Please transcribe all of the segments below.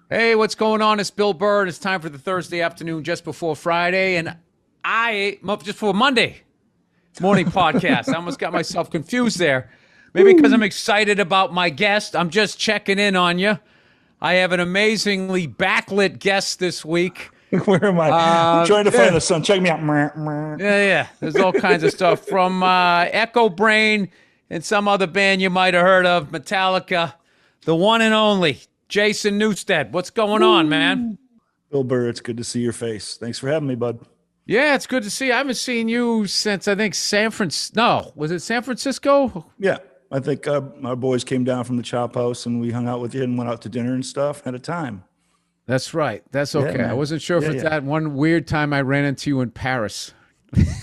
Hey, what's going on? It's Bill Burr, and it's time for the Thursday afternoon just before Friday, and just for Monday morning podcast. I almost got myself confused there. Maybe because I'm excited about my guest. I'm just checking in on you. I have an amazingly backlit guest this week. Where am I? I'm trying to find the sun. Check me out. Yeah. There's all kinds of stuff from Echo Brain and some other band you might have heard of, Metallica, the one and only Jason Newsted. What's going on, man? Bill Burr, it's good to see your face. Thanks for having me, bud. Yeah, it's good to see you. I haven't seen you since I think San Francisco. No, was it San Francisco? Yeah, I think our boys came down from the Chop House and we hung out with you and went out to dinner and stuff. Had a time. That's right. That's okay. Man. I wasn't sure if it's that one weird time I ran into you in Paris.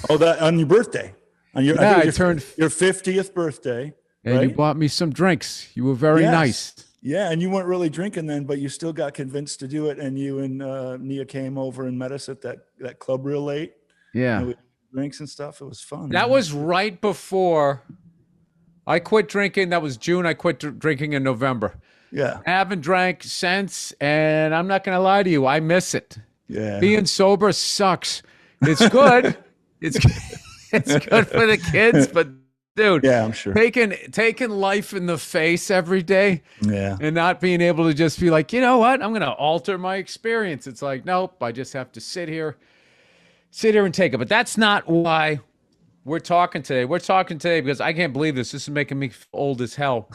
Oh, that on your birthday? On your, Yeah, I I think turned, your 50th birthday, and right? you bought me some drinks. You were very Yes. nice. Yeah, and you weren't really drinking then, but you still got convinced to do it. And you and Nia came over and met us at that club real late. Yeah. And we had drinks and stuff. It was fun. That man. was right before I quit drinking. That was June. I quit drinking in November. Yeah. I haven't drank since, and I'm not going to lie to you. I miss it. Yeah. Being sober sucks. It's good. it's good for the kids, but dude, Yeah, I'm sure. taking life in the face every day Yeah. and not being able to just be like, you know what? I'm going to alter my experience. It's like, nope, I just have to sit here and take it. But that's not why we're talking today. We're talking today because I can't believe this. This is making me feel old as hell.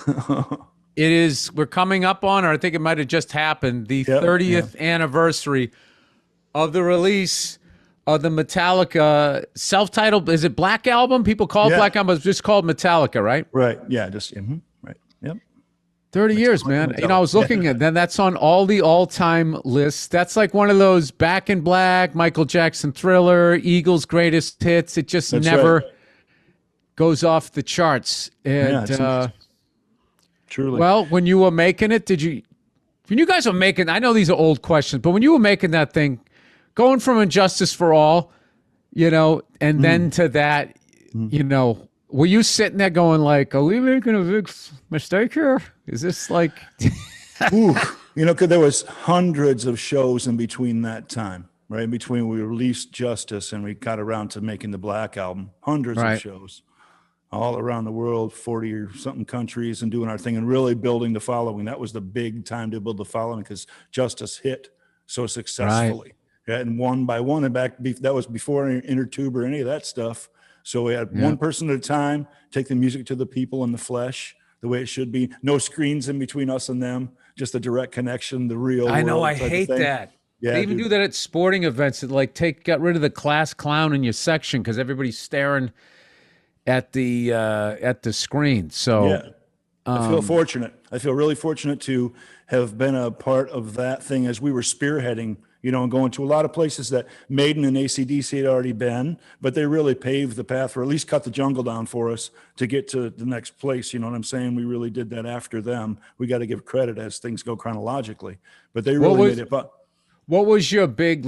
We're coming up on, or I think it might have just happened, the 30th anniversary of the release of the Metallica self-titled, is it Black Album? People call it Black Album, but it's just called Metallica, right? Right. Yeah. Just right. Yep. 30 years, man. You know, I was looking at then that's on all the all-time lists. That's like one of those Back in Black, Michael Jackson Thriller, Eagles greatest hits. It just never goes off the charts. And truly. well, when you were making it, when you guys were making, I know these are old questions, but when you were making that thing, going from Injustice for All, you know, and then to that, you know, were you sitting there going like, are we making a big mistake here? Is this like... Ooh, you know, because there was hundreds of shows in between that time, right? In between we released Justice and we got around to making the Black Album. Hundreds of shows all around the world, 40 or something countries, and doing our thing and really building the following. That was the big time to build the following because Justice hit so successfully. Yeah, and one by one, and that was before Intertube or any of that stuff. So we had one person at a time, take the music to the people in the flesh, the way it should be. No screens in between us and them, just a direct connection, the real I know, world I type of hate thing. that. Yeah, they even do that at sporting events. It like got rid of the class clown in your section because everybody's staring at the screen. So I feel fortunate. I feel really fortunate to have been a part of that thing as we were spearheading, you know, and going to a lot of places that Maiden and AC/DC had already been, but they really paved the path, or at least cut the jungle down for us to get to the next place. You know what I'm saying? We really did that after them. We got to give credit as things go chronologically, but they really made it fun. What was your big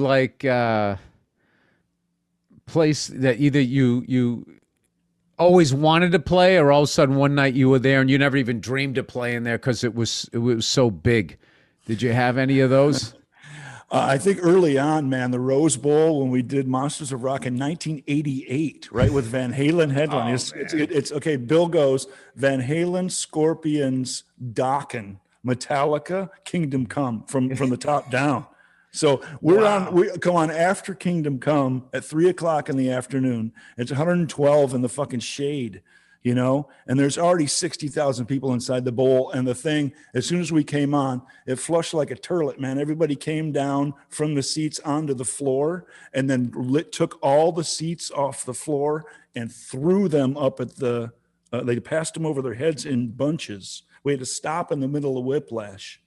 place that either you always wanted to play, or all of a sudden one night you were there and you never even dreamed of playing there because it was so big? Did you have any of those? I think early on, man, the Rose Bowl when we did Monsters of Rock in 1988, right, with Van Halen headline. It's okay. Bill goes Van Halen, Scorpions, Dokken, Metallica, Kingdom Come from the top down. So we come on after Kingdom Come at 3:00 in the afternoon. It's 112 in the fucking shade, you know, and there's already 60,000 people inside the bowl. And the thing, as soon as we came on, it flushed like a turlet, man. Everybody came down from the seats onto the floor and then took all the seats off the floor and threw them up at they passed them over their heads in bunches. We had to stop in the middle of Whiplash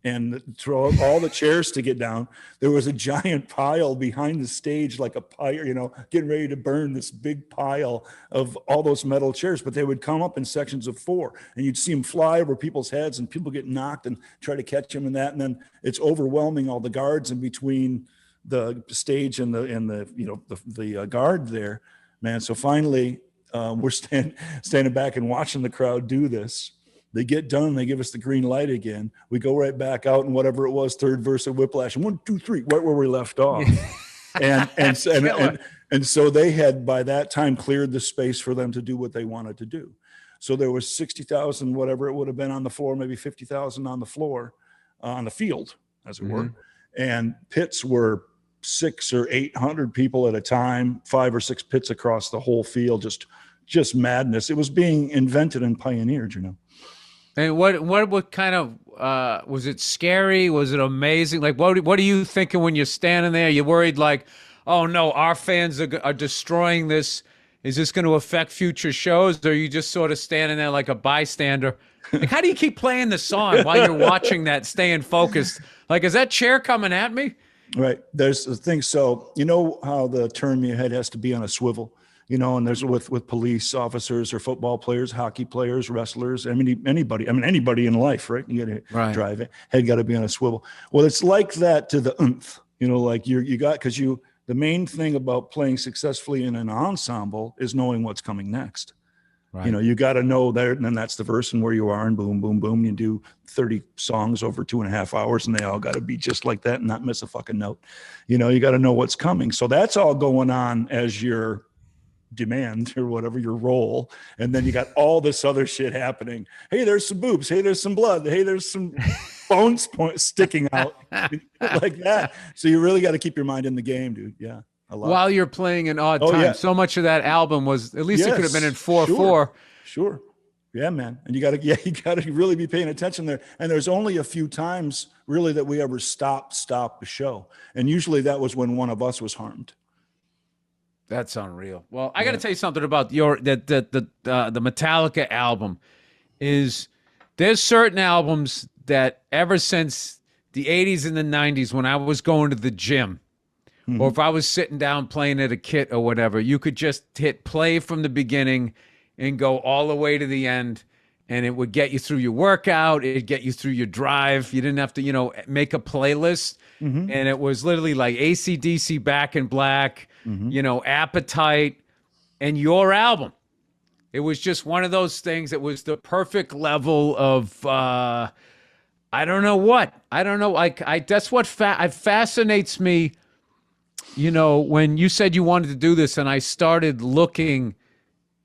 and throw all the chairs to get down. There was a giant pile behind the stage, like a pyre, you know, getting ready to burn, this big pile of all those metal chairs, but they would come up in sections of 4 and you'd see them fly over people's heads and people get knocked and try to catch them in that. And then it's overwhelming all the guards in between the stage and the guard there, man. So finally we're standing back and watching the crowd do this They get done. They give us the green light again. We go right back out and whatever it was, third verse of Whiplash, and 1, 2, 3, right where we left off. And so they had by that time cleared the space for them to do what they wanted to do. So there was 60,000, whatever it would have been on the floor, maybe 50,000 on the floor, on the field, as it were. And pits were 600 or 800 people at a time, 5 or 6 pits across the whole field, just madness. It was being invented and pioneered, you know. And what kind of was it scary? Was it amazing? Like what are you thinking when you're standing there? You're worried like, oh no, our fans are destroying this. Is this going to affect future shows? Or are you just sort of standing there like a bystander? Like, how do you keep playing the song while you're watching that, staying focused? Like, is that chair coming at me? Right. There's the thing. So you know how the term your head has to be on a swivel, you know, and there's with police officers or football players, hockey players, wrestlers, anybody in life, right? You got to drive it. Head got to be on a swivel. Well, it's like that to the oomph, you know, like the main thing about playing successfully in an ensemble is knowing what's coming next. Right. You know, you got to know there, and then that's the verse and where you are, and boom, boom, boom. You do 30 songs over 2.5 hours, and they all got to be just like that and not miss a fucking note. You know, you got to know what's coming. So that's all going on as your demand or whatever your role. And then you got all this other shit happening. Hey, there's some boobs. Hey, there's some blood. Hey, there's some bones sticking out like that. So you really got to keep your mind in the game, dude. Yeah. While you're playing an odd time. Yeah. So much of that album was, at least it could have been in 4/4. Sure. Yeah, man. And you got to really be paying attention there. And there's only a few times really that we ever stopped the show. And usually that was when one of us was harmed. That's unreal. Well, I got to tell you something about the Metallica album. There's certain albums that ever since the 80s and the 90s, when I was going to the gym, or if I was sitting down playing at a kit or whatever, you could just hit play from the beginning and go all the way to the end, and it would get you through your workout. It'd get you through your drive. You didn't have to, make a playlist. And it was literally like AC/DC, Back in Black, Appetite, and your album. It was just one of those things. It was the perfect level of, I don't know what. I don't know. That's what fascinates me. When you said you wanted to do this, and I started looking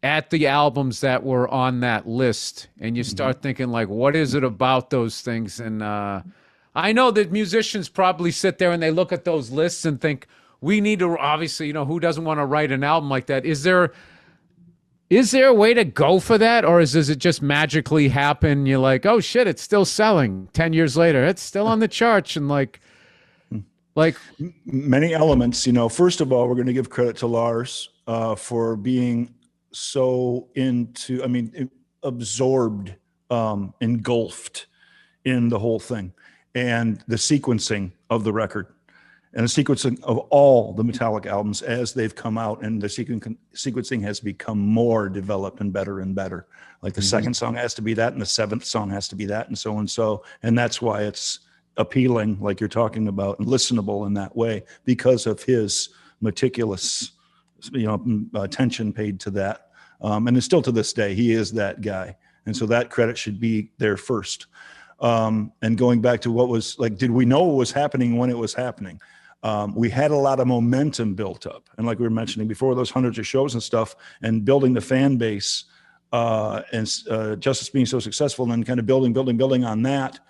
at the albums that were on that list, and you start thinking, like, what is it about those things? And I know that musicians probably sit there and they look at those lists and think, we need to, obviously, who doesn't want to write an album like that? Is there a way to go for that? Or does it just magically happen? You're like, oh shit, it's still selling 10 years later. It's still on the charts. And like many elements, first of all, we're going to give credit to Lars for being so absorbed, engulfed in the whole thing, and the sequencing of the record, and the sequencing of all the Metallica albums as they've come out, and the sequencing has become more developed and better and better. Like the second song has to be that, and the seventh song has to be that, and so and so, and that's why it's appealing, like you're talking about, and listenable in that way, because of his meticulous, attention paid to that. And it's still to this day, he is that guy. And so that credit should be there first. And going back to what was like, did we know what was happening when it was happening? We had a lot of momentum built up. And like we were mentioning before, those hundreds of shows and stuff, and building the fan base, and Justice being so successful, and then kind of building on that.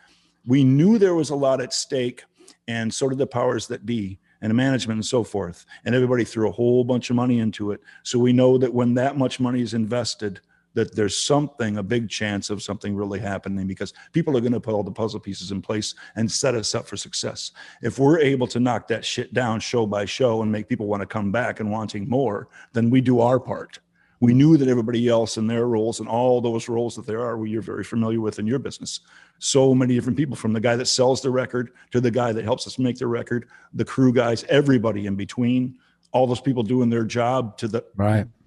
We knew there was a lot at stake, and so did the powers that be and the management and so forth. And everybody threw a whole bunch of money into it. So we know that when that much money is invested, that there's a big chance of something really happening, because people are going to put all the puzzle pieces in place and set us up for success. If we're able to knock that shit down show by show and make people want to come back and wanting more, then we do our part. We knew that everybody else in their roles, and all those roles that there are, you're very familiar with in your business. So many different people, from the guy that sells the record to the guy that helps us make the record, the crew guys, everybody in between, all those people doing their job to the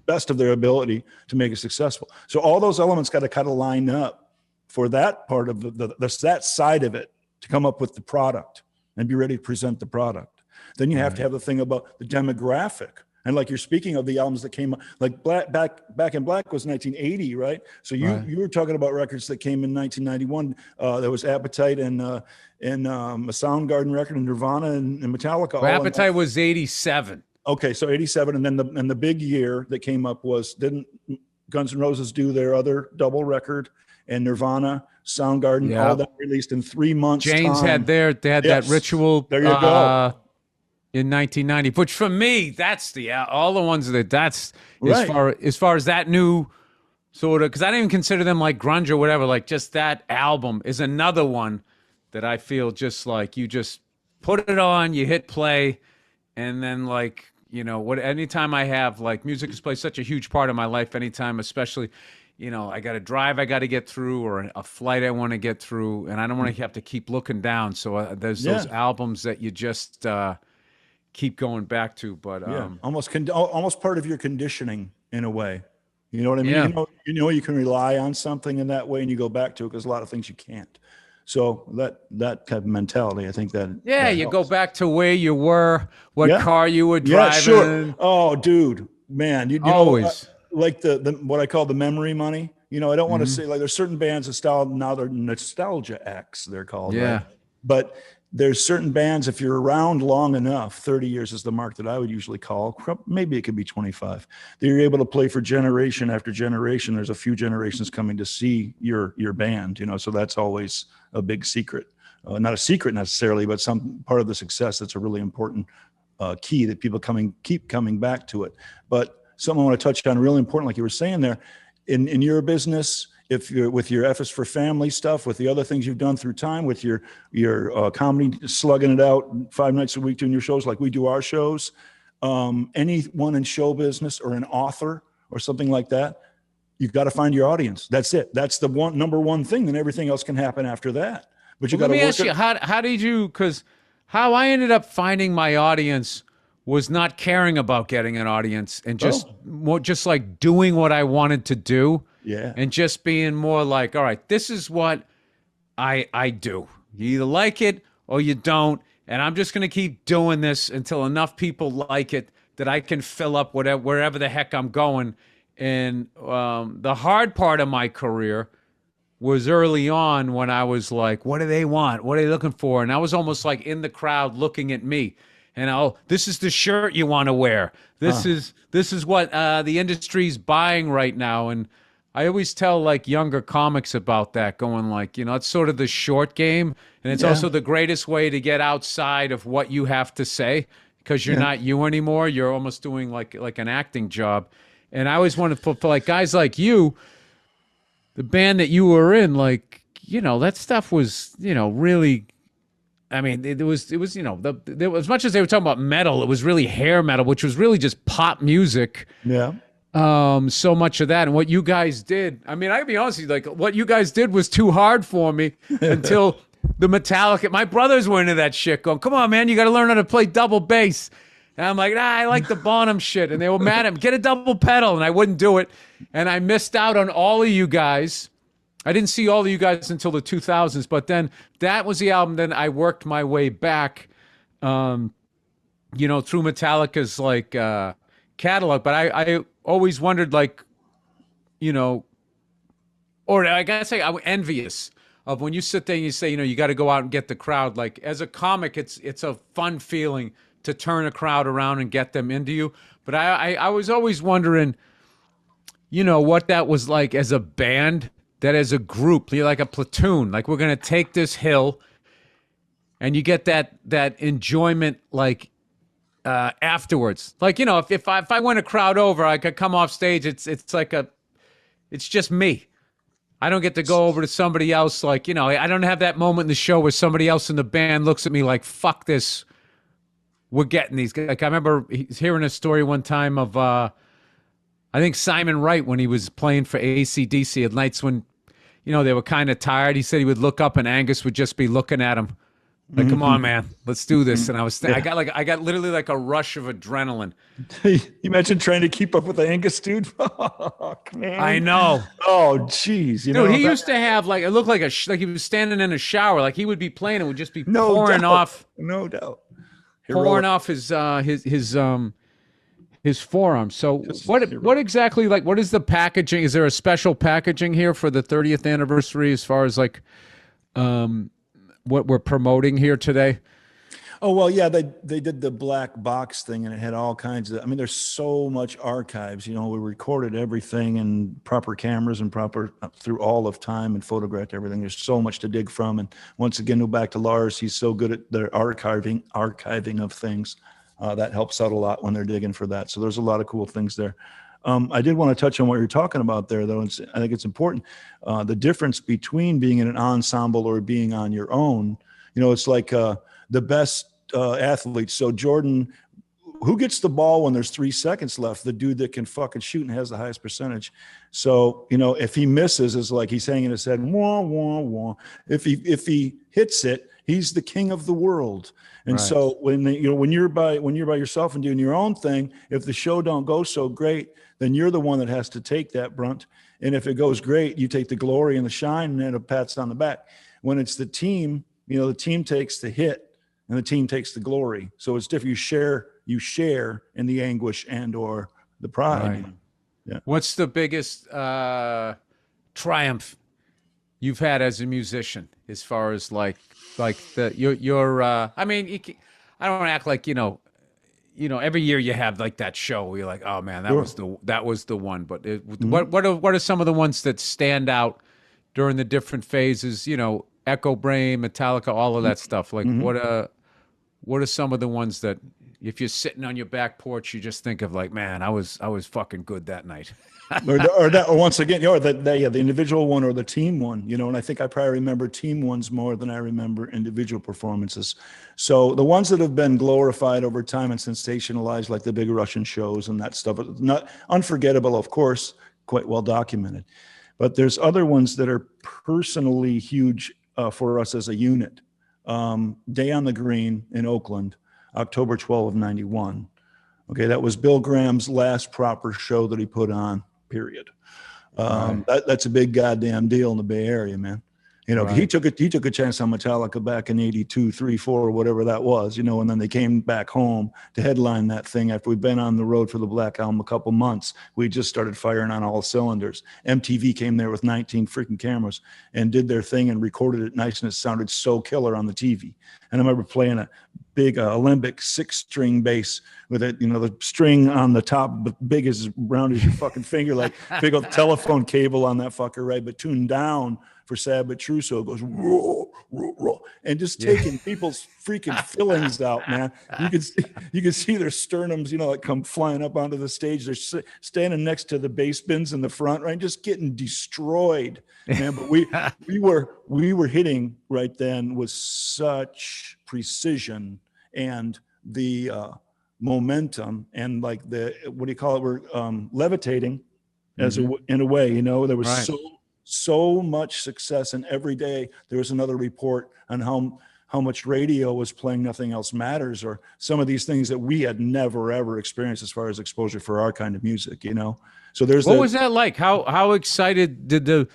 best of their ability to make it successful. So all those elements got to kind of line up for that part of that side of it, to come up with the product and be ready to present the product. Then you have to have the thing about the demographic. And like you're speaking of the albums that came, like Back in Black was 1980, right? So you were talking about records that came in 1991. There was Appetite and a Soundgarden record, and Nirvana and Metallica. Well, Appetite was 87. Okay, so 87, and then the big year that came up was, didn't Guns N' Roses do their other double record, and Nirvana, Soundgarden, all that released in 3 months. James time. they had that Ritual. There you go. In 1990, which for me, that's all the ones that's right. as far as that new sort of, because I didn't even consider them like grunge or whatever. Like just that album is another one that I feel just like you just put it on, you hit play, and then like, anytime I have like music has played such a huge part of my life, anytime, especially, I got a drive I got to get through or a flight I want to get through, and I don't want to have to keep looking down. So there's those albums that you just keep going back to, but almost part of your conditioning in a way. You know what I mean? Yeah. You can rely on something in that way, and you go back to it because a lot of things you can't. So that type of mentality, I think that you helps. go back to where you were, what car you were driving. Yeah, sure. Oh, dude, man, you always like the what I call the memory money. I don't want to say like there's certain bands that now they're nostalgia acts, they're called. Yeah, right? But there's certain bands, if you're around long enough, 30 years is the mark that I would usually call, maybe it could be 25, that you're able to play for generation after generation. There's a few generations coming to see your band, so that's always a big secret. Not a secret necessarily, but some part of the success that's a really important key that people keep coming back to it. But something I want to touch on really important, like you were saying there, in your business, if you're with your F is for Family stuff, with the other things you've done through time, with your comedy, slugging it out 5 nights a week doing your shows like we do our shows, anyone in show business or an author or something like that, you've got to find your audience. That's it. That's the number one thing. Then everything else can happen after that. But you got to work. Let me ask you, how did you? Because how I ended up finding my audience was not caring about getting an audience and just like doing what I wanted to do. Yeah. And just being more like, all right, this is what I do. You either like it or you don't. And I'm just going to keep doing this until enough people like it that I can fill up wherever the heck I'm going. And the hard part of my career was early on when I was like, what do they want? What are they looking for? And I was almost like in the crowd looking at me. And this is the shirt you want to wear. This is what the industry's buying right now. And I always tell like younger comics about that, going like, it's sort of the short game, and it's also the greatest way to get outside of what you have to say, because you're not you anymore. You're almost doing like an acting job. And I always wanted for like guys like you, the band that you were in, like, that stuff was, really. I mean, it was as much as they were talking about metal, it was really hair metal, which was really just pop music. Yeah. So much of that, and what you guys did. I mean, I can be honest with you, like what you guys did was too hard for me until the Metallica. My brothers were into that shit, going, "Come on, man, you got to learn how to play double bass." And I'm like, I like the Bonham shit, and they were mad at me. Get a double pedal, and I wouldn't do it, and I missed out on all of you guys. I didn't see all of you guys until the 2000s, but then that was the album. Then I worked my way back, through Metallica's like catalog. But I always wondered, like, or I gotta say, I'm envious of when you sit there and you say, you got to go out and get the crowd. Like as a comic, it's a fun feeling to turn a crowd around and get them into you. But I was always wondering, what that was like as a band. That as a group, you're like a platoon. Like we're gonna take this hill, and you get that enjoyment like afterwards. Like if I win a crowd over, I could come off stage. It's just me. I don't get to go over to somebody else. Like I don't have that moment in the show where somebody else in the band looks at me like, "Fuck this, we're getting these." Like I remember hearing a story one time of I think Simon Wright, when he was playing for AC/DC at nights when, they were kind of tired. He said he would look up and Angus would just be looking at him like, "Come on, man, let's do this." And I got literally like a rush of adrenaline. You imagine trying to keep up with Angus, dude. Fuck, man. I know. Oh, geez. Dude, he used to have like, it looked like like he was standing in a shower. Like he would be playing and would just be pouring off. No doubt. Pouring off his His forearm. So Just what exactly, like, what is the packaging? Is there a special packaging here for the 30th anniversary as far as like what we're promoting here today? Oh, well, yeah, they did the black box thing, and it had all kinds of, I mean, there's so much archives, we recorded everything and proper cameras and proper through all of time and photographed everything. There's so much to dig from. And once again, go back to Lars. He's so good at their archiving of things. That helps out a lot when they're digging for that. So there's a lot of cool things there. I did want to touch on what you're talking about there, though. I think it's important. The difference between being in an ensemble or being on your own, it's like the best athletes. So Jordan, who gets the ball when there's 3 seconds left? The dude that can fucking shoot and has the highest percentage. So, if he misses, it's like he's hanging his head, wah, wah, wah. If he hits it, he's the king of the world. And Right. so when you're by yourself and doing your own thing, if the show don't go so great, then you're the one that has to take that brunt. And if it goes great, you take the glory and the shine and then a pats on the back. When it's the team, the team takes the hit and the team takes the glory. So it's different. You share in the anguish and or the pride. Right. Yeah. What's the biggest triumph you've had as a musician, as far as like your I mean, I don't act like every year you have like that show where you're like, oh man, that was the one. But what are some of the ones that stand out during the different phases? Echo Brain, Metallica, all of that stuff. Like what are some of the ones that if you're sitting on your back porch, you just think of like, man, I was fucking good that night. or once again, the individual one or the team one, and I think I probably remember team ones more than I remember individual performances. So the ones that have been glorified over time and sensationalized, like the Big Russian shows and that stuff, not unforgettable, of course, quite well documented. But there's other ones that are personally huge for us as a unit. Day on the Green in Oakland, October 12 of 91. Okay, that was Bill Graham's last proper show that he put on, period. That's a big goddamn deal in the Bay Area, man. Right. He took a chance on Metallica back in 82, 3, 4, whatever that was, and then they came back home to headline that thing after we'd been on the road for the Black Album a couple months. We just started firing on all cylinders. MTV came there with 19 freaking cameras and did their thing and recorded it nice, and it sounded so killer on the TV. And I remember playing a big Alembic 6-string bass with it, the string on the top, big as round as your fucking finger, like big old telephone cable on that fucker, right? But tuned down for sad but true, so it goes roar, roar, roar, and just taking people's freaking fillings out, man. You can see their sternums, like come flying up onto the stage. They're standing next to the bass bins in the front, right, just getting destroyed, man. But we were hitting right then with such precision and the momentum and like the what do you call it? We're levitating as in a way, there was so much success, and every day there was another report on how much radio was playing Nothing Else Matters, or some of these things that we had never ever experienced as far as exposure for our kind of music, So there's what was that like? How excited did the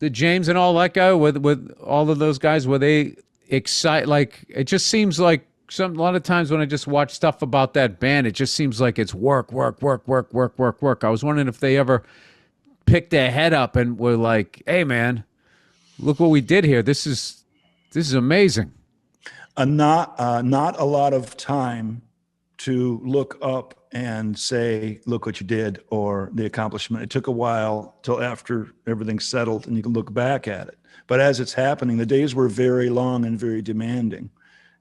James and all that guy with all of those guys, were they excited? Like, it just seems like a lot of times when I just watch stuff about that band, it just seems like it's work. I was wondering if they ever picked their head up and were like, hey man, look what we did here. This is amazing. Not a lot of time to look up and say, look what you did, or the accomplishment. It took a while till after everything settled and you can look back at it. But as it's happening, the days were very long and very demanding.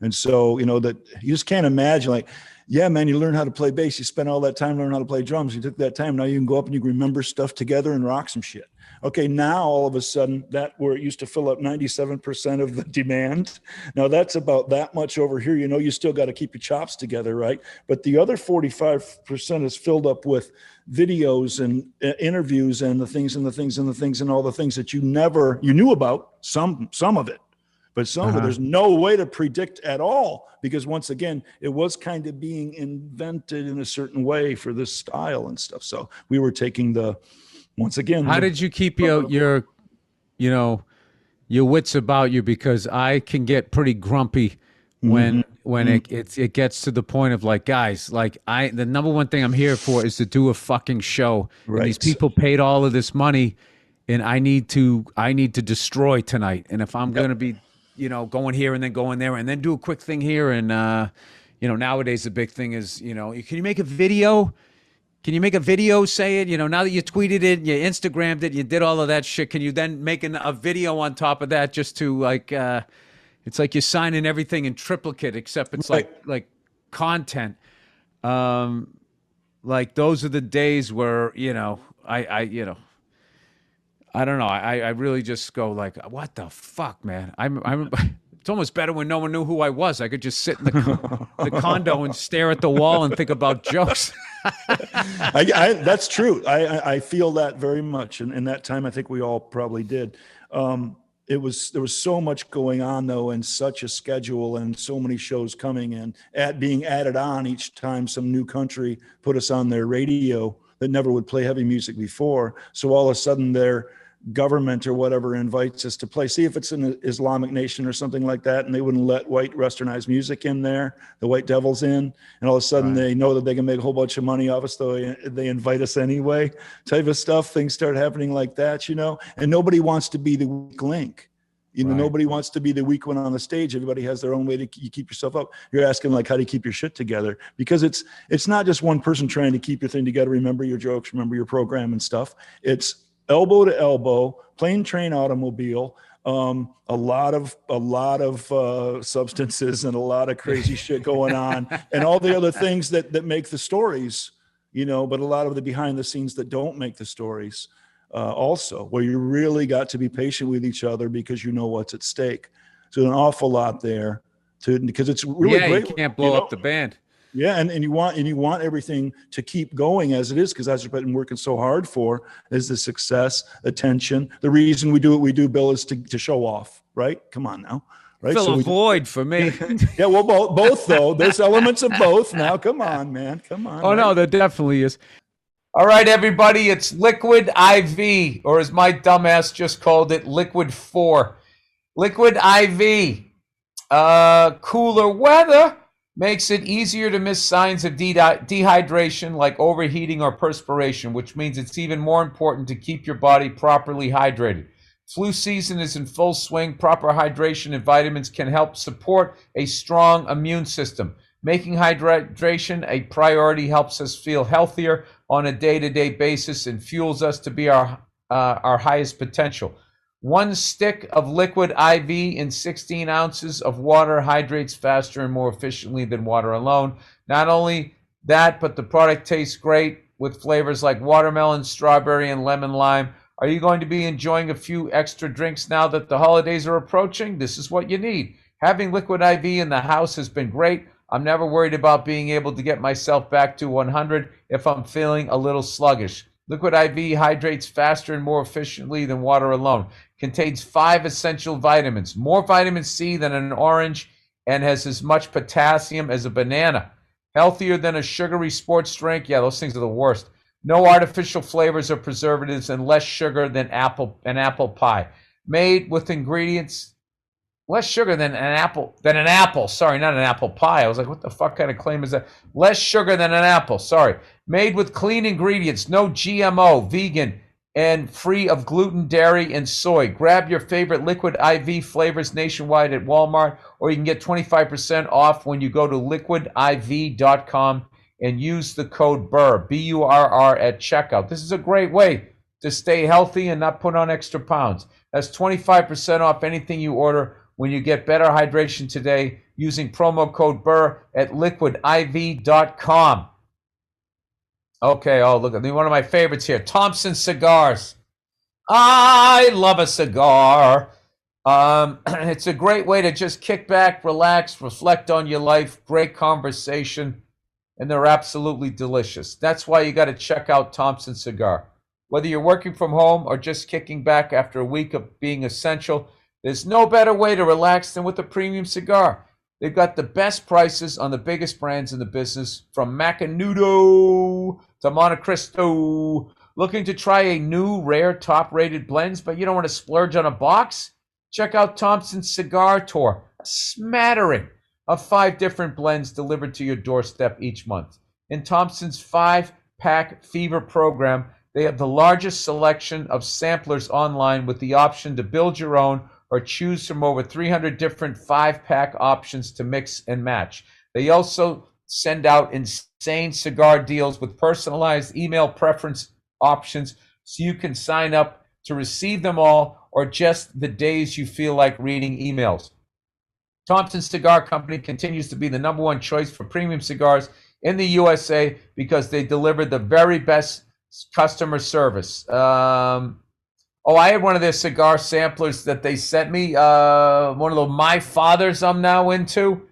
And so, that you just can't imagine, like, yeah, man, you learn how to play bass. You spent all that time learning how to play drums. You took that time. Now you can go up and you can remember stuff together and rock some shit. Okay, now all of a sudden, that where it used to fill up 97% of the demand, now that's about that much over here. You still got to keep your chops together, right? But the other 45% is filled up with videos and interviews and the things and the things and the things and all the things that you knew about, some of it. But some of it, there's no way to predict at all, because once again, it was kind of being invented in a certain way for this style and stuff. So we were taking once again. How did you keep your wits about you? Because I can get pretty grumpy when when it gets to the point of like, guys, like the number one thing I'm here for is to do a fucking show. Right. And these people paid all of this money, and I need to destroy tonight. And if I'm gonna be, going here and then going there and then do a quick thing here, and nowadays the big thing is, can you make a video? Can you make a video, say it? Now that you tweeted it, you Instagrammed it, you did all of that shit, can you then make a video on top of that just to like, it's like you're signing everything in triplicate, except it's like content. Like those are the days where, I don't know. I really just go like, what the fuck, man? I'm it's almost better when no one knew who I was. I could just sit in the condo and stare at the wall and think about jokes. That's true. I feel that very much. And in that time, I think we all probably did. There was so much going on though, and such a schedule and so many shows coming and being added on each time some new country put us on their radio that never would play heavy music before. So all of a sudden their government or whatever invites us to play. See if it's an Islamic nation or something like that, and they wouldn't let white westernized music in there, the white devils in, and all of a sudden they know that they can make a whole bunch of money off us, though they invite us anyway, type of stuff. Things start happening like that, and nobody wants to be the weak link. Nobody wants to be the weak one on the stage. Everybody has their own way to keep yourself up. You're asking like, how do you keep your shit together? Because it's not just one person trying to keep your thing together. Remember your jokes, remember your program and stuff. It's elbow to elbow, plane, train, automobile, a lot of substances and a lot of crazy shit going on, and all the other things that make the stories, but a lot of the behind the scenes that don't make the stories. Also, where you really got to be patient with each other because you know what's at stake. So an awful lot there, because it's really great. You can't blow up the band. Yeah, and you want everything to keep going as it is, because that's what we've been working so hard for, is the success, attention. The reason we do what we do, Bill, is to show off, right? Come on now. Right? Fill a void for me. Yeah, well, both though. There's elements of both now. Come on, man. Come on. Oh, right? No, there definitely is. All right, everybody, it's Liquid IV, or as my dumbass just called it, Liquid 4. Liquid IV. Cooler weather makes it easier to miss signs of dehydration like overheating or perspiration, which means it's even more important to keep your body properly hydrated. Flu season is in full swing. Proper hydration and vitamins can help support a strong immune system. Making hydration a priority helps us feel healthier on a day-to-day basis and fuels us to be our highest potential. 1 stick of Liquid IV in 16 ounces of water hydrates faster and more efficiently than water alone. Not only that, but the product tastes great with flavors like watermelon, strawberry, and lemon lime. Are you going to be enjoying a few extra drinks now that the holidays are approaching? This is what you need. Having Liquid IV in the house has been great. I'm never worried about being able to get myself back to 100 if I'm feeling a little sluggish. Liquid IV hydrates faster and more efficiently than water alone. Contains 5 essential vitamins, more vitamin C than an orange, and has as much potassium as a banana. Healthier than a sugary sports drink. Yeah, those things are the worst. No artificial flavors or preservatives, and less sugar than apple pie. Made with ingredients less sugar than an apple. Sorry, not an apple pie. I was like, what the fuck kind of claim is that? Less sugar than an apple. Sorry. Made with clean ingredients, no GMO, vegan, and free of gluten, dairy, and soy. Grab your favorite Liquid IV flavors nationwide at Walmart, or you can get 25% off when you go to liquidiv.com and use the code Burr, B-U-R-R, at checkout. This is a great way to stay healthy and not put on extra pounds. That's 25% off anything you order when you get better hydration today using promo code Burr at liquidiv.com. Okay, oh, look at me. One of my favorites here, Thompson Cigars. I love a cigar. It's a great way to just kick back, relax, reflect on your life, great conversation, and they're absolutely delicious. That's why you got to check out Thompson Cigar. Whether you're working from home or just kicking back after a week of being essential, there's no better way to relax than with a premium cigar. They've got the best prices on the biggest brands in the business, from Macanudo to Montecristo. Looking to try a new, rare, top-rated blends, but you don't want to splurge on a box? Check out Thompson's Cigar Tour. A smattering of 5 different blends delivered to your doorstep each month. In Thompson's 5-pack Fever program, they have the largest selection of samplers online with the option to build your own or choose from over 300 different 5-pack options to mix and match. They also send out insane cigar deals with personalized email preference options so you can sign up to receive them all or just the days you feel like reading emails. Thompson Cigar Company continues to be the number one choice for premium cigars in the USA because they deliver the very best customer service. I had one of their cigar samplers that they sent me, one of the My Fathers I'm now into.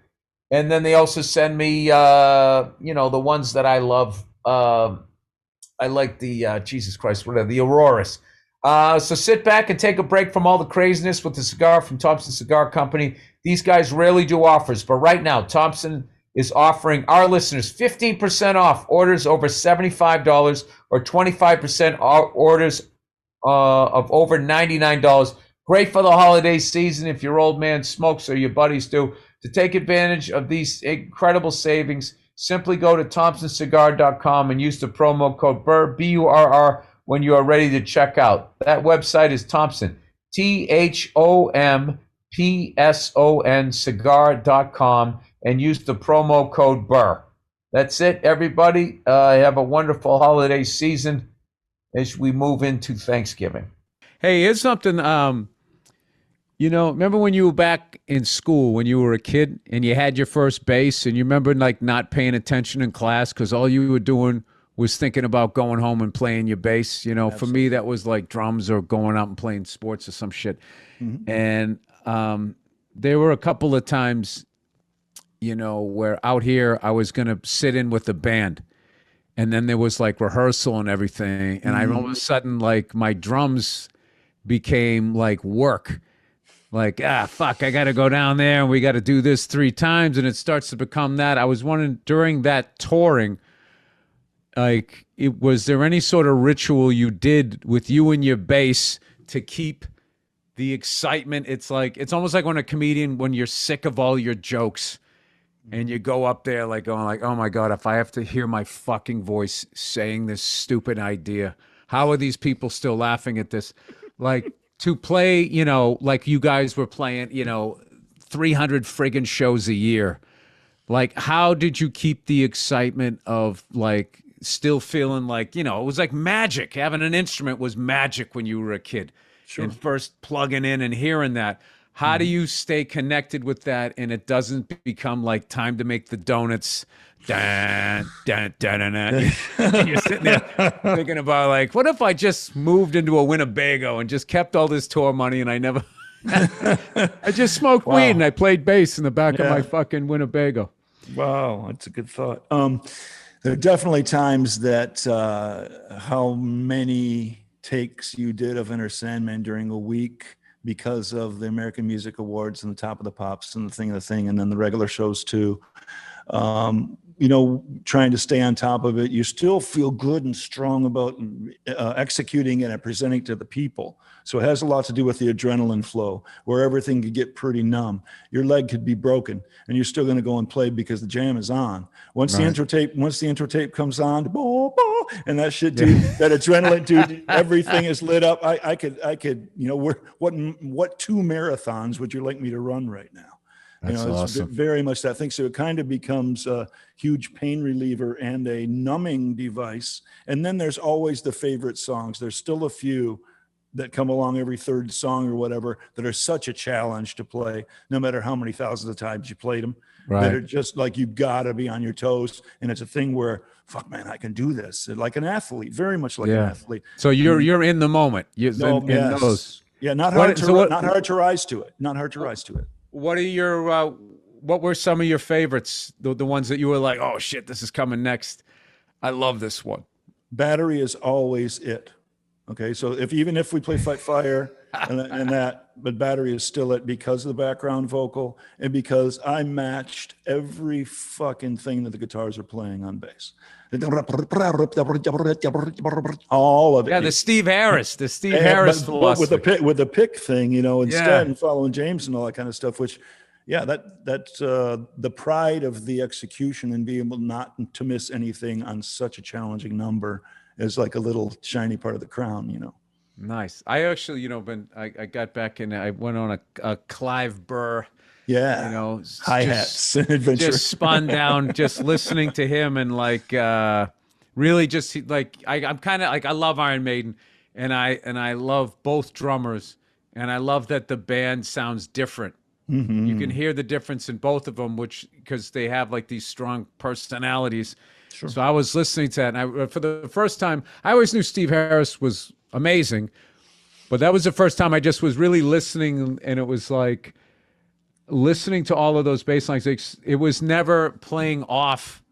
And then they also send me, the ones that I love. I like the, Jesus Christ, what are the Auroras. So sit back and take a break from all the craziness with the cigar from Thompson Cigar Company. These guys rarely do offers, but right now, Thompson is offering our listeners 15% off orders over $75 or 25% orders of over $99. Great for the holiday season if your old man smokes or your buddies do. To take advantage of these incredible savings, simply go to thompsoncigar.com and use the promo code BURR, B-U-R-R, when you are ready to check out. That website is Thompson, THOMPSON cigar.com, and use the promo code BURR. That's it, everybody. Have a wonderful holiday season as we move into Thanksgiving. Hey, here's something. Remember when you were back in school when you were a kid and you had your first bass and you remember like not paying attention in class because all you were doing was thinking about going home and playing your bass. For me, that was like drums or going out and playing sports or some shit. Mm-hmm. And there were a couple of times, where out here I was going to sit in with the band. And then there was like rehearsal and everything. And I all of a sudden, like my drums became like work. Like, fuck, I got to go down there and we got to do this 3 times. And it starts to become that. I was wondering during that touring, like, was there any sort of ritual you did with you and your bass to keep the excitement? It's almost like when a comedian, when you're sick of all your jokes and you go up there like going like, oh my God, if I have to hear my fucking voice saying this stupid idea, how are these people still laughing at this? Like to play, like you guys were playing, 300 friggin' shows a year. Like, how did you keep the excitement of like still feeling like, it was like magic. Having an instrument was magic when you were a kid. Sure. And first plugging in and hearing that. How do you stay connected with that and it doesn't become like time to make the donuts? Dun, dun, dun, dun, dun. And you're sitting there thinking about like, what if I just moved into a Winnebago and just kept all this tour money and I never, I just smoked weed and I played bass in the back of my fucking Winnebago. Wow, that's a good thought. There are definitely times that how many takes you did of Enter Sandman during a week because of the American Music Awards and the Top of the Pops and the thing, and then the regular shows too. Trying to stay on top of it. You still feel good and strong about executing it and presenting to the people. So it has a lot to do with the adrenaline flow, where everything could get pretty numb. Your leg could be broken, and you're still going to go and play because the jam is on. Once the intro tape comes on, and that shit, dude, that adrenaline, dude, everything is lit up. I could, what 2 marathons would you like me to run right now? That's it's awesome. Very much that thing. So it kind of becomes a huge pain reliever and a numbing device. And then there's always the favorite songs. There's still a few that come along every third song or whatever that are such a challenge to play, no matter how many thousands of times you played them. Right. That are just like, you got to be on your toes. And it's a thing where, fuck, man, I can do this. Like an athlete, very much like an athlete. So you're in the moment. Not hard to rise to it. Not hard to rise to it. What are your what were some of your favorites? The ones that you were like, oh shit, this is coming next. I love this one. Battery is always it. Okay, so even if we play Fight Fire and that, but Battery is still it because of the background vocal and because I matched every fucking thing that the guitars are playing on bass. All of it. Yeah, the Steve Harris philosophy. But with the pick thing, instead and following James and all that kind of stuff, which, yeah, that's the pride of the execution and being able not to miss anything on such a challenging number is like a little shiny part of the crown, you know. Nice. I actually, I got back and I went on a Clive Burr, Yeah, hi-hats adventure. just spun down, just listening to him and like really just like I'm kind of like I love Iron Maiden and I love both drummers and I love that the band sounds different. You can hear the difference in both of them, which because they have like these strong personalities. Sure. So I was listening to that, and for the first time, I always knew Steve Harris was amazing, but that was the first time I just was really listening, and it was like listening to all of those bass lines. It was never playing off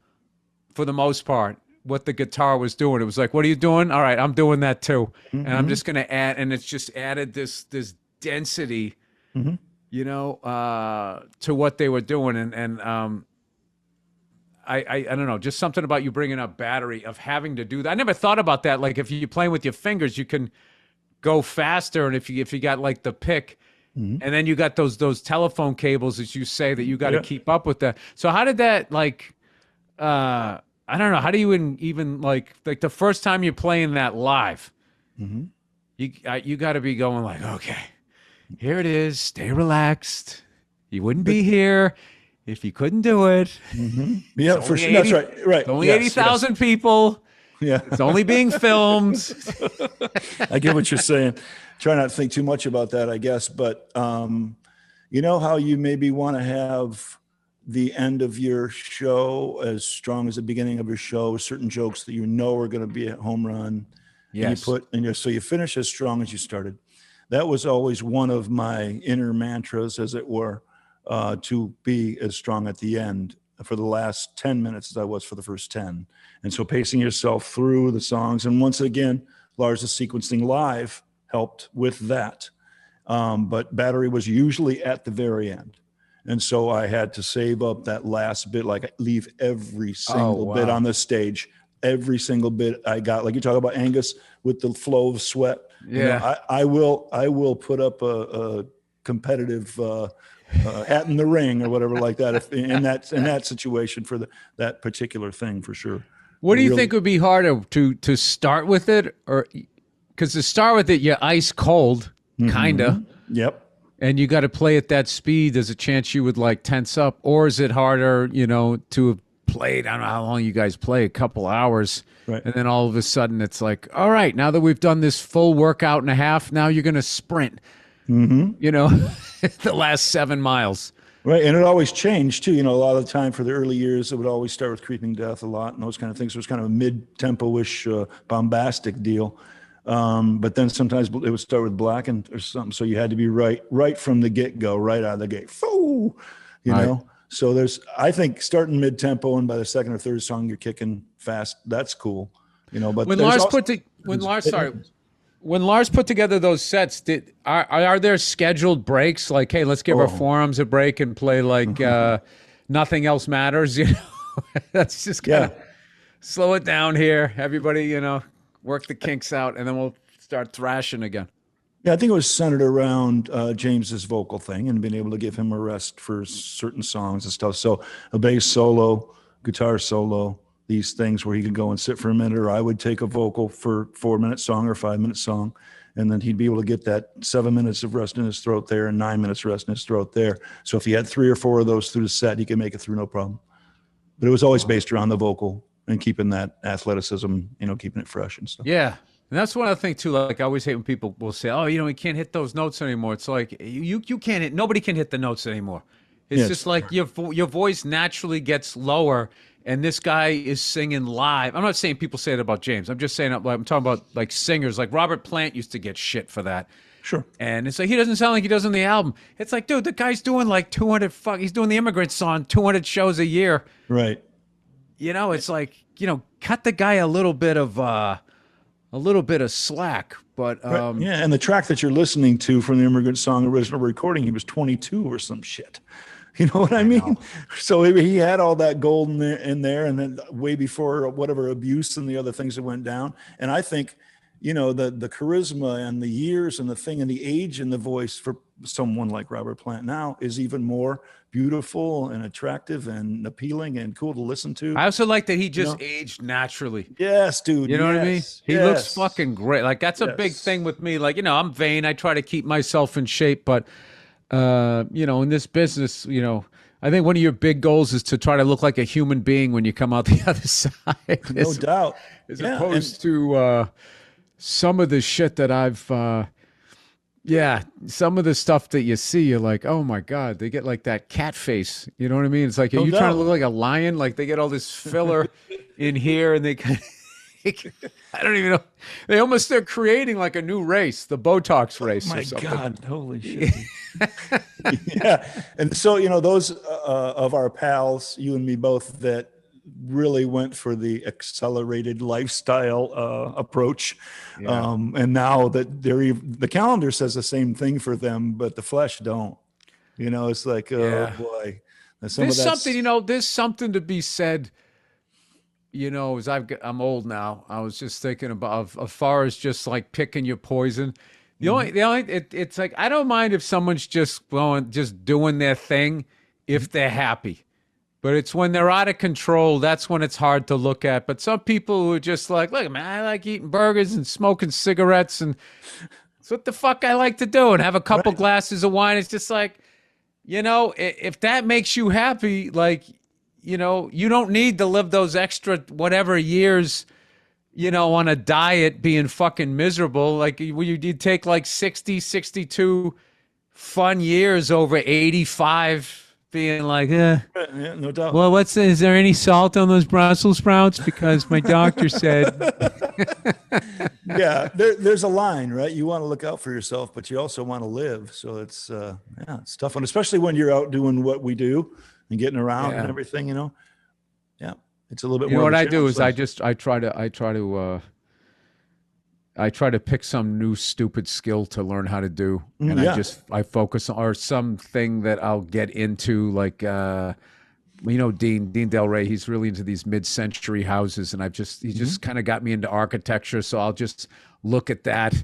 for the most part what the guitar was doing. It was like, what are you doing? All right, I'm doing that too. And I'm just going to add, and it's just added this density, to what they were doing. And I don't know, just something about you bringing up Battery of having to do that. I never thought about that. Like if you're playing with your fingers, you can go faster. And if you got like the pick, and then you got those telephone cables, as you say, that you got to keep up with that. So how did that like, I don't know. How do you even like the first time you're playing that live, you got to be going like, okay, here it is. Stay relaxed. You wouldn't be here if you couldn't do it. Yeah, for sure. That's right. Right. Only 80,000 people. Yeah. It's only being filmed. I get what you're saying. Try not to think too much about that, I guess. But you know how you maybe want to have the end of your show as strong as the beginning of your show, certain jokes that you know are going to be a home run. Yes. So you finish as strong as you started. That was always one of my inner mantras, as it were, to be as strong at the end for the last 10 minutes as I was for the first 10. And so pacing yourself through the songs. And once again, Lars' sequencing live helped with that. But Battery was usually at the very end. And so I had to save up that last bit, like leave every single bit on the stage, every single bit I got. Like you talk about Angus with the flow of sweat. Yeah. I will put up a competitive hat in the ring or whatever like that if in that situation for that particular thing, for sure. What do you think would be harder to start with it, or because to start with it you're ice cold, kinda. Yep. And you got to play at that speed. There's a chance you would like tense up, or is it harder, to have played? I don't know how long you guys play, a couple hours, right? And then all of a sudden it's like, all right, now that we've done this full workout and a half, now you're going to sprint, the last 7 miles. Right. And it always changed too. A lot of the time for the early years, it would always start with Creeping Death a lot and those kind of things. So it was kind of a mid-tempo-ish bombastic deal. But then sometimes it would start with Blackened or something. So you had to be right from the get-go, right out of the gate. Foo! You know? So I think starting mid-tempo and by the second or third song, you're kicking fast. That's cool. But when Lars put together those sets, are there scheduled breaks? Like, hey, let's give our forearms a break and play like nothing else matters. That's just kind of slow it down here. Everybody, work the kinks out, and then we'll start thrashing again. Yeah, I think it was centered around James's vocal thing and being able to give him a rest for certain songs and stuff. So a bass solo, guitar solo, these things where he could go and sit for a minute, or I would take a vocal for 4-minute song or 5-minute song, and then he'd be able to get that 7 minutes of rest in his throat there and 9 minutes rest in his throat there. So if he had 3 or 4 of those through the set, he could make it through no problem. But it was always based around the vocal and keeping that athleticism, keeping it fresh and stuff. Yeah. And that's one other thing too. Like I always hate when people will say, "Oh, we can't hit those notes anymore." It's like you can't hit. Nobody can hit the notes anymore. It's just like your voice naturally gets lower, and this guy is singing live. I'm not saying people say it about James. I'm just saying I'm talking about like singers. Like Robert Plant used to get shit for that. Sure. And it's like he doesn't sound like he does on the album. It's like, dude, the guy's doing like 200. He's doing the Immigrant Song 200 shows a year. Right. It's like cut the guy a little bit of slack, but right. Yeah, and the track that you're listening to from the Immigrant Song original recording, he was 22 or some shit. You know what I mean? So he had all that gold in there, and then way before whatever abuse and the other things that went down. And I think, the charisma and the years and the thing and the age and the voice for someone like Robert Plant now is even more beautiful and attractive and appealing and cool to listen to. I also like that he just aged naturally. Yes, dude. You know what I mean? He looks fucking great. Like that's a big thing with me. Like, I'm vain. I try to keep myself in shape, but in this business, I think one of your big goals is to try to look like a human being when you come out the other side. No doubt. As opposed to some of the shit that I've some of the stuff that you see, you're like, oh my God, they get like that cat face. You know what I mean? It's like, are you trying to look like a lion? Like they get all this filler in here and they kind of, I don't even know. They're creating like a new race, the Botox race. Oh my or something. God, holy shit. Yeah. And so, those of our pals, you and me both, that really went for the accelerated lifestyle approach. Yeah. And now that the calendar says the same thing for them, but the flesh don't. It's like, oh boy. There's something to be said. As I'm old now, I was just thinking about as far as just like picking your poison. It's like, I don't mind if someone's just doing their thing if they're happy, but it's when they're out of control. That's when it's hard to look at. But some people who are just like, look, man, I like eating burgers and smoking cigarettes, and it's what the fuck I like to do, and have a couple glasses of wine. It's just like, if that makes you happy, like, you don't need to live those extra whatever years, on a diet being fucking miserable. Like you take like 60, 62 fun years over 85 being like, yeah, no doubt. Well, is there any salt on those Brussels sprouts? Because my doctor said. Yeah, there's a line, right? You want to look out for yourself, but you also want to live. So it's, it's tough. And especially when you're out doing what we do and getting around and everything, Yeah, it's a little bit more. What I do is I try to pick some new stupid skill to learn how to do, and I focus on or something that I'll get into, like Dean Del Rey. He's really into these mid-century houses, and he just kind of got me into architecture. So I'll just look at that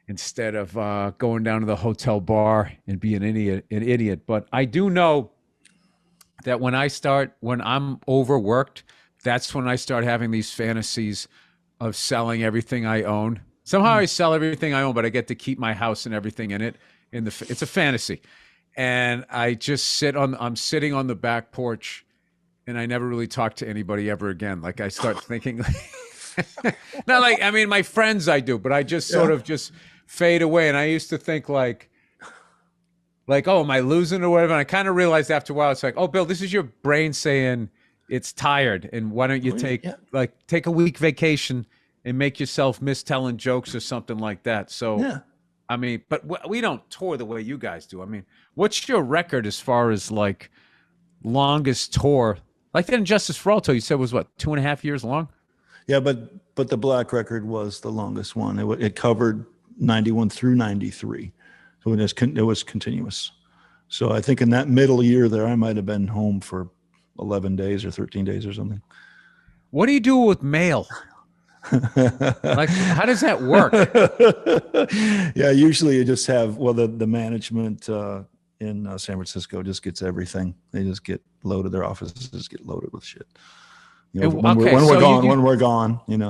instead of going down to the hotel bar and be an idiot. But I do know that when I'm overworked, that's when I start having these fantasies of selling everything I own. Somehow I sell everything I own, but I get to keep my house and everything in it. It's a fantasy. And I just I'm sitting on the back porch, and I never really talk to anybody ever again. Like I start thinking, not like, I mean, my friends I do, but I just sort of just fade away. And I used to think like, oh, am I losing or whatever? And I kind of realized after a while, it's like, oh, Bill, this is your brain saying it's tired. And why don't you take a week vacation and make yourself miss telling jokes or something like that? So, I mean, but we don't tour the way you guys do. I mean, what's your record as far as like longest tour? Like that Injustice for All tour, you said was what, 2.5 years long? Yeah, but the Black record was the longest one. It covered 91 through 93. So it was continuous. So I think in that middle year there, I might have been home for 11 days or 13 days or something. What do you do with mail? Like, how does that work? Yeah, usually you just have, the management in San Francisco just gets everything. They just get loaded. Their offices just get loaded with shit. When we're gone, when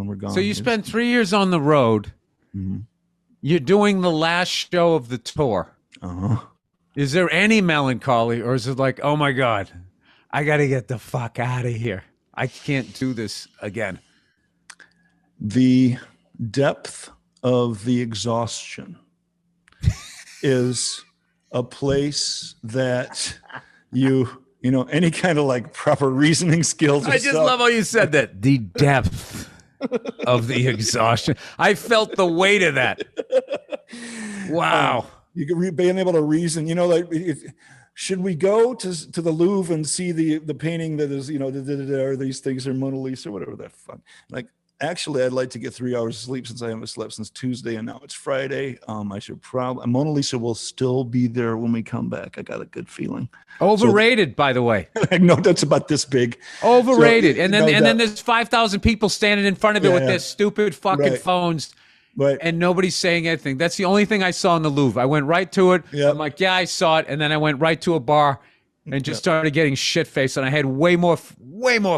we're gone. So you spend 3 years on the road. Mm-hmm. You're doing the last show of the tour. Uh-huh. Is there any melancholy, or is it like, oh my God, I got to get the fuck out of here. I can't do this again. The depth of the exhaustion is a place that any kind of like proper reasoning skills. I just love how you said that. The depth of the exhaustion. I felt the weight of that. Wow. Being able to reason, should we go to the Louvre and see the painting that is, are these things are Mona Lisa or whatever that fuck. Like, actually, I'd like to get 3 hours of sleep since I haven't slept since Tuesday and now it's Friday. I should probably, Mona Lisa will still be there when we come back. I got a good feeling. Overrated, by the way. No, that's about this big. Overrated. So, and then there's 5,000 people standing in front of it with their stupid fucking phones. Right. and nobody's saying anything. That's the only thing I saw in the Louvre. I went right to it. Yep. I'm like, yeah, I saw it, and then I went right to a bar and just started getting shit faced, and I had way more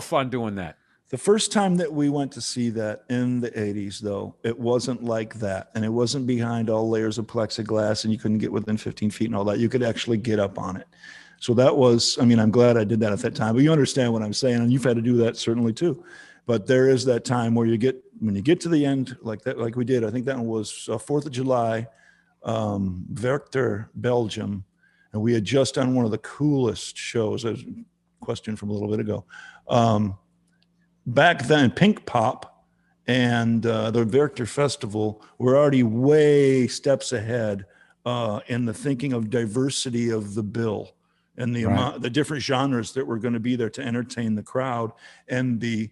fun doing that. The first time that we went to see that in the 80s, though, it wasn't like that. And it wasn't behind all layers of plexiglass and you couldn't get within 15 feet and all that. You could actually get up on it. So that was, I mean, I'm glad I did that at that time, but you understand what I'm saying. And you've had to do that certainly too. But there is that time where when you get to the end like that, like we did, I think that one was 4th of July, Werchter, Belgium. And we had just done one of the coolest shows. There's a question from a little bit ago. Back then, Pink Pop and the Werchter Festival were already way steps ahead in the thinking of diversity of the bill and the amount, the different genres that were going to be there to entertain the crowd, and the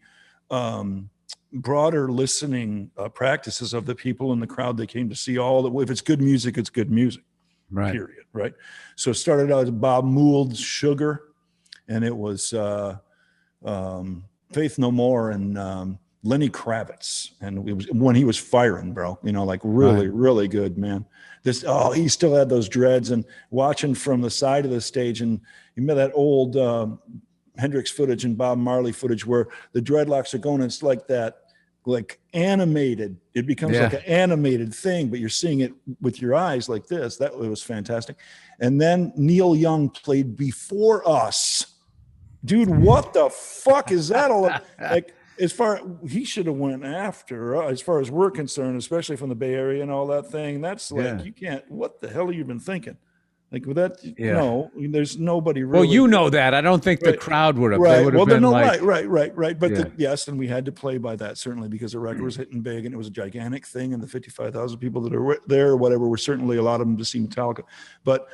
broader listening practices of the people in the crowd that came to see all that. If it's good music, it's good music. Right. Period. Right. So it started out as Bob Mould's Sugar, and it was Faith No More and Lenny Kravitz, and it was when he was firing, bro. You know, like really, really good, man. He still had those dreads, and watching from the side of the stage, and you remember that old Hendrix footage and Bob Marley footage where the dreadlocks are going, and it's like that, like animated. It becomes like an animated thing, but you're seeing it with your eyes like this. It was fantastic. And then Neil Young played before us. Dude, what the fuck is that all like? He should have went after, as far as we're concerned, especially from the Bay Area and all that thing. That's like, you can't, what the hell have you been thinking? Like with that, no, there's nobody really. Well, you know that. I don't think the crowd would have. Right. They would have been like, right. But yes, and we had to play by that, certainly, because the record was hitting big and it was a gigantic thing. And the 55,000 people that are there or whatever were certainly a lot of them to see Metallica. But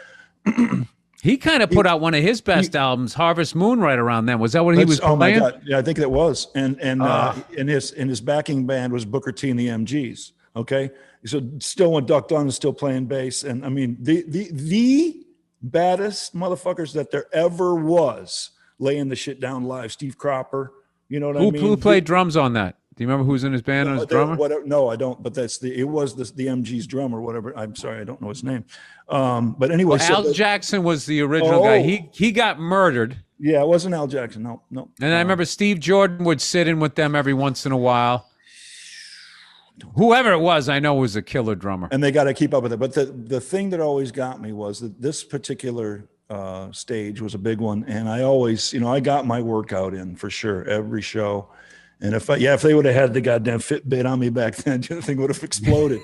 he kind of put out one of his best albums, Harvest Moon, right around then. Was that what he was playing? Oh my God. Yeah, I think that was. And in his backing band was Booker T and the MGs. Okay. So still when Duck Dunn is still playing bass. And I mean, the baddest motherfuckers that there ever was laying the shit down live. Steve Cropper, you know what I mean? Who played drums on that? Do you remember who was in his band as drummer? No, I don't. But it was the MG's drummer, whatever. I'm sorry, I don't know his name. But anyway, Al Jackson was the original guy. He got murdered. Yeah, it wasn't Al Jackson. No. And I remember Steve Jordan would sit in with them every once in a while. Whoever it was, I know was a killer drummer. And they got to keep up with it. But the thing that always got me was that this particular stage was a big one. And I always, I got my workout in for sure, every show. And if they would have had the goddamn Fitbit on me back then, the thing would have exploded.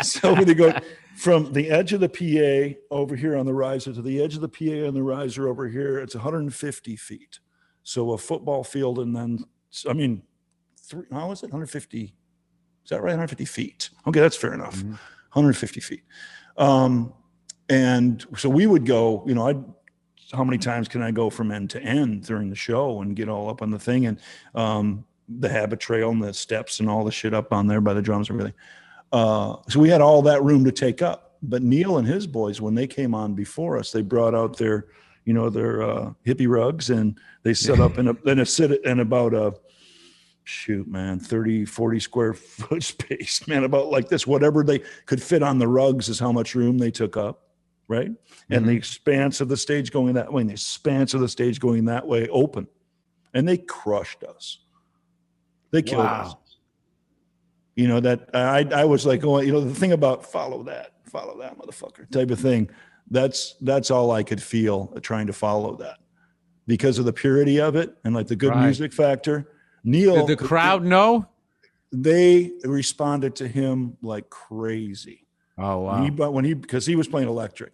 So they go from the edge of the PA over here on the riser to the edge of the PA on the riser over here. It's 150 feet. So a football field, and then, how is it? 150. Is that right? 150 feet. Okay, that's fair enough. 150 feet. And so we would go, how many times can I go from end to end during the show and get all up on the thing, and the habit trail and the steps and all the shit up on there by the drums and everything. So we had all that room to take up. But Neil and his boys, when they came on before us, they brought out their hippie rugs, and they set up in about a 30, 40 square foot space, man, about like this. Whatever they could fit on the rugs is how much room they took up. Right. And the expanse of the stage going that way, and the expanse of the stage going that way open. And they crushed us. They killed us. That I was like, the thing about follow that motherfucker type of thing. That's all I could feel trying to follow that, because of the purity of it and like the good music factor. Neil, did the crowd know? They responded to him like crazy. Oh wow! Because he was playing electric,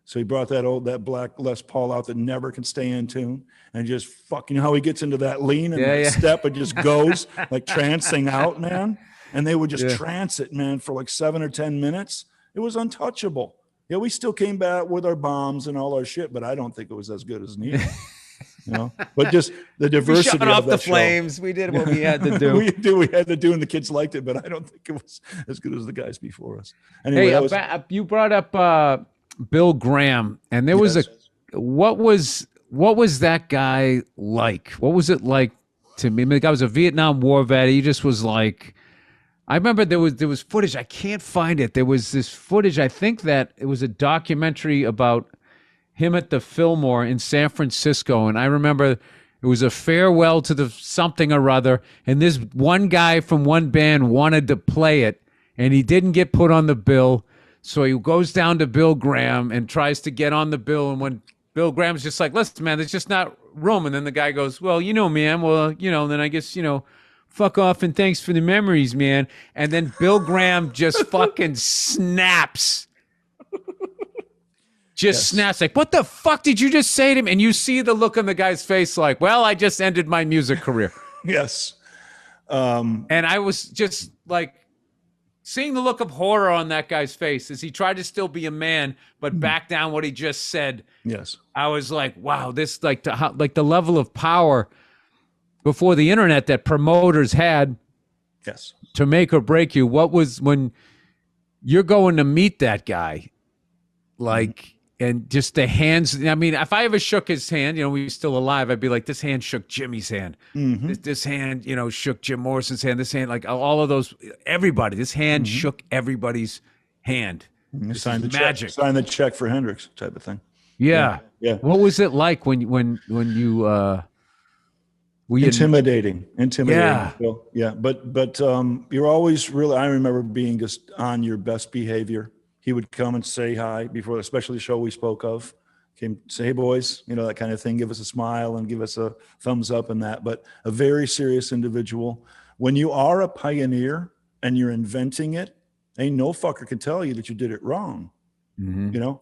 so he brought that black Les Paul out that never can stay in tune, and just fucking how he gets into that lean and that step, it just goes like trancing out, man. And they would just trance it, man, for like 7 or 10 minutes. It was untouchable. Yeah, we still came back with our bombs and all our shit, but I don't think it was as good as Neil. But just the diversity. We shut off the flames. We did what we had to do. We had to do, and the kids liked it, but I don't think it was as good as the guys before us. Anyway, you brought up Bill Graham, and there was what was that guy like? What was it like to me? I mean, the guy was a Vietnam War vet. He just was like, I remember there was footage. I can't find it. There was this footage. I think that it was a documentary about him at the Fillmore in San Francisco. And I remember it was a farewell to the something or other. And this one guy from one band wanted to play it, and he didn't get put on the bill. So he goes down to Bill Graham and tries to get on the bill. And when Bill Graham's just like, listen, man, there's just not room. And then the guy goes, well, man, then I guess, fuck off and thanks for the memories, man. And then Bill Graham just fucking snaps. Snaps like, what the fuck did you just say to him? And you see the look on the guy's face like, well, I just ended my music career. Yes. And I was just like seeing the look of horror on that guy's face as he tried to still be a man, but back down what he just said. Yes. I was like, wow, this like the level of power before the internet that promoters had to make or break you. What was when you're going to meet that guy, like, and just the hands. I mean, if I ever shook his hand, we were still alive, I'd be like, this hand shook Jimmy's hand. This hand, shook Jim Morrison's hand. This hand, like all of those, everybody, this hand shook everybody's hand. Sign the check for Hendrix type of thing. Yeah. What was it like when you, intimidating. Yeah. Yeah. But you're always really, I remember being just on your best behavior. He would come and say hi before, especially the show we spoke of. Came say, hey boys, that kind of thing. Give us a smile and give us a thumbs up and that. But a very serious individual. When you are a pioneer and you're inventing it, ain't no fucker can tell you that you did it wrong.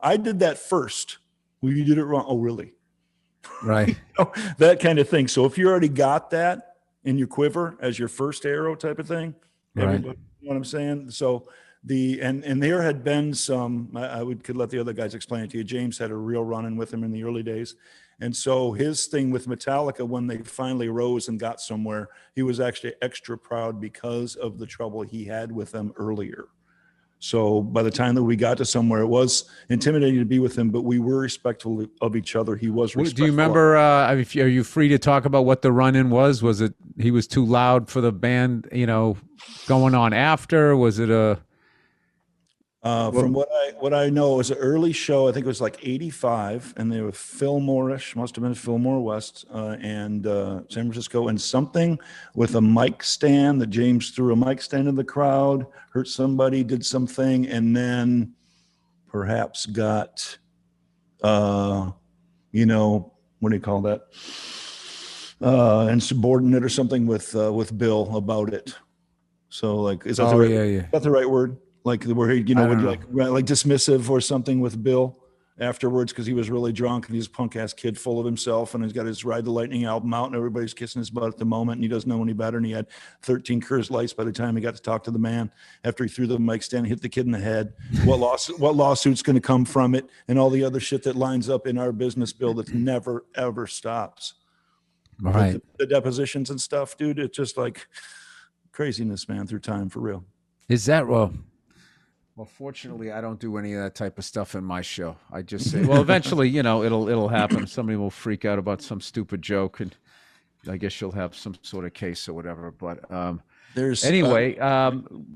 I did that first. Well, you did it wrong. Oh, really? Right. That kind of thing. So if you already got that in your quiver as your first arrow type of thing, right. You know what I'm saying? So and there had been some, could let the other guys explain it to you. James had a real run-in with him in the early days. And so his thing with Metallica, when they finally rose and got somewhere, he was actually extra proud because of the trouble he had with them earlier. So by the time that we got to somewhere, it was intimidating to be with him, but we were respectful of each other. He was respectful. Do you remember, are you free to talk about what the run-in was? Was it he was too loud for the band, going on after? Was it a... From what I know, it was an early show. I think it was like 85, and they were Fillmore-ish, must have been Fillmore West, and San Francisco, and something with a mic stand that James threw a mic stand in the crowd, hurt somebody, did something, and then perhaps got, what do you call that? Insubordinate or something with Bill about it. So like, is that is that the right word? Like where he, would like dismissive or something with Bill afterwards because he was really drunk and he's a punk ass kid full of himself and he's got his Ride the Lightning album out and everybody's kissing his butt at the moment and he doesn't know any better and he had 13 Coors Lights by the time he got to talk to the man after he threw the mic stand and hit the kid in the head. What lawsuit's going to come from it and all the other shit that lines up in our business bill that never ever stops. Right. The depositions and stuff, dude. It's just like craziness, man, through time for real. Is that Well, fortunately, I don't do any of that type of stuff in my show. I just say, well, eventually, it'll happen. Somebody will freak out about some stupid joke, and I guess you'll have some sort of case or whatever. But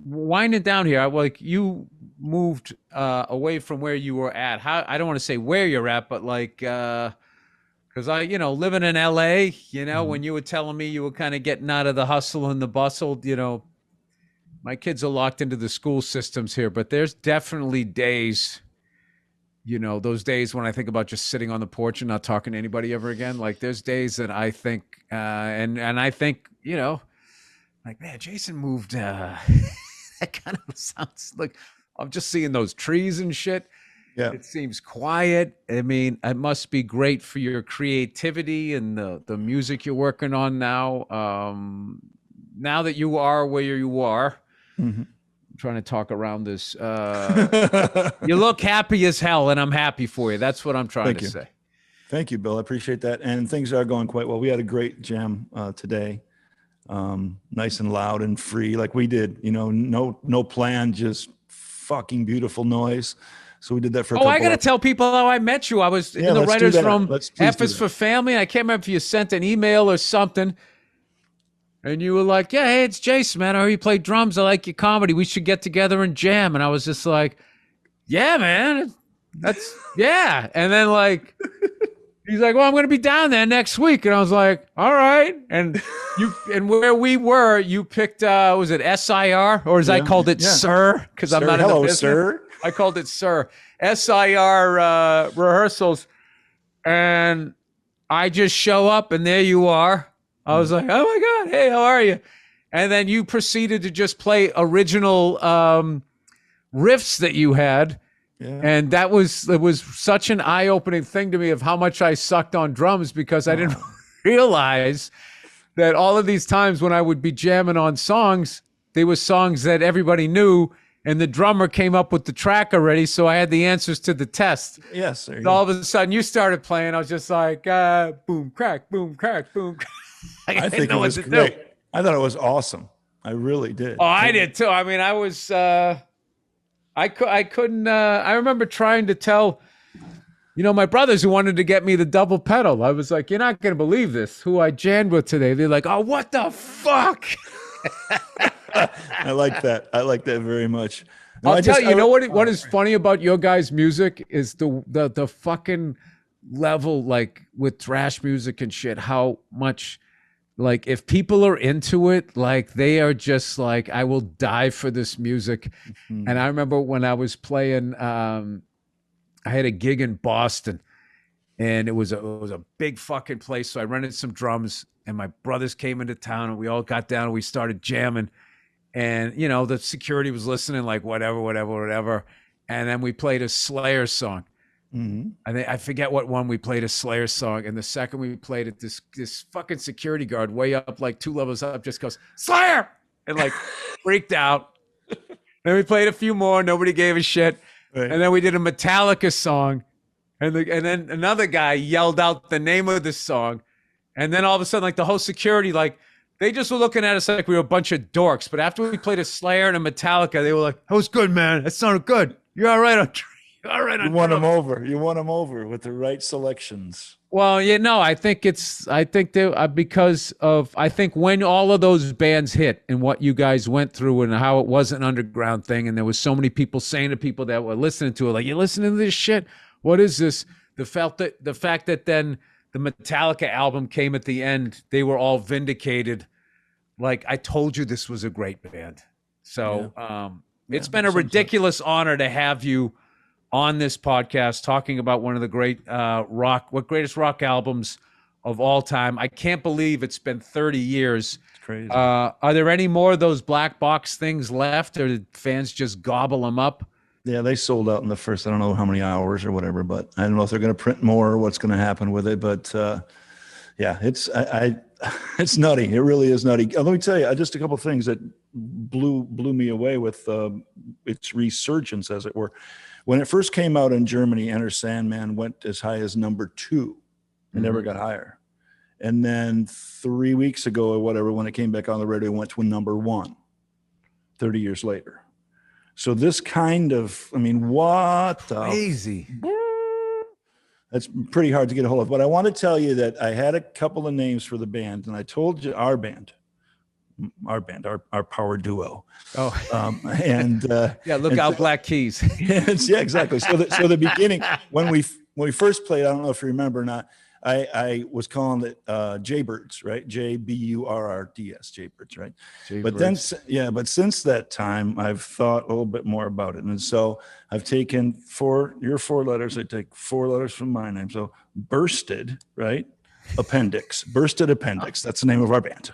winding down here, like you moved away from where you were at. I don't want to say where you're at, but like, because living in LA, when you were telling me you were kind of getting out of the hustle and the bustle, my kids are locked into the school systems here, but there's definitely days, those days when I think about just sitting on the porch and not talking to anybody ever again. Like there's days that I think, and I think, like, man, Jason moved, that kind of sounds like I'm just seeing those trees and shit. Yeah. It seems quiet. I mean, it must be great for your creativity and the music you're working on now. Now that you are where you are, I'm trying to talk around this. You look happy as hell, and I'm happy for you. That's what I'm trying to say. Thank you, Bill. I appreciate that. And things are going quite well. We had a great jam today. Nice and loud and free like we did. No plan, just fucking beautiful noise. So we did that for a couple I got to tell people how I met you. I was in the writers from F is for Family. I can't remember if you sent an email or something. And you were like, yeah, hey, it's Jason, man. I heard you play drums. I like your comedy. We should get together and jam. And I was just like, yeah, man. Yeah. And then like, he's like, well, I'm going to be down there next week. And I was like, all right. And where we were, you picked, was it SIR? Or as I called it, Sir? Because I'm not in the business. Sir. I called it Sir. SIR rehearsals. And I just show up and there you are. I was like, oh my God, hey, how are you? And then you proceeded to just play original riffs that you had. Yeah. And it was such an eye-opening thing to me of how much I sucked on drums, because I didn't realize that all of these times when I would be jamming on songs, they were songs that everybody knew, and the drummer came up with the track already, so I had the answers to the test. Yes. So all of a sudden you started playing. I was just like, boom, crack, boom, crack, boom. I think it was great. I thought it was awesome. I really did. Oh, I did too. I mean, I was, I couldn't, I remember trying to tell, my brothers who wanted to get me the double pedal. I was like, you're not going to believe this, who I jammed with today. They're like, oh, what the fuck? I like that. I like that very much. No, I'll tell you, what is funny about your guys' music is the fucking level, like with thrash music and shit, how much, like, if people are into it, like, they are just like, I will die for this music. Mm-hmm. And I remember when I was playing, I had a gig in Boston, and it was a big fucking place. So I rented some drums, and my brothers came into town, and we all got down and we started jamming. And, the security was listening, like, whatever. And then we played a Slayer song. Mm-hmm. I forget what one we played, a Slayer song, and the second we played it, this fucking security guard way up, like 2 levels up, just goes, Slayer, and like freaked out. Then we played a few more, nobody gave a shit. Right. And then we did a Metallica song, and then another guy yelled out the name of the song, and then all of a sudden, like, the whole security, like, they just were looking at us like we were a bunch of dorks. But after we played a Slayer and a Metallica, they were like, that was good, man. That sounded good. You're all right on. You won them over. You won them over with the right selections. Well, I think when all of those bands hit and what you guys went through and how it was an underground thing, and there was so many people saying to people that were listening to it, like, you're listening to this shit? What is this? The fact that then the Metallica album came at the end, they were all vindicated. Like, I told you this was a great band. So it's been a ridiculous honor to have you on this podcast talking about one of the greatest rock albums of all time. I can't believe it's been 30 years. It's crazy. Are there any more of those black box things left, or did fans just gobble them up? Yeah, they sold out in the first, I don't know how many hours or whatever, but I don't know if they're going to print more or what's going to happen with it. But it's nutty. It really is nutty. Let me tell you, just a couple of things that blew me away with its resurgence, as it were. When it first came out in Germany, Enter Sandman went as high as number 2 and never got higher. And then 3 weeks ago or whatever, when it came back on the radio, it went to number 1 30 years later. So this kind of, what crazy. That's pretty hard to get a hold of. But I want to tell you that I had a couple of names for the band, and I told you our power duo. Oh, look out, Black Keys. Yeah, exactly. So the beginning, when we first played, I don't know if you remember or not, I was calling it Jaybirds, right? JBURRDS, Jaybirds, right? Jaybirds. But since that time, I've thought a little bit more about it, and so I've taken your 4 letters. I take 4 letters from my name, so Bursted, right? Appendix, Bursted Appendix. That's the name of our band.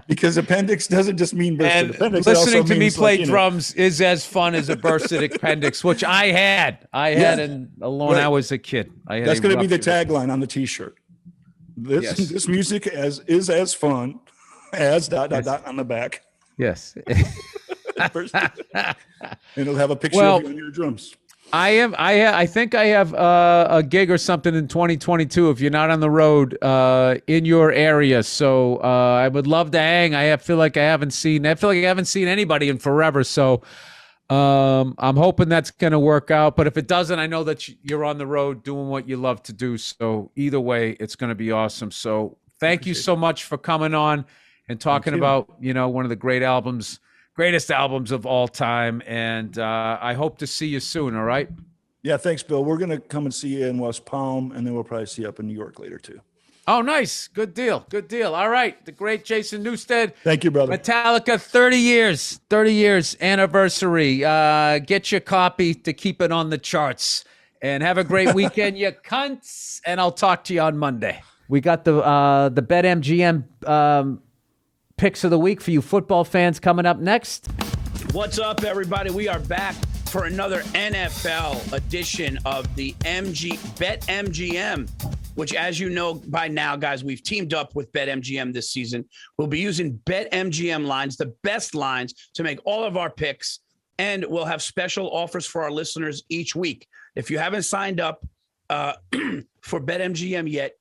Because appendix doesn't just mean bursted appendix. Listening to me play drums is as fun as a bursted appendix, which I had when I was a kid. That's going to be the tagline on the T-shirt. This music is as fun as ... on the back. Yes. And it'll have a picture of you on your drums. I think I have a gig or something in 2022 if you're not on the road in your area. So I would love to hang. I feel like I haven't seen anybody in forever. So I'm hoping that's going to work out. But if it doesn't, I know that you're on the road doing what you love to do. So either way, it's going to be awesome. So Thank you so much for coming on and talking about, one of the greatest albums of all time. And I hope to see you soon. All right. Yeah. Thanks, Bill. We're going to come and see you in West Palm, and then we'll probably see you up in New York later too. Oh, nice. Good deal. Good deal. All right. The great Jason Newsted. Thank you, brother. Metallica, 30 years anniversary. Get your copy to keep it on the charts. And have a great weekend, you cunts. And I'll talk to you on Monday. We got the BetMGM picks of the week for you football fans coming up next. What's up, everybody? We are back for another NFL edition of the BetMGM, which, as you know by now, guys, we've teamed up with BetMGM this season. We'll be using BetMGM lines, the best lines, to make all of our picks, and we'll have special offers for our listeners each week. If you haven't signed up for BetMGM yet,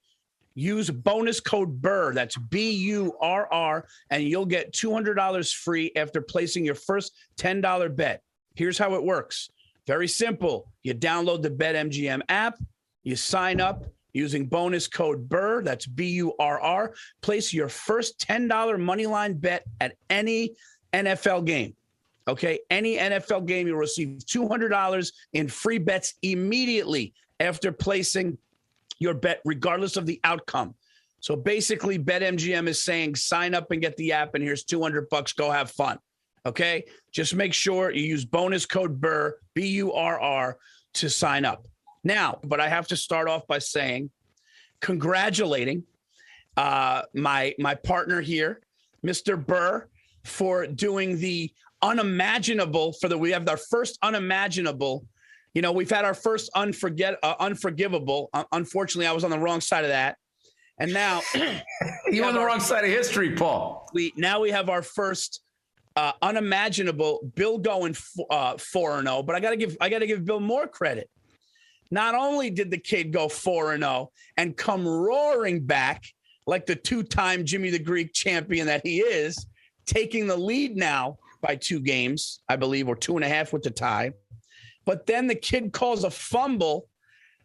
use bonus code BURR, that's BURR, and you'll get $200 free after placing your first $10 bet. Here's how it works. Very simple. You download the BetMGM app, you sign up using bonus code BURR, that's BURR, place your first $10 moneyline bet at any NFL game. Okay, any NFL game, you'll receive $200 in free bets immediately after placing your bet, regardless of the outcome. So basically, BetMGM is saying, sign up and get the app, and here's $200. Go have fun. Okay, just make sure you use bonus code BURR, BURR, to sign up. Now, but I have to start off by saying, congratulating my partner here, Mr. Burr, for doing the unimaginable. We have our first unimaginable. We've had our first unforgivable. Unfortunately, I was on the wrong side of that. And now you're on the wrong side of history, Paul. We have our first unimaginable. Bill going 4-0, but I got to give Bill more credit. Not only did the kid go 4-0 and come roaring back like the two-time Jimmy the Greek champion that he is, taking the lead now by 2 games, I believe, or 2.5 with the tie. But then the kid calls a fumble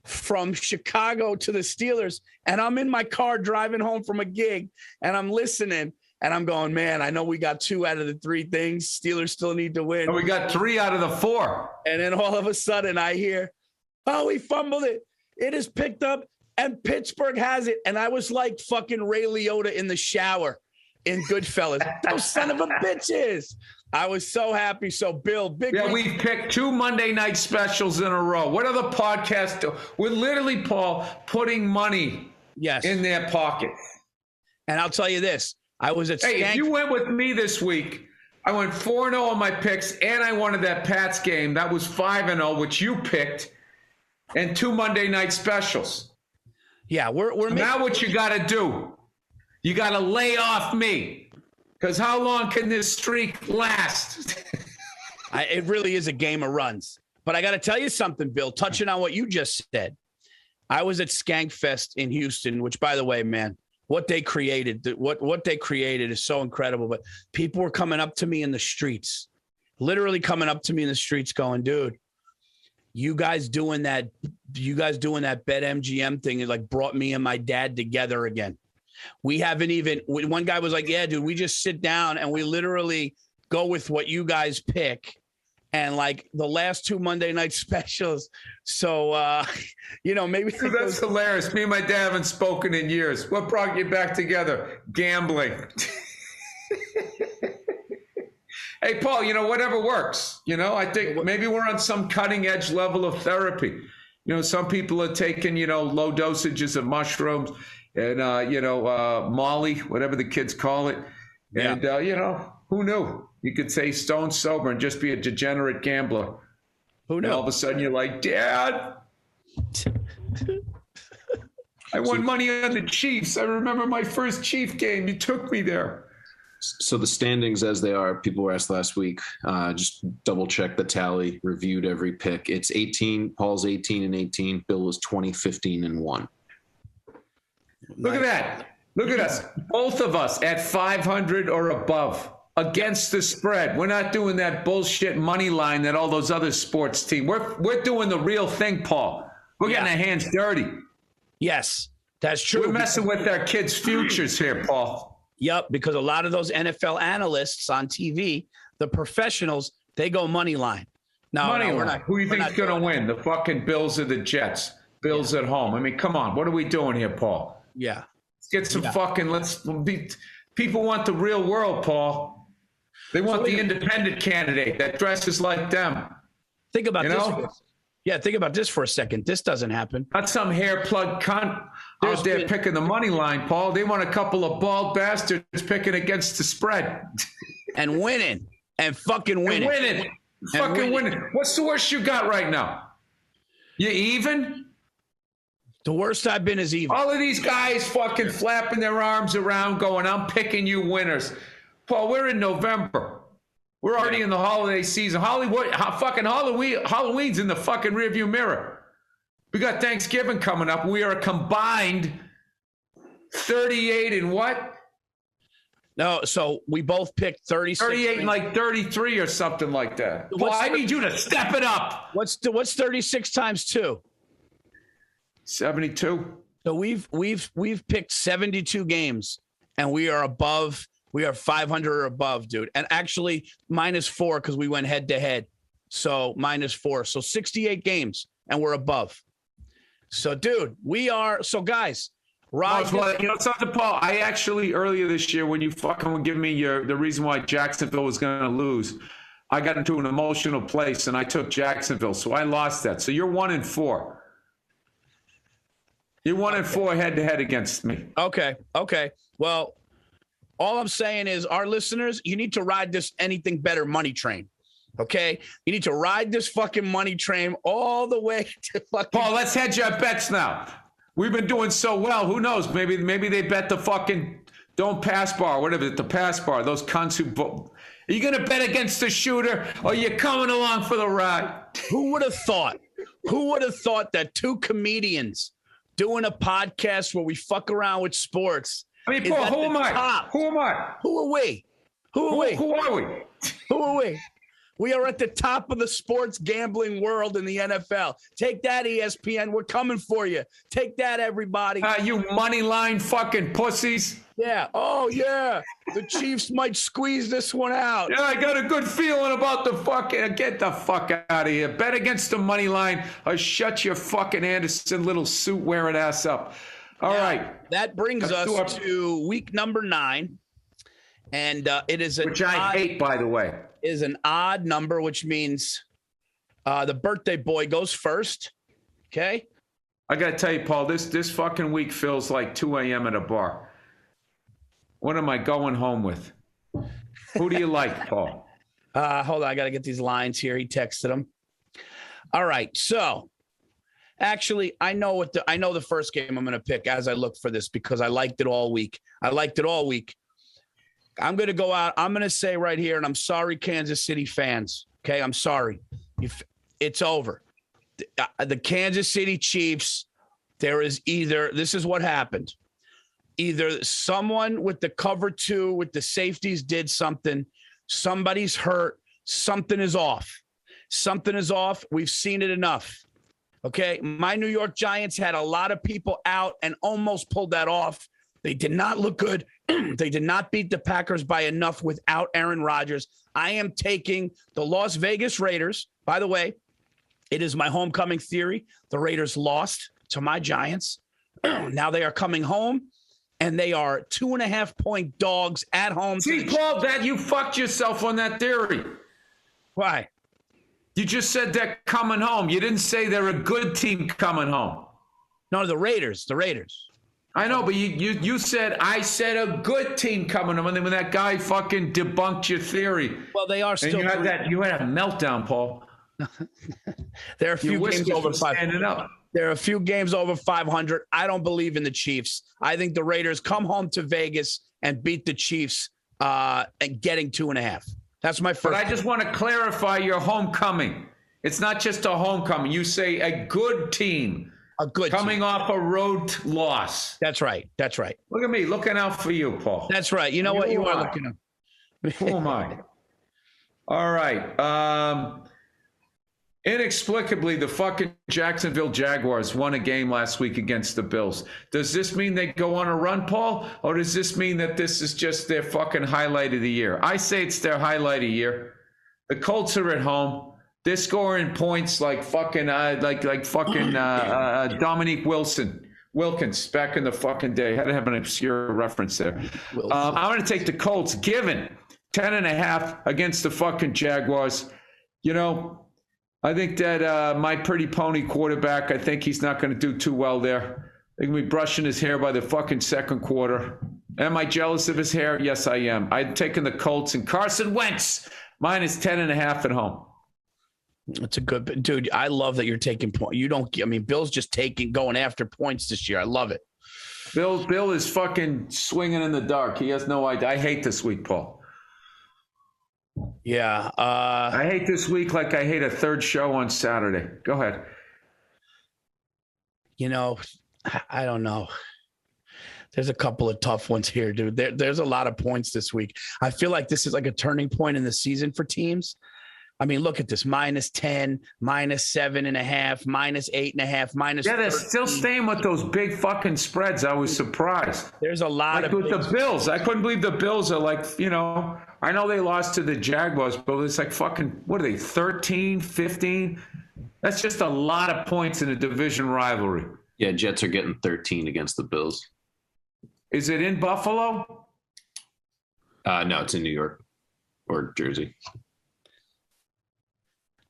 from Chicago to the Steelers, and I'm in my car driving home from a gig, and I'm listening, and I'm going, man, I know we got 2 out of the 3 things. Steelers still need to win. And we got 3 out of the 4. And then all of a sudden I hear, oh, he fumbled it. It is picked up, and Pittsburgh has it. And I was like fucking Ray Liotta in the shower in Goodfellas. Those son of a bitches. I was so happy. So, Bill, we picked 2 Monday night specials in a row. What other podcasts do? We're literally, Paul, putting money in their pocket. And I'll tell you this. I was at if you went with me this week, I went 4-0 on my picks, and I wanted that Pats game. That was 5-0, which you picked, and 2 Monday night specials. Yeah, we're now what you got to do, you got to lay off me. Because how long can this streak last? It really is a game of runs. But I got to tell you something, Bill, touching on what you just said. I was at Skankfest in Houston, which, by the way, man, what they created is so incredible. But people were coming up to me in the streets, literally coming up to me in the streets going, dude, you guys doing that BetMGM thing is like brought me and my dad together again. We haven't even, one guy was like, yeah, dude, we just sit down and we literally go with what you guys pick. And like the last 2 Monday night specials. So, maybe. Dude, that's hilarious. Me and my dad haven't spoken in years. What brought you back together? Gambling. Hey, Paul, whatever works. I think maybe we're on some cutting edge level of therapy. Some people are taking, low dosages of mushrooms. And, Molly, whatever the kids call it. And, who knew? You could say stone sober and just be a degenerate gambler. Who knew? And all of a sudden you're like, Dad, I won money on the Chiefs. I remember my first Chief game. You took me there. So the standings as they are, people were asked last week, just double check the tally, reviewed every pick. It's 18. Paul's 18-18. Bill was 20-15-1. Look at that. Look at us. Both of us at 500 or above against the spread. We're not doing that bullshit money line that all those other sports teams. We're doing the real thing, Paul. We're getting our hands dirty. Yes. That's true. We're messing with our kids' futures here, Paul. Yep, because a lot of those NFL analysts on TV, the professionals, they go money line. We're not. Who do you think's going to win? The fucking Bills or the Jets? Bills at home. I mean, come on. What are we doing here, Paul? Yeah. Let's get some people want the real world, Paul. They want the independent candidate that dresses like them. Think about this. Yeah, think about this for a second. This doesn't happen. Not some hair plug cunt out there picking the money line, Paul. They want a couple of bald bastards picking against the spread. And winning. And fucking winning. Winning. What's the worst you got right now? You even? The worst I've been is even. All of these guys fucking flapping their arms around going, I'm picking you winners. Paul, we're in November. We're already in the holiday season. Halloween's in the fucking rearview mirror. We got Thanksgiving coming up. We are a combined 38 and what? No, so we both picked 36. 38 and like 33 or something like that. Well, I need you to step it up. What's 36 times 2? 72. So we've picked 72 games, and we are above. We are 500 or above, dude. And actually -4 because we went head to head. So -4. So 68 games, and we're above. So, dude, we are. So, guys. Something, Paul. I actually earlier this year, when you fucking would give me the reason why Jacksonville was going to lose, I got into an emotional place and I took Jacksonville, so I lost that. So you're 1-4. You're 1-4 head to head against me. Okay. Well, all I'm saying is, our listeners, you need to ride this anything better money train. Okay, you need to ride this fucking money train all the way to fucking. Paul, let's hedge our bets now. We've been doing so well. Who knows? Maybe they bet the fucking don't pass bar, whatever, the pass bar. Those cunts who. Are you going to bet against the shooter, or are you coming along for the ride? Who would have thought? Who would have thought that two comedians doing a podcast where we fuck around with sports? I mean, Paul, who am I? Who am I? Who are we? Who are we? Who are we? Who are we? We are at the top of the sports gambling world in the NFL. Take that, ESPN. We're coming for you. Take that, everybody. You money line fucking pussies. Yeah. Oh, yeah. The Chiefs might squeeze this one out. Yeah, I got a good feeling about the fucking. Get the fuck out of here. Bet against the money line or shut your fucking Anderson little suit wearing ass up. All right. That brings us to week number 9. And it is which I hate, by the way. Is an odd number, which means the birthday boy goes first. Okay. I got to tell you, Paul, this fucking week feels like 2 a.m. at a bar. What am I going home with? Who do you like, Paul? Hold on. I got to get these lines here. He texted them. All right. So actually, I know the first game I'm going to pick as I look for this because I liked it all week. I'm going to go out. I'm going to say right here, and I'm sorry, Kansas City fans. Okay, I'm sorry. It's over. The Kansas City Chiefs, this is what happened. Either someone with the cover 2 with the safeties did something, somebody's hurt, something is off. Something is off. We've seen it enough. Okay, my New York Giants had a lot of people out and almost pulled that off. They did not look good. They did not beat the Packers by enough without Aaron Rodgers. I am taking the Las Vegas Raiders. By the way, it is my homecoming theory. The Raiders lost to my Giants. Now they are coming home, and they are 2.5-point dogs at home. See, Paul, that you fucked yourself on that theory. Why? You just said they're coming home. You didn't say they're a good team coming home. No, the Raiders. I know, but you said, I said a good team coming home, and then when that guy fucking debunked your theory. Well, they are still. And you had a meltdown, Paul. There are a few games over 500. There are a few games over 500. I don't believe in the Chiefs. I think the Raiders come home to Vegas and beat the Chiefs and getting 2.5. That's my first. But I just want to clarify your homecoming. It's not just a homecoming. You say a good team. A good coming team. Off a road loss. That's right. Look at me looking out for you, Paul. That's right. You know what? You are looking at. Who am I? All right. Inexplicably, the fucking Jacksonville Jaguars won a game last week against the Bills. Does this mean they go on a run, Paul? Or does this mean that this is just their fucking highlight of the year? I say it's their highlight of the year. The Colts are at home. They're scoring points like fucking Dominique Wilkins back in the fucking day. Had to have an obscure reference there. I'm going to take the Colts, given 10.5 against the fucking Jaguars. You know, I think that my pretty pony quarterback, I think he's not going to do too well there. They're going to be brushing his hair by the fucking second quarter. Am I jealous of his hair? Yes, I am. I'm taking the Colts and Carson Wentz minus 10.5 at home. That's a good, dude. I love that you're taking point. Bill's just going after points this year. I love it. Bill is fucking swinging in the dark. He has no idea. I hate this week, Paul. Yeah. I hate this week like I hate a third show on Saturday. Go ahead. You know, I don't know. There's a couple of tough ones here, dude. There's a lot of points this week. I feel like this is like a turning point in the season for teams. I mean, look at this: -10, -7.5, -8.5, minus. Yeah, they're 13. still staying with those big fucking spreads. I was surprised. There's a lot like of with the Bills. I couldn't believe the Bills are like, I know they lost to the Jaguars, but it's like fucking, what are they, 13, 15? That's just a lot of points in a division rivalry. Yeah, Jets are getting 13 against the Bills. Is it in Buffalo? No, it's in New York or Jersey.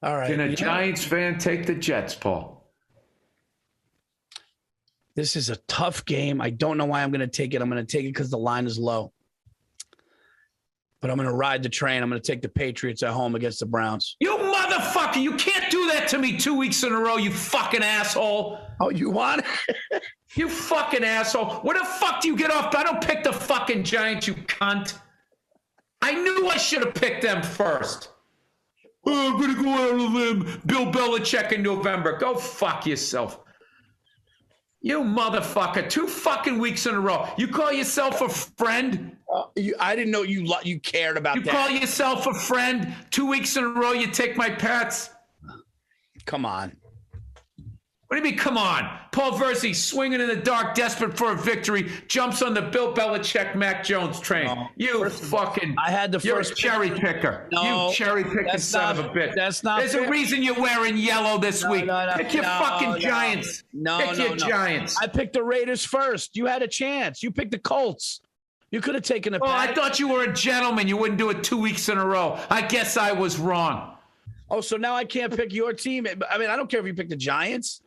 All right. Can a Giants fan take the Jets, Paul? This is a tough game. I don't know why I'm going to take it. I'm going to take it because the line is low. But I'm going to ride the train. I'm going to take the Patriots at home against the Browns. You motherfucker. You can't do that to me 2 weeks in a row, you fucking asshole. Oh, you want it? You fucking asshole. Where the fuck do you get off? I don't pick the fucking Giants, you cunt. I knew I should have picked them first. Oh, I'm going to go out on a limb. Bill Belichick in November. Go fuck yourself. You motherfucker. 2 fucking weeks in a row. You call yourself a friend? I didn't know you cared about that. You call yourself a friend? 2 weeks in a row you take my pets? Come on. What do you mean, come on? Paul Virzi swinging in the dark, desperate for a victory, jumps on the Bill Belichick, Mac Jones train. No, you're a cherry picker. No, you cherry picking son of a bitch. That's not There's fair. a reason you're wearing yellow this week. Pick your fucking Giants. Pick your Giants. I picked the Raiders first. You had a chance. You picked the Colts. You could have taken a pass. I thought you were a gentleman. You wouldn't do it 2 weeks in a row. I guess I was wrong. Oh, so now I can't pick your team. I mean, I don't care if you pick the Giants.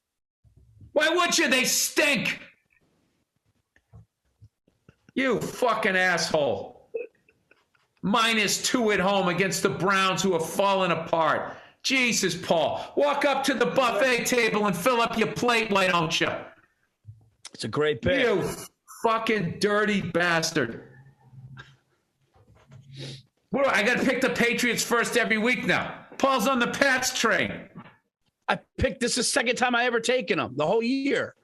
Why would you? They stink. You fucking asshole. -2 at home against the Browns, who are falling apart. Jesus, Paul. Walk up to the buffet table and fill up your plate, why don't you? It's a great pick. You fucking dirty bastard. I got to pick the Patriots first every week now. Paul's on the Pats train. I picked this the second time I ever taken them the whole year.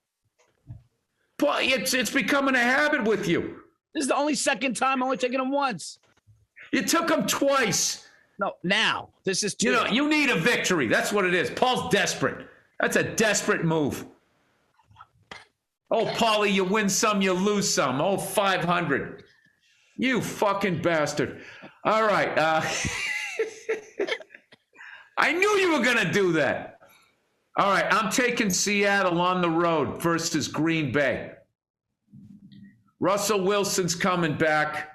But it's becoming a habit with you. This is the only second time. I'm only taking them once. You took them twice. No, now. This is two. You need a victory. That's what it is. Paul's desperate. That's a desperate move. Oh, Paulie, you win some, you lose some. Oh, 500. You fucking bastard. All right. I knew you were going to do that. All right, I'm taking Seattle on the road versus Green Bay. Russell Wilson's coming back.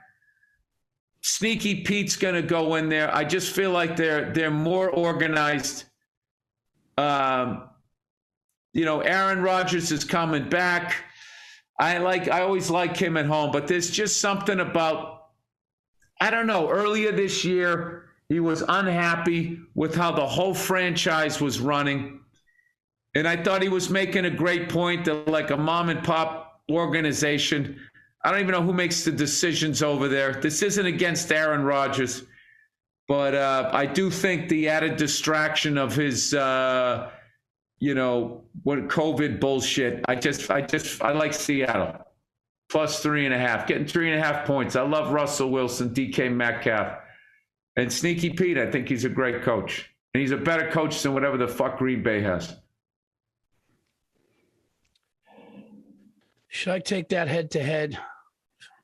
Sneaky Pete's going to go in there. I just feel like they're more organized. Aaron Rodgers is coming back. I always like him at home, but there's just something about, I don't know, earlier this year, he was unhappy with how the whole franchise was running. And I thought he was making a great point that like a mom and pop organization, I don't even know who makes the decisions over there. This isn't against Aaron Rodgers, but I do think the added distraction of his, what COVID bullshit. I like Seattle. +3.5, getting 3.5 points. I love Russell Wilson, DK Metcalf, and Sneaky Pete. I think he's a great coach. And he's a better coach than whatever the fuck Green Bay has. Should I take that head-to-head?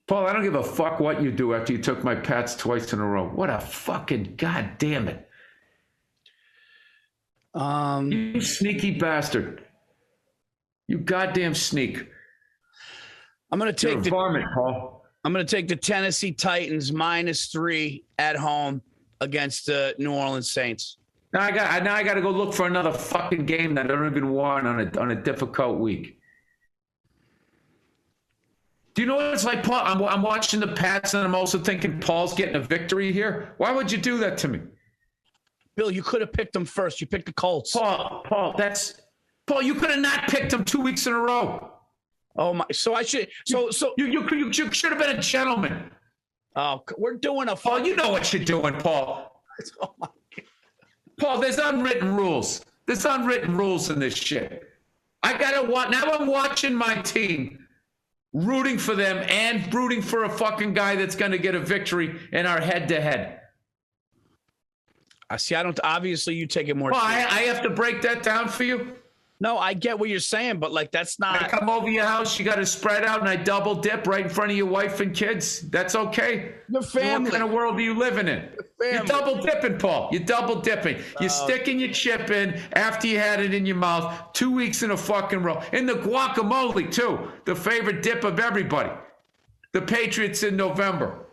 Paul, I don't give a fuck what you do after you took my Pats twice in a row. What a fucking goddamn it. You sneaky bastard. You goddamn sneak. I'm going to take varmint, Paul. I'm going to take the Tennessee Titans -3 at home against the New Orleans Saints. Now I got to go look for another fucking game that I don't even want on a difficult week. Do you know what it's like, Paul? I'm watching the Pats, and I'm also thinking Paul's getting a victory here. Why would you do that to me? Bill, you could have picked them first. You picked the Colts. Paul, you could have not picked them 2 weeks in a row. Oh my! So I should. So you should have been a gentleman. Oh, we're doing a. Paul, you know what you're doing, Paul. Oh my God. Paul, there's unwritten rules. There's unwritten rules in this shit. I gotta watch. Now I'm watching my team, rooting for them and rooting for a fucking guy that's gonna get a victory in our head-to-head. I see. I don't. Obviously, you take it more. Well, I have to break that down for you. No, I get what you're saying, but like that's not. I come over your house, you got to spread out, and I double dip right in front of your wife and kids. That's okay. Your family. What kind of world are you living in? You're double dipping, Paul. You're double dipping. You're sticking your chip in after you had it in your mouth 2 weeks in a fucking row. In the guacamole, too. The favorite dip of everybody. The Patriots in November.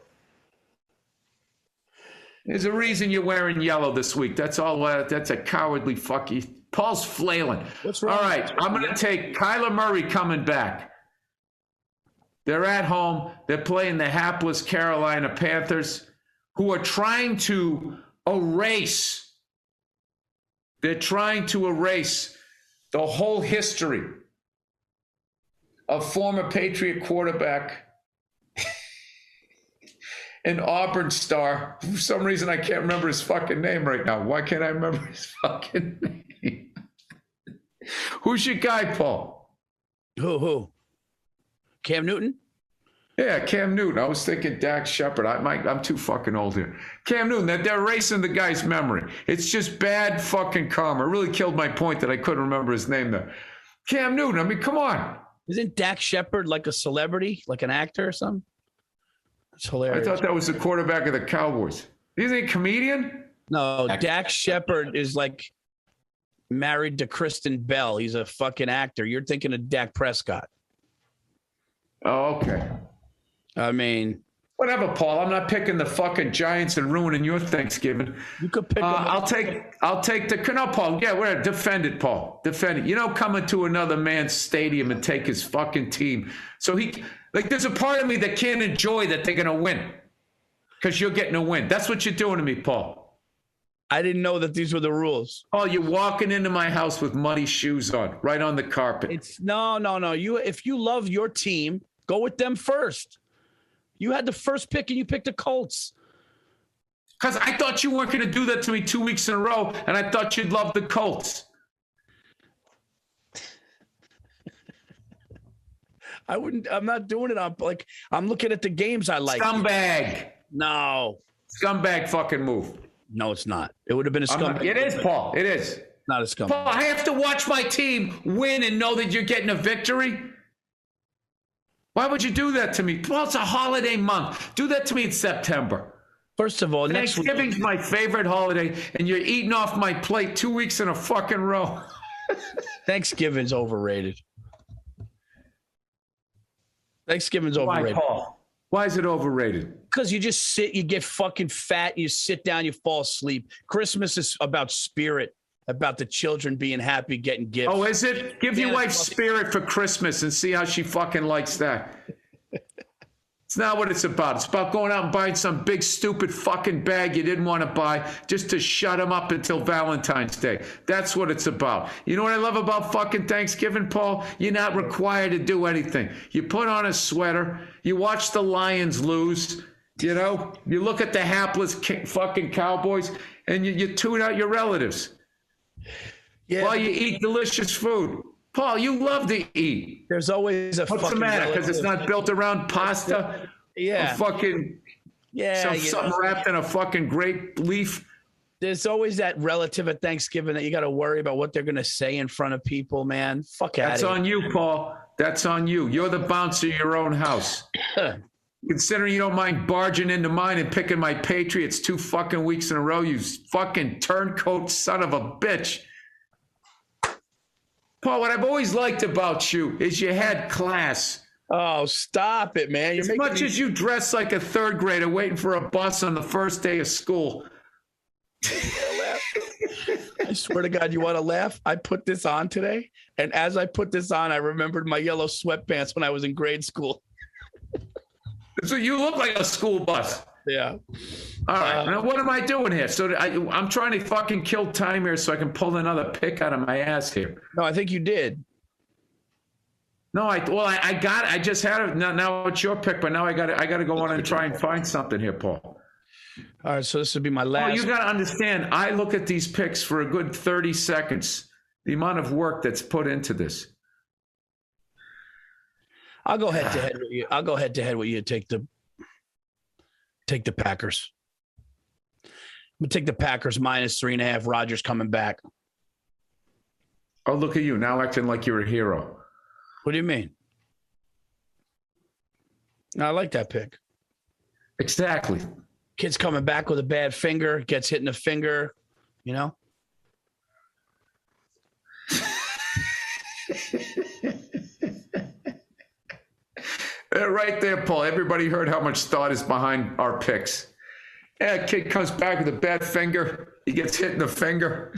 There's a reason you're wearing yellow this week. That's all. That's a cowardly fuck you. Paul's flailing. What's wrong? All right, I'm going to take Kyler Murray coming back. They're at home. They're playing the hapless Carolina Panthers, who are trying to erase. They're trying to erase the whole history of former Patriot quarterback an Auburn star. For some reason, I can't remember his fucking name right now. Why can't I remember his fucking name? Who's your guy, Paul? Who? Cam Newton? Yeah, Cam Newton. I was thinking Dak Shepard. I'm too fucking old here. Cam Newton. They're erasing the guy's memory. It's just bad fucking karma. It really killed my point that I couldn't remember his name there. Cam Newton. I mean, come on. Isn't Dak Shepard like a celebrity, like an actor or something? It's hilarious. I thought that was the quarterback of the Cowboys. Is he a comedian? No, Dak Shepard is like married to Kristen Bell. He's a fucking actor. You're thinking of Dak Prescott. Oh, okay. I mean, whatever, Paul. I'm not picking the fucking Giants and ruining your Thanksgiving. You could pick. I'll take the. No, Paul. Yeah, whatever. Defend it, Paul. Defend it. You don't come into another man's stadium and take his fucking team. So there's a part of me that can't enjoy that they're gonna win because you're getting a win. That's what you're doing to me, Paul. I didn't know that these were the rules. Oh, you're walking into my house with muddy shoes on, right on the carpet. It's no. If you love your team, go with them first. You had the first pick and you picked the Colts. Because I thought you weren't going to do that to me 2 weeks in a row, and I thought you'd love the Colts. I'm not doing it on I'm looking at the games I like. Scumbag. No. Scumbag fucking move. No, it's not. It would have been a scumbag. It is, Paul. It is. Not a scumbag. Paul, I have to watch my team win and know that you're getting a victory. Why would you do that to me? Well, it's a holiday month. Do that to me in September. First of all, Thanksgiving's my favorite holiday, and you're eating off my plate 2 weeks in a fucking row. Thanksgiving's overrated. Thanksgiving's overrated. Why, Paul? Why is it overrated? Because you just sit, you get fucking fat, you sit down, you fall asleep. Christmas is about spirit, about the children being happy, getting gifts. Oh, is it? Give your wife spirit for Christmas and see how she fucking likes that. It's not what it's about. It's about going out and buying some big, stupid fucking bag you didn't want to buy just to shut them up until Valentine's Day. That's what it's about. You know what I love about fucking Thanksgiving, Paul? You're not required to do anything. You put on a sweater. You watch the Lions lose. You know? You look at the hapless fucking Cowboys, and you tune out your relatives. Yeah. While you eat delicious food. Paul, you love to eat. There's always a What's fucking the matter? Because it's not built around pasta? Yeah. Something wrapped in a fucking grape leaf? There's always that relative at Thanksgiving that you got to worry about what they're going to say in front of people, man. Fuck out of That's here. on you, Paul. That's on you. You're the bouncer of your own house. Considering you don't mind barging into mine and picking my Patriots 2 fucking weeks in a row, you fucking turncoat son of a bitch. Paul, what I've always liked about you is you had class. Oh, stop it, man. As much as you dress like a third grader waiting for a bus on the first day of school. I swear to God, you want to laugh? I put this on today, and as I put this on, I remembered my yellow sweatpants when I was in grade school. So you look like a school bus. Yeah. All right. Now, what am I doing here? So I'm trying to fucking kill time here so I can pull another pick out of my ass here. No, I think you did. No, I just had it. Now it's your pick, but now I got to go on and try and find something here, Paul. All right, so this would be my last. Oh, you got to understand, I look at these picks for a good 30 seconds, the amount of work that's put into this. I'll go head to head with you. I'll go head to head with you. Take the Packers. I'm gonna take the Packers -3.5. Rodgers coming back. Oh, look at you now acting like you're a hero. What do you mean? I like that pick. Exactly. Kid's coming back with a bad finger, gets hit in the finger, you know? Right there, Paul. Everybody heard how much thought is behind our picks. Yeah, kid comes back with a bad finger. He gets hit in the finger.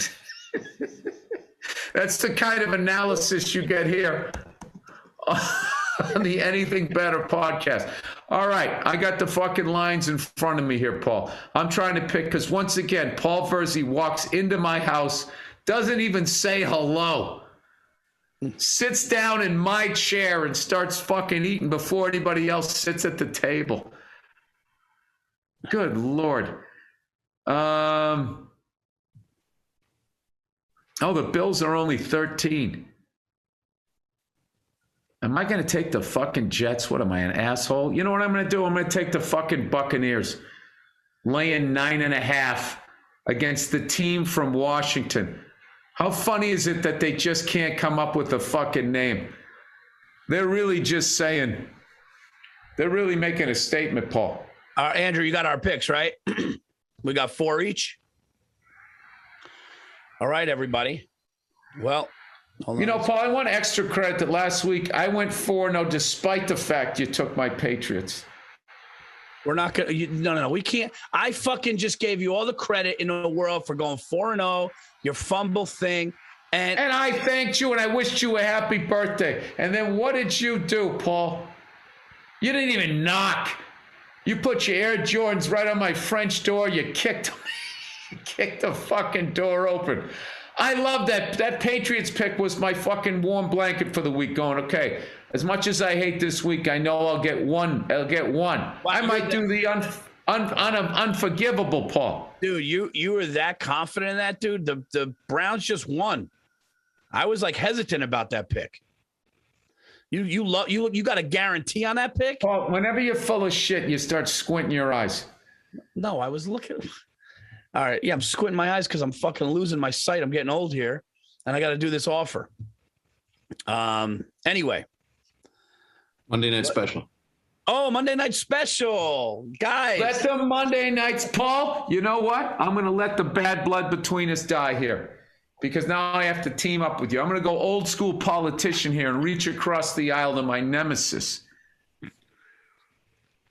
That's the kind of analysis you get here on the Anything Better podcast. All right, I got the fucking lines in front of me here, Paul. I'm trying to pick because once again, Paul Virzi walks into my house, doesn't even say hello, sits down in my chair and starts fucking eating before anybody else sits at the table. Good Lord. Oh, the Bills are only 13. Am I going to take the fucking Jets? What am I, an asshole? You know what I'm going to do? I'm going to take the fucking Buccaneers. Laying 9.5 against the team from Washington. How funny is it that they just can't come up with a fucking name? They're really just saying, they're really making a statement, Paul. Andrew, you got our picks, right? We got 4 each. All right, everybody. Well, you know, Paul, I want extra credit that last week I went 4-0 despite the fact you took my Patriots. We're not going to, no, we can't. I fucking just gave you all the credit in the world for going 4-0, your fumble thing. And I thanked you and I wished you a happy birthday. And then what did you do, Paul? You didn't even knock. You put your Air Jordans right on my French door. You kicked the fucking door open. I love that. That Patriots pick was my fucking warm blanket for the week going, okay, as much as I hate this week, I know I'll get one. I might do the unforgivable, Paul. Dude, you were that confident in that, dude. The Browns just won. I was like hesitant about that pick. You got a guarantee on that pick? Paul, whenever you're full of shit, you start squinting your eyes. No, I was looking. All right. Yeah, I'm squinting my eyes because I'm fucking losing my sight. I'm getting old here, and I got to do this offer. Anyway. Monday night special. Oh, Monday night special. Guys. Let the Monday nights, Paul, you know what? I'm going to let the bad blood between us die here because now I have to team up with you. I'm going to go old school politician here and reach across the aisle to my nemesis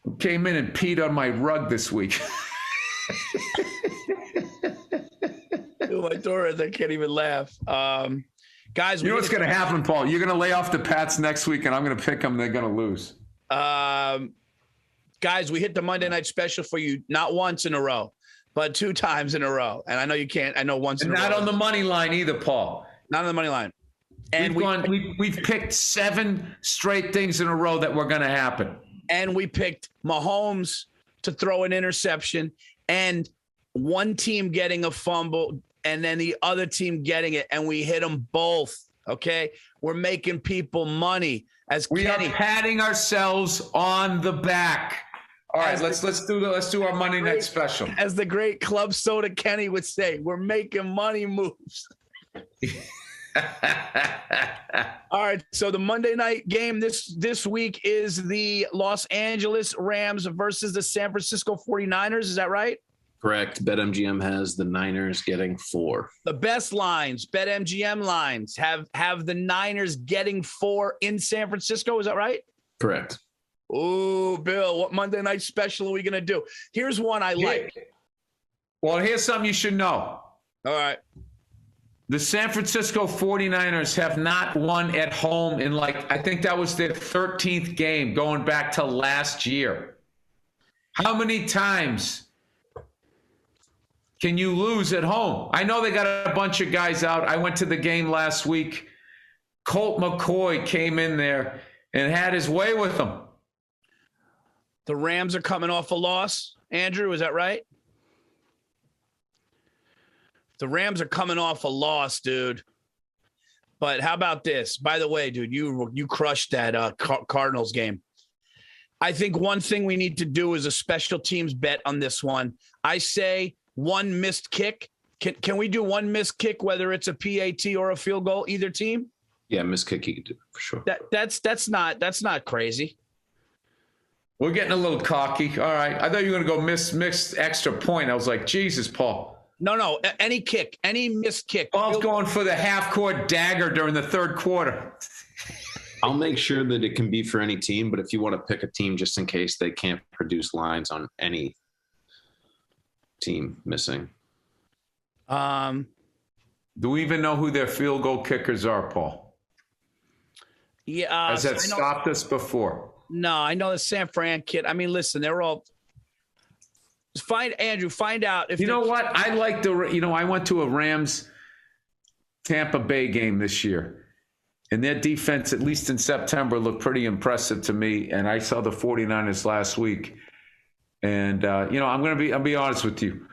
who came in and peed on my rug this week. My Torres, I can't even laugh. Guys, you know what's going to happen, Paul? You're going to lay off the Pats next week, and I'm going to pick them. They're going to lose. Guys, we hit the Monday night special for you not once in a row, but 2 times in a row. And I know you can't. I know once in a row. Not on the money line either, Paul. Not on the money line. And we've picked 7 straight things in a row that were going to happen. And we picked Mahomes to throw an interception and one team getting a fumble and then the other team getting it, and we hit them both, okay? We're making people money. We are patting ourselves on the back. All right, let's do our Monday night special. As the great Club Soda Kenny would say, we're making money moves. All right, so the Monday night game this week is the Los Angeles Rams versus the San Francisco 49ers. Is that right? Correct. BetMGM has the Niners getting 4. The best lines, BetMGM lines, have the Niners getting 4 in San Francisco. Is that right? Correct. Oh, Bill, what Monday night special are we going to do? Here's one I like. Well, here's something you should know. All right. The San Francisco 49ers have not won at home in I think that was their 13th game going back to last year. How many times can you lose at home? I know they got a bunch of guys out. I went to the game last week. Colt McCoy came in there and had his way with them. The Rams are coming off a loss. Andrew, is that right? The Rams are coming off a loss, dude. But how about this? By the way, dude, you crushed that Cardinals game. I think one thing we need to do is a special teams bet on this one. I say one missed kick. Can we do one missed kick, whether it's a PAT or a field goal, either team? Yeah, missed kick you can do for sure. That's not crazy. We're getting a little cocky. All right. I thought you were going to go miss extra point. I was like, Jesus, Paul. No. Any kick, any missed kick. Paul's going for the half-court dagger during the third quarter. I'll make sure that it can be for any team, but if you want to pick a team just in case they can't produce lines on any team missing. Do we even know who their field goal kickers are, Paul? Yeah. Has that stopped us before? No, I know the San Fran kid. I mean, listen, they're all. Find out if you know what I like I went to a Rams Tampa Bay game this year, and their defense, at least in September, looked pretty impressive to me. And I saw the 49ers last week, and I'll be honest with you.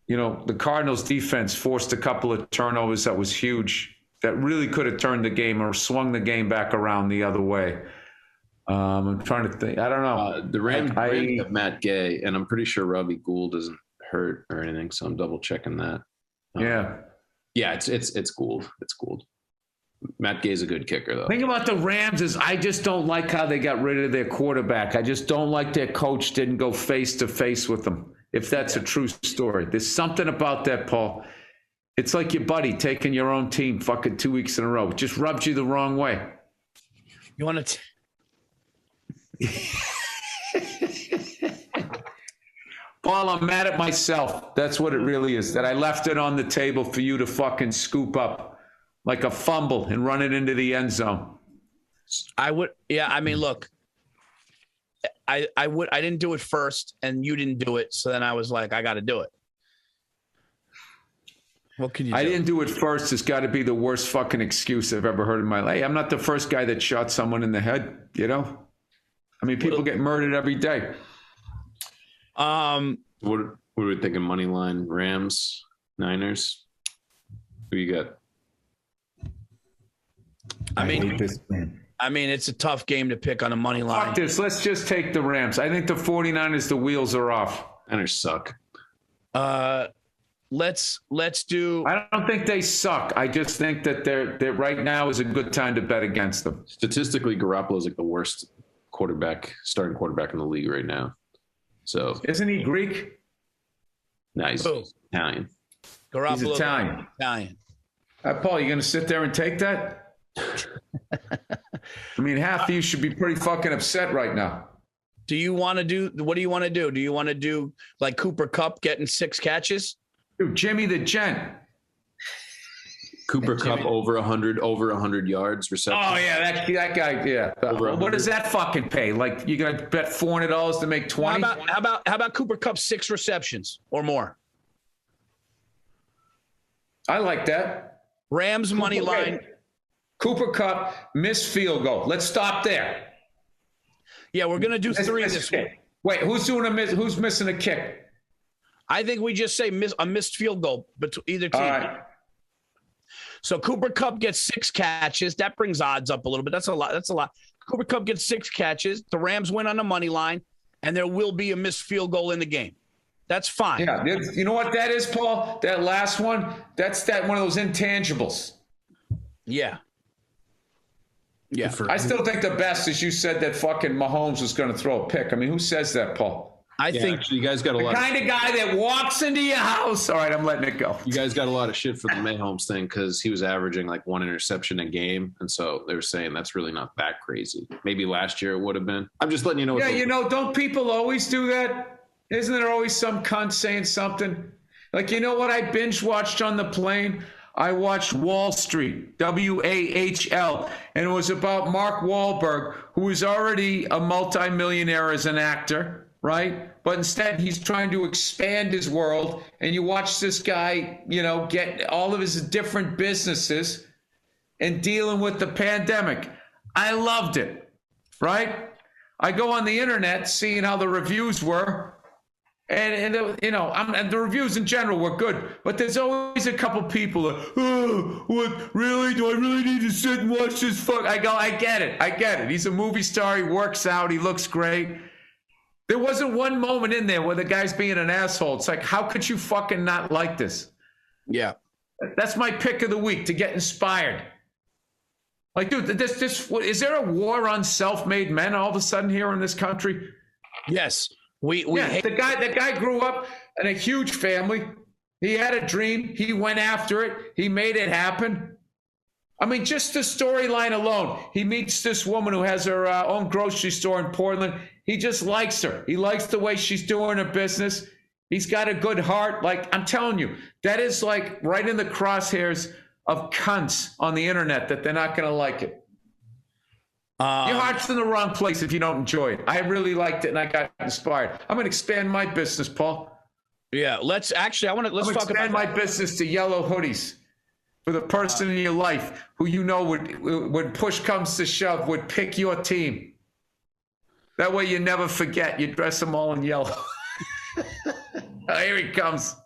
The Cardinals defense forced a couple of turnovers that was huge. That really could have turned the game or swung the game back around the other way. I'm trying to think. I don't know. The Rams have Matt Gay, and I'm pretty sure Robbie Gould isn't hurt or anything, so I'm double checking that. Yeah, it's Gould. It's Gould. Matt Gay's a good kicker, though. The thing about the Rams is I just don't like how they got rid of their quarterback. I just don't like their coach didn't go face to face with them. If that's a true story, there's something about that, Paul. It's like your buddy taking your own team fucking 2 weeks in a row. It just rubs you the wrong way. You want to. Paul, I'm mad at myself. That's what it really is. That I left it on the table for you to fucking scoop up like a fumble and run it into the end zone. Look, I didn't do it first and you didn't do it. So then I was like, I got to do it. What can you do? I didn't do it first. It's got to be the worst fucking excuse I've ever heard in my life. Hey, I'm not the first guy that shot someone in the head, I mean, people get murdered every day. What are we thinking? Money line, Rams, Niners? Who you got? I mean, it's a tough game to pick on a money line. Fuck this. Let's just take the Rams. I think the 49ers, the wheels are off. Niners suck. Let's do. I don't think they suck. I just think that they're right now is a good time to bet against them. Statistically, Garoppolo's like the worst starting quarterback in the league right now. So isn't he Greek? No, he's Italian. Garoppolo, he's Italian. Paul, you going to sit there and take that? I mean, half of you should be pretty fucking upset right now. What do you want to do? Do you want to do like Cooper Kupp getting 6 catches? Dude, Jimmy the Gent. Cooper Kupp over 100 yards reception. Oh yeah, that guy. Yeah. What does that fucking pay? Like you gonna bet $400 to make 20? How about Cooper Kupp 6 receptions or more? I like that. Rams money line. Cooper Kupp missed field goal. Let's stop there. Yeah, we're gonna do 3 this week. Wait, who's missing a kick? I think we just say a missed field goal between either team. All right. So Cooper Kupp gets 6 catches. That brings odds up a little bit. That's a lot. Cooper Kupp gets 6 catches. The Rams win on the money line. and there will be a missed field goal in the game. That's fine. Yeah, you know what that is, Paul? That last one, that's that one of those intangibles. Yeah. Yeah. I still think the best is you said that fucking Mahomes was going to throw a pick. I mean, who says that, Paul? I think actually, you guys got a lot. The kind of guy that walks into your house. All right, I'm letting it go. You guys got a lot of shit for the Mahomes thing because he was averaging like 1 interception a game, and so they were saying that's really not that crazy. Maybe last year it would have been. I'm just letting you know. Yeah, don't people always do that? Isn't there always some cunt saying something? Like, you know what I binge watched on the plane? I watched Wall Street, WAHL, and it was about Mark Wahlberg, who was already a multimillionaire as an actor, right? But instead, he's trying to expand his world, and you watch this guy, get all of his different businesses and dealing with the pandemic. I loved it, right? I go on the internet seeing how the reviews were. And the reviews in general were good, but there's always a couple people that, what, really? Do I really need to sit and watch this fuck? I go, I get it. He's a movie star. He works out. He looks great. There wasn't one moment in there where the guy's being an asshole. It's like, how could you fucking not like this? Yeah. That's my pick of the week, to get inspired. Like, dude, is there a war on self-made men all of a sudden here in this country? Yes. The guy grew up in a huge family. He had a dream. He went after it. He made it happen. I mean, just the storyline alone. He meets this woman who has her own grocery store in Portland. He just likes her. He likes the way she's doing her business. He's got a good heart. Like, I'm telling you, that is like right in the crosshairs of cunts on the internet that they're not going to like it. Your heart's in the wrong place if you don't enjoy it. I really liked it and I got inspired. I'm going to expand my business, Paul. Yeah, let's talk about my business to yellow hoodies for the person in your life who would, when push comes to shove, would pick your team. That way you never forget. You dress them all in yellow. Here he comes.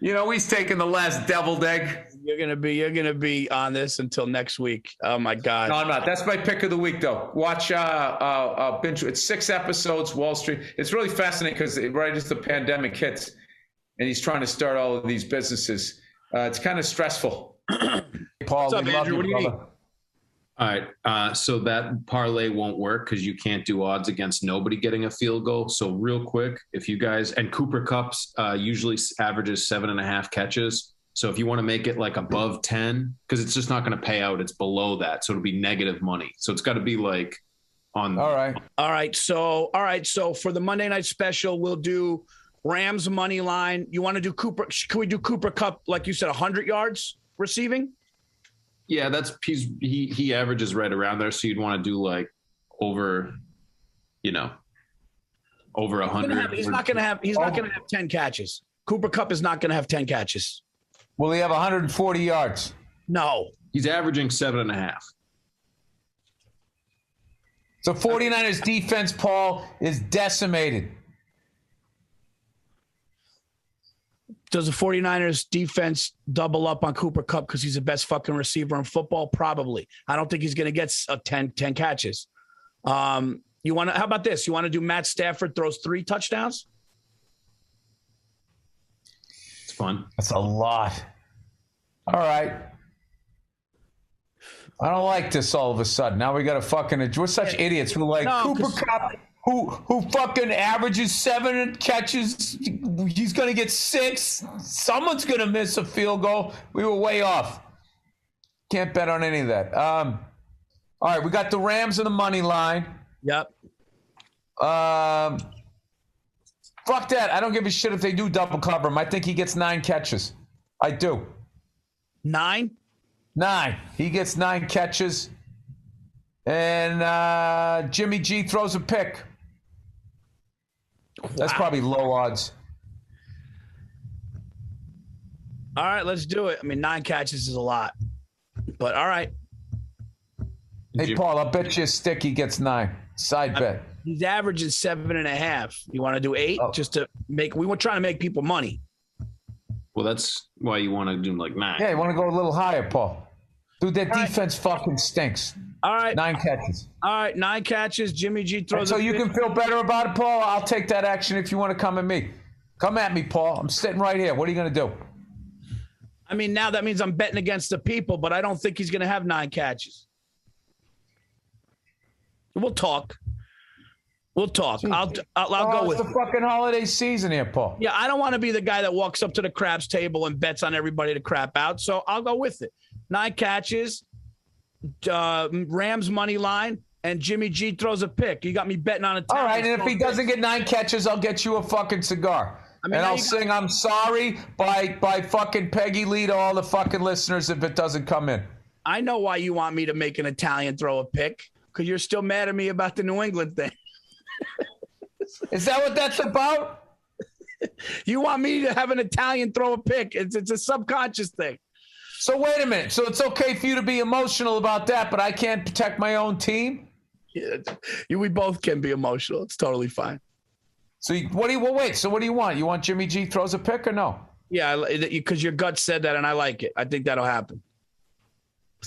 He's taking the last deviled egg. You're gonna be on this until next week. Oh my God. No, I'm not. That's my pick of the week, though. Watch binge. It's 6 episodes. Wall Street. It's really fascinating because right as the pandemic hits, and he's trying to start all of these businesses. It's kind of stressful. Paul, what's up, Andrew? What do you need? All right. So that parlay won't work because you can't do odds against nobody getting a field goal. So real quick, if you guys, and Cooper Kupp's usually averages 7.5 catches. So if you want to make it like above 10, because it's just not going to pay out, it's below that. So it'll be negative money. So it's got to be like on. All right. So for the Monday night special, we'll do Rams money line. You want to do Cooper? Can we do Cooper Kupp, like you said, 100 yards receiving? Yeah, he averages right around there. So you'd want to do like over 100. He's not going to have 10 catches. Cooper Kupp is not going to have 10 catches. Will he have 140 yards? No. He's averaging 7.5. So 49ers defense, Paul, is decimated. Does the 49ers defense double up on Cooper Kupp because he's the best fucking receiver in football? Probably. I don't think he's going to get 10 catches. How about this? You want to do Matt Stafford throws 3 touchdowns? It's fun. That's a lot. All right. I don't like this all of a sudden. Now we got to fucking... We're such idiots. We're like, Cooper Kupp, who fucking averages 7 catches, he's going to get 6. Someone's going to miss a field goal. We were way off. Can't bet on any of that. All right, we got the Rams in the money line. Yep. Fuck that. I don't give a shit if they do double cover him. I think he gets 9 catches. I do. 9? 9. He gets 9 catches. And Jimmy G throws a pick. Wow. That's probably low odds. All right, let's do it. I mean, 9 catches is a lot. But all right. Hey, Paul, I'll bet you a stick he gets 9. Side bet. He's averaging 7.5. You want to do 8 just to make? We were trying to make people money. Well, that's why you want to do like 9. Yeah, you want to go a little higher, Paul. Dude, that defense fucking stinks. All right. 9 catches. All right, 9 catches. Jimmy G throws. So you can feel better about it, Paul. I'll take that action if you want to come at me. Come at me, Paul. I'm sitting right here. What are you going to do? I mean, now that means I'm betting against the people, but I don't think he's going to have 9 catches. We'll talk. I'll go with the fucking holiday season here, Paul. Yeah, I don't want to be the guy that walks up to the craps table and bets on everybody to crap out, so I'll go with it. 9 catches, Rams money line, and Jimmy G throws a pick. You got me betting on it. All right, and if he doesn't get 9 catches, I'll get you a fucking cigar. I mean, and I'll sing "I'm Sorry" by fucking Peggy Lee to all the fucking listeners if it doesn't come in. I know why you want me to make an Italian throw a pick, because you're still mad at me about the New England thing. Is that what that's about? You want me to have an Italian throw a pick. It's a subconscious thing. So wait a minute. So it's okay for you to be emotional about that, but I can't protect my own team? Yeah, we both can be emotional. It's totally fine. So what do you want? You want Jimmy G throws a pick or no? Yeah, because your gut said that, and I like it. I think that'll happen.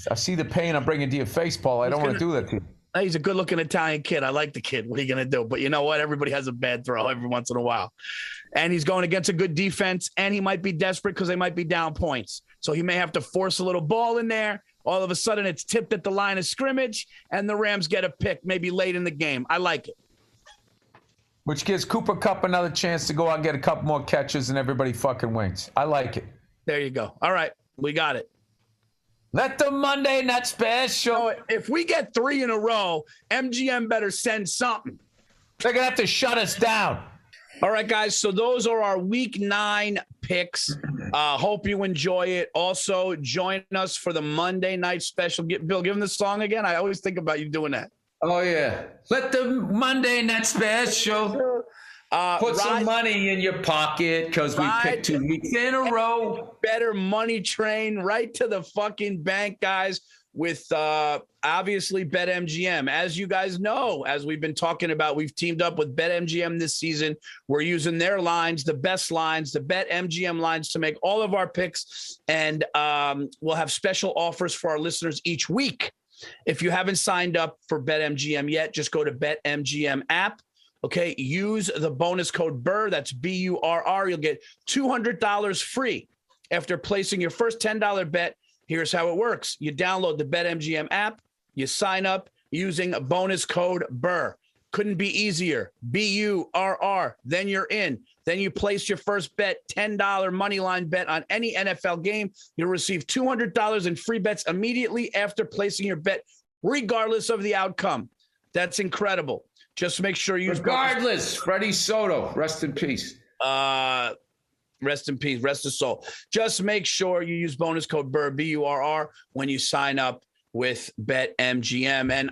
I see the pain I'm bringing to your face, Paul. I don't want to do that to you. He's a good-looking Italian kid. I like the kid. What are you going to do? But you know what? Everybody has a bad throw every once in a while. And he's going against a good defense, and he might be desperate because they might be down points. So he may have to force a little ball in there. All of a sudden, it's tipped at the line of scrimmage, and the Rams get a pick maybe late in the game. I like it. Which gives Cooper Kupp another chance to go out and get a couple more catches, and everybody fucking wins. I like it. There you go. All right. We got it. Let the Monday Night Special. So if we get 3 in a row, MGM better send something. They're going to have to shut us down. All right, guys. So those are our Week 9 picks. Hope you enjoy it. Also, join us for the Monday Night Special. Bill, give him the song again. I always think about you doing that. Oh, yeah. Let the Monday Night Special. Put some money in your pocket because we picked 2 weeks in a row. Better money train right to the fucking bank, guys, with obviously BetMGM. As you guys know, as we've been talking about, we've teamed up with BetMGM this season. We're using their lines, the best lines, the BetMGM lines to make all of our picks. And we'll have special offers for our listeners each week. If you haven't signed up for BetMGM yet, just go to BetMGM app. Okay, use the bonus code Burr. That's BURR. You'll get $200 free after placing your first $10 bet. Here's how it works. You download the BetMGM app. You sign up using a bonus code Burr. Couldn't be easier. BURR. Then you're in. Then you place your first bet, $10 money line bet on any NFL game. You'll receive $200 in free bets immediately after placing your bet, regardless of the outcome. That's incredible. Just make sure you use regardless. Freddie Soto, rest in peace. Rest in peace. Rest his soul. Just make sure you use bonus code Burr, BURR, when you sign up with BetMGM. And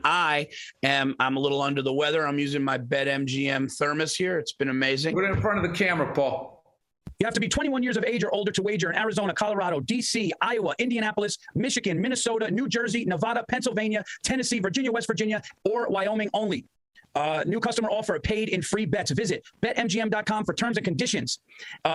I'm a little under the weather. I'm using my BetMGM thermos here. It's been amazing. Put it in front of the camera, Paul. You have to be 21 years of age or older to wager in Arizona, Colorado, D.C., Iowa, Indianapolis, Michigan, Minnesota, New Jersey, Nevada, Pennsylvania, Tennessee, Virginia, West Virginia, or Wyoming only. New customer offer, paid in free bets. Visit BetMGM.com for terms and conditions.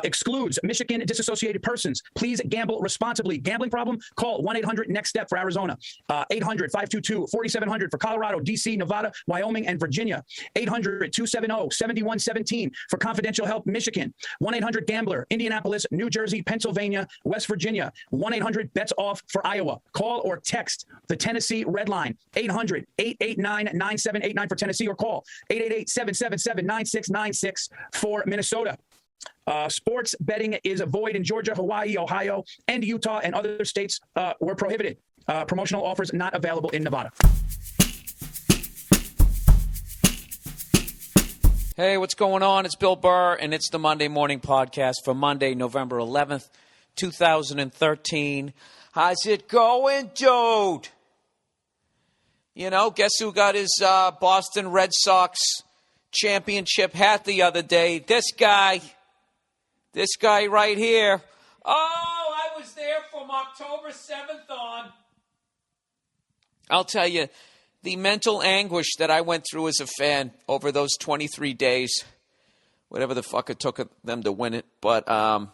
Excludes Michigan disassociated persons. Please gamble responsibly. Gambling problem? Call 1-800-NEXT-STEP for Arizona. 800-522-4700 for Colorado, D.C., Nevada, Wyoming, and Virginia. 800-270-7117 for confidential help, Michigan. 1-800-GAMBLER, Indianapolis, New Jersey, Pennsylvania, West Virginia. 1-800-BETS-OFF for Iowa. Call or text the Tennessee Red Line. 800-889-9789 for Tennessee, or call 888-777-9696 for Minnesota. Sports betting is void in Georgia, Hawaii, Ohio, and Utah, and other states were prohibited. Promotional offers not available in Nevada. Hey, what's going on? It's Bill Burr, and it's the Monday Morning Podcast for Monday, November 11th, 2013. How's it going, dude? You know, guess who got his Boston Red Sox championship hat the other day? This guy right here. Oh, I was there from October 7th on. I'll tell you, the mental anguish that I went through as a fan over those 23 days, whatever the fuck it took them to win it. But I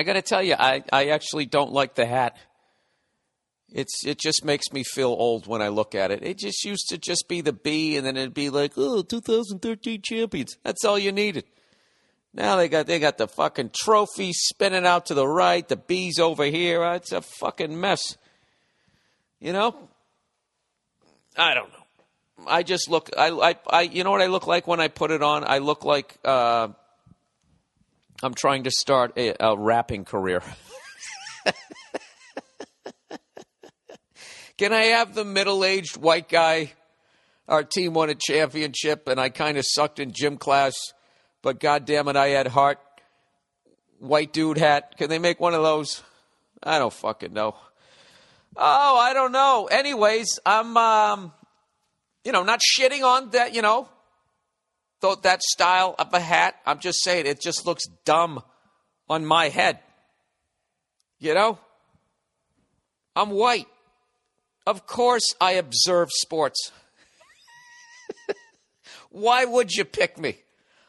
got to tell you, I actually don't like the hat. It just makes me feel old when I look at it. It just used to just be the B, and then it'd be like, oh, 2013 champions. That's all you needed. Now they got the fucking trophy spinning out to the right, the B's over here. It's a fucking mess. You know? I don't know. I just look. I. You know what I look like when I put it on? I look like I'm trying to start a rapping career. Can I have the middle-aged white guy? Our team won a championship, and I kind of sucked in gym class, but goddamn it, I had heart. White dude hat. Can they make one of those? I don't fucking know. Oh, I don't know. Anyways, I'm, not shitting on that, that style of a hat. I'm just saying it just looks dumb on my head. I'm white. Of course I observe sports. Why would you pick me?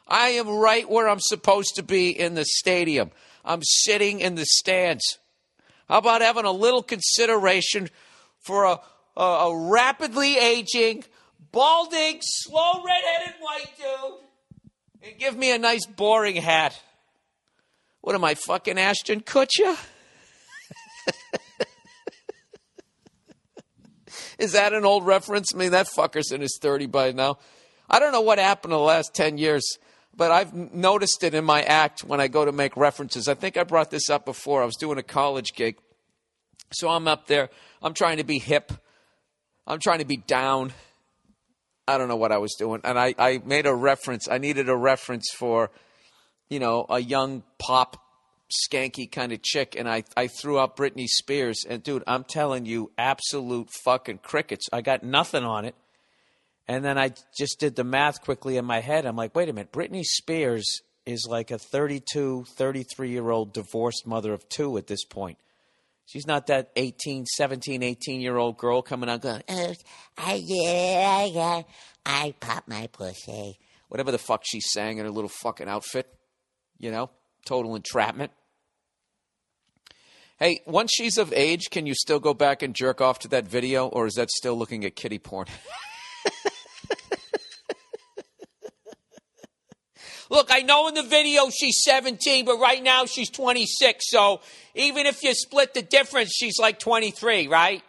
I am right where I'm supposed to be in the stadium. I'm sitting in the stands. How about having a little consideration for a rapidly aging, balding, slow red-headed white dude and give me a nice boring hat? What am I, fucking Ashton Kutcher? Is that an old reference? I mean, that fucker's in his 30 by now. I don't know what happened in the last 10 years, but I've noticed it in my act when I go to make references. I think I brought this up before. I was doing a college gig. So I'm up there. I'm trying to be hip. I'm trying to be down. I don't know what I was doing. And I made a reference. I needed a reference for, a young pop skanky kind of chick, and I threw out Britney Spears, and dude, I'm telling you, absolute fucking crickets. I got nothing on it, and then I just did the math quickly in my head. I'm like, wait a minute, Britney Spears is like a 32, 33-year-old divorced mother of two at this point. She's not that 18-year-old girl coming out going, I pop my pussy. Whatever the fuck she sang in her little fucking outfit, total entrapment. Hey, once she's of age, can you still go back and jerk off to that video, or is that still looking at kiddie porn? Look, I know in the video she's 17, but right now she's 26. So even if you split the difference, she's like 23, right?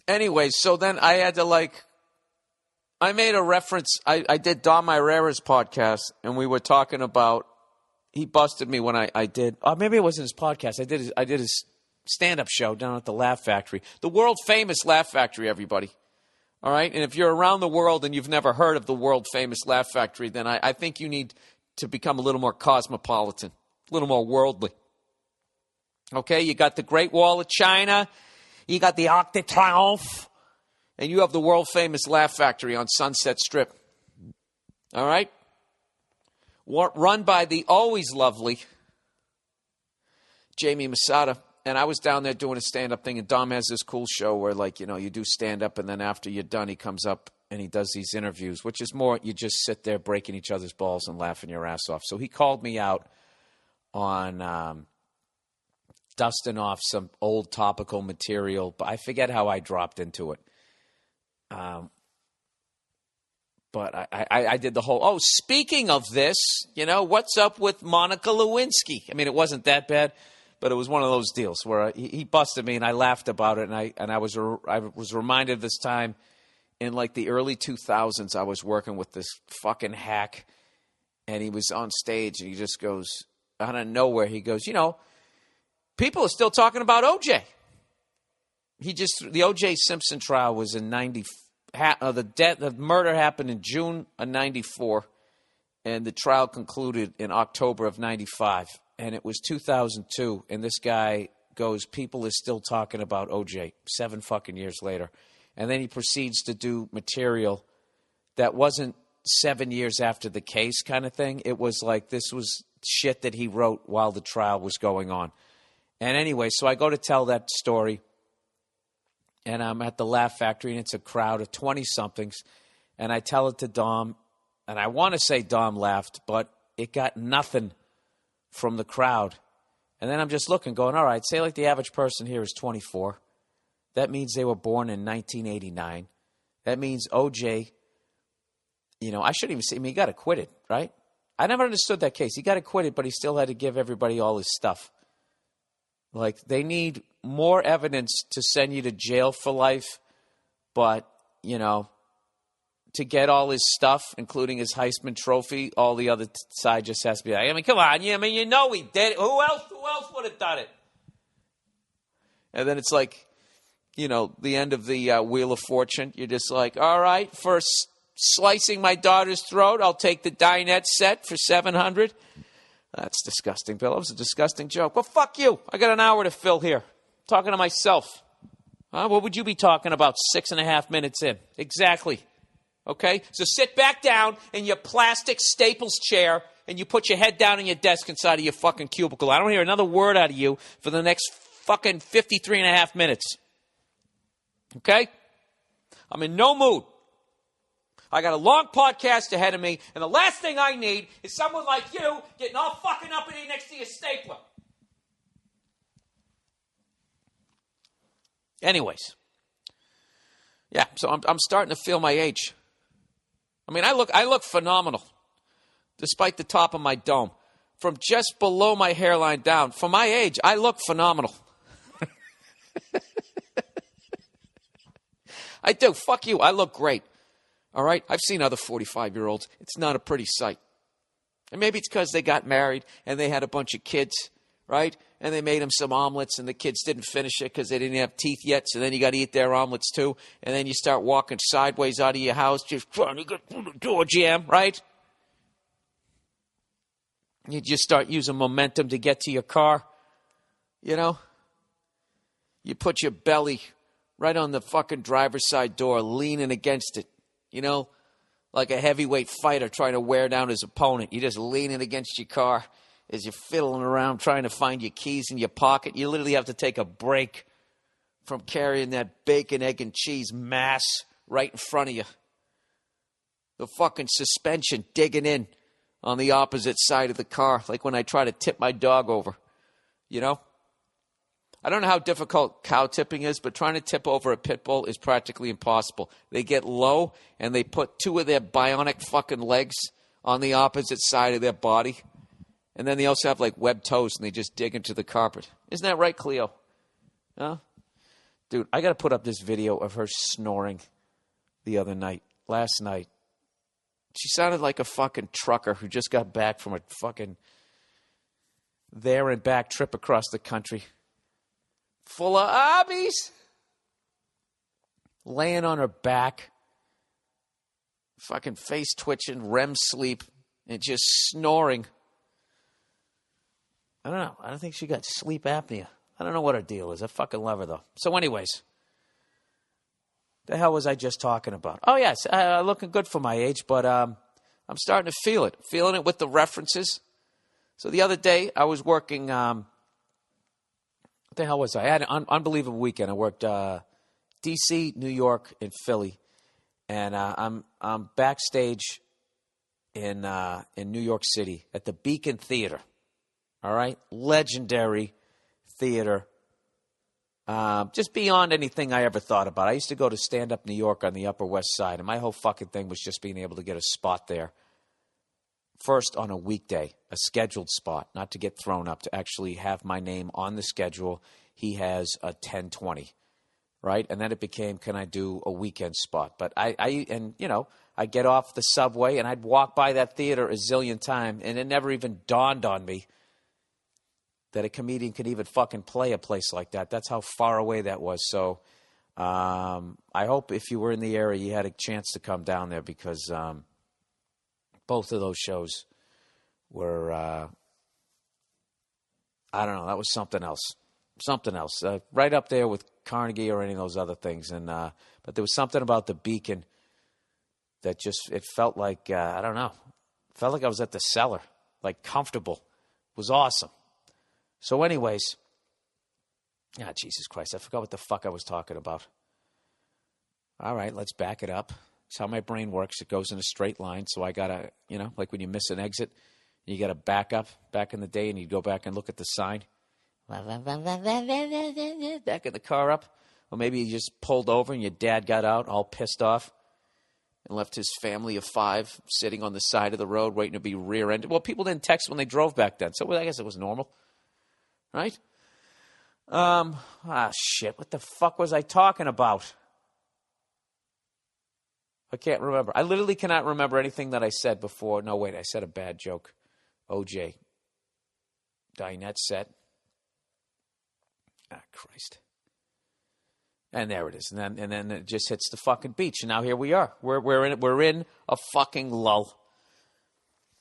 Anyways, so then I had to I made a reference. I did Dom Irera's podcast, and we were talking about, he busted me when I did, maybe it wasn't his podcast. I did his stand-up show down at the Laugh Factory. The world-famous Laugh Factory, everybody. All right? And if you're around the world and you've never heard of the world-famous Laugh Factory, then I think you need to become a little more cosmopolitan, a little more worldly. Okay? You got the Great Wall of China. You got the Arc de Triomphe. And you have the world-famous Laugh Factory on Sunset Strip. All right? Run by the always lovely Jamie Masada. And I was down there doing a stand-up thing, and Dom has this cool show where, you do stand-up, and then after you're done, he comes up and he does these interviews, which is more you just sit there breaking each other's balls and laughing your ass off. So he called me out on dusting off some old topical material, but I forget how I dropped into it. But I did the whole, speaking of this, what's up with Monica Lewinsky? I mean, it wasn't that bad, but it was one of those deals where he busted me and I laughed about it. And I was reminded this time in the early 2000s, I was working with this fucking hack, and he was on stage and he just goes, out of nowhere, he goes, people are still talking about OJ. The O.J. Simpson trial was in 94. The murder happened in June of 94, and the trial concluded in October of 95. And it was 2002, and this guy goes, people are still talking about O.J. 7 fucking years later. And then he proceeds to do material that wasn't 7 years after the case kind of thing. It was this was shit that he wrote while the trial was going on. And anyway, so I go to tell that story. And I'm at the Laugh Factory, and it's a crowd of 20-somethings. And I tell it to Dom, and I want to say Dom laughed, but it got nothing from the crowd. And then I'm just looking, going, all right, say like the average person here is 24. That means they were born in 1989. That means OJ, I shouldn't even say, he got acquitted, right? I never understood that case. He got acquitted, but he still had to give everybody all his stuff. Like, they need more evidence to send you to jail for life, but, to get all his stuff, including his Heisman Trophy, all the other side just has to be like, come on, he did it. Who else would have done it? And then it's like, the end of the Wheel of Fortune. You're just like, all right, for slicing my daughter's throat, I'll take the dinette set for $700. That's disgusting, Bill. It was a disgusting joke. Well, fuck you. I got an hour to fill here. Talking to myself. What would you be talking about 6.5 minutes in? Exactly. Okay? So sit back down in your plastic Staples chair and you put your head down on your desk inside of your fucking cubicle. I don't hear another word out of you for the next fucking 53.5 minutes. Okay? I'm in no mood. I got a long podcast ahead of me, and the last thing I need is someone like you getting all fucking uppity next to your stapler. Anyways. Yeah, so I'm starting to feel my age. I look phenomenal, despite the top of my dome. From just below my hairline down, for my age, I look phenomenal. I do. Fuck you. I look great. All right? I've seen other 45-year-olds. It's not a pretty sight. And maybe it's because they got married and they had a bunch of kids, right? And they made them some omelets and the kids didn't finish it because they didn't have teeth yet. So then you got to eat their omelets too. And then you start walking sideways out of your house just trying to get through the door jam, right? You just start using momentum to get to your car, You put your belly right on the fucking driver's side door, leaning against it, like a heavyweight fighter trying to wear down his opponent. You're just leaning against your car as you're fiddling around trying to find your keys in your pocket. You literally have to take a break from carrying that bacon, egg, and cheese mass right in front of you. The fucking suspension digging in on the opposite side of the car, like when I try to tip my dog over, I don't know how difficult cow tipping is, but trying to tip over a pit bull is practically impossible. They get low, and they put two of their bionic fucking legs on the opposite side of their body. And then they also have, like, webbed toes, and they just dig into the carpet. Isn't that right, Cleo? Huh? Dude, I got to put up this video of her snoring last night. She sounded like a fucking trucker who just got back from a fucking there and back trip across the country. Full of hobbies. Laying on her back. Fucking face twitching, REM sleep, and just snoring. I don't know. I don't think she got sleep apnea. I don't know what her deal is. I fucking love her, though. So anyways, the hell was I just talking about? Oh, yes, looking good for my age, but I'm starting to feel it. Feeling it with the references. So the other day, I was working... what the hell was I? I had an unbelievable weekend. I worked D.C., New York, and Philly. And I'm backstage in New York City at the Beacon Theater. All right? Legendary theater. Just beyond anything I ever thought about. I used to go to stand-up New York on the Upper West Side, and my whole fucking thing was just being able to get a spot there. First on a weekday, a scheduled spot, not to get thrown up, to actually have my name on the schedule. He has a 10:20, right? And then it became, can I do a weekend spot? But I'd get off the subway and I'd walk by that theater a zillion times, and it never even dawned on me that a comedian could even fucking play a place like that. That's how far away that was. So I hope if you were in the area, you had a chance to come down there, because both of those shows were, I don't know, that was something else. Something else. Right up there with Carnegie or any of those other things. And but there was something about the Beacon that just, it felt like, I don't know, felt like I was at the Cellar, like comfortable. It was awesome. So anyways, Jesus Christ, I forgot what the fuck I was talking about. All right, let's back it up. It's how my brain works. It goes in a straight line. So I got to, like when you miss an exit, you got to back up back in the day, and you go back and look at the sign. backing the car up. Or maybe you just pulled over and your dad got out all pissed off and left his family of 5 sitting on the side of the road waiting to be rear-ended. Well, people didn't text when they drove back then, so I guess it was normal, right? Shit, what the fuck was I talking about? I can't remember. I literally cannot remember anything that I said before. No, wait, I said a bad joke. OJ. Dinette set. Christ. And there it is. And then it just hits the fucking beach. And now here we are. We're in a fucking lull.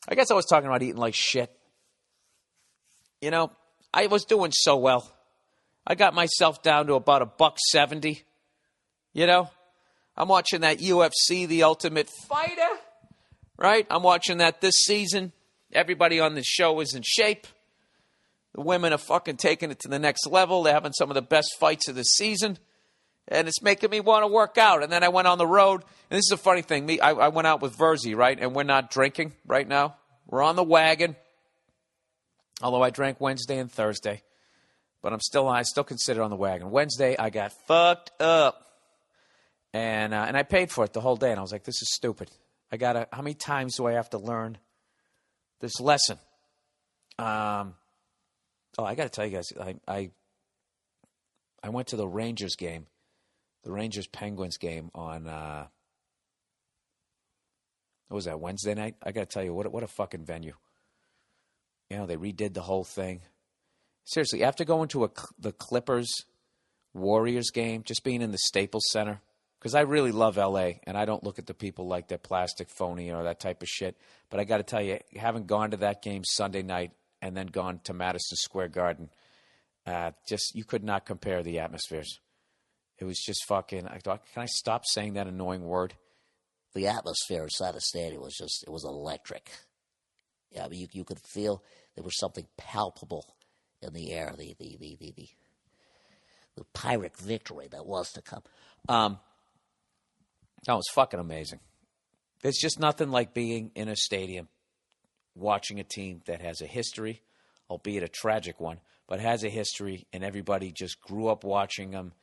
I guess I was talking about eating like shit. You know, I was doing so well. I got myself down to about $170. You know? I'm watching that UFC, The Ultimate Fighter. Right? I'm watching that this season. Everybody on the show is in shape. The women are fucking taking it to the next level. They're having some of the best fights of the season. And it's making me want to work out. And then I went on the road. And this is a funny thing. I went out with Virzi, right? And we're not drinking right now. We're on the wagon. Although I drank Wednesday and Thursday. But I still consider on the wagon. Wednesday, I got fucked up. And I paid for it the whole day. And I was like, this is stupid. How many times do I have to learn this lesson? I got to tell you guys, I went to the Rangers game. The Rangers-Penguins game on, what was that, Wednesday night? I got to tell you, what a fucking venue. You know, they redid the whole thing. Seriously, after going to the Clippers-Warriors game, just being in the Staples Center, because I really love L.A., and I don't look at the people like they're plastic, phony, or that type of shit. But I got to tell you, having gone to that game Sunday night and then gone to Madison Square Garden, you could not compare the atmospheres. It was just fucking, can I stop saying that annoying word? The atmosphere inside the stadium it was electric. Yeah, I mean, you could feel there was something palpable in the air, the Pyrrhic victory that was to come. That was fucking amazing. There's just nothing like being in a stadium, watching a team that has a history, albeit a tragic one, but has a history, and everybody just grew up watching them.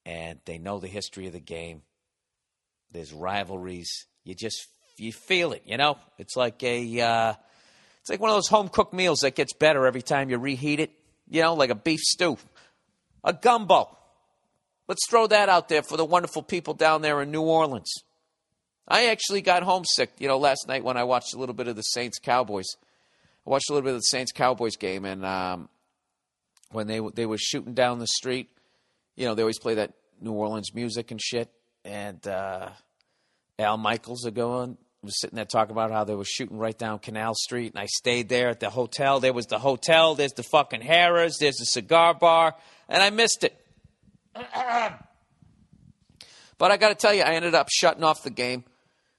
And they know the history of the game. There's rivalries. You feel it, you know? It's like one of those home-cooked meals that gets better every time you reheat it. You know, like a beef stew. A gumbo. Let's throw that out there for the wonderful people down there in New Orleans. I actually got homesick, last night when I watched a little bit of the Saints-Cowboys. I watched a little bit of the Saints-Cowboys game, and when they were shooting down the street, they always play that New Orleans music and shit. And Al Michaels was sitting there talking about how they were shooting right down Canal Street. And I stayed there at the hotel. There was the hotel. There's the fucking Harrah's. There's the cigar bar. And I missed it. But I got to tell you, I ended up shutting off the game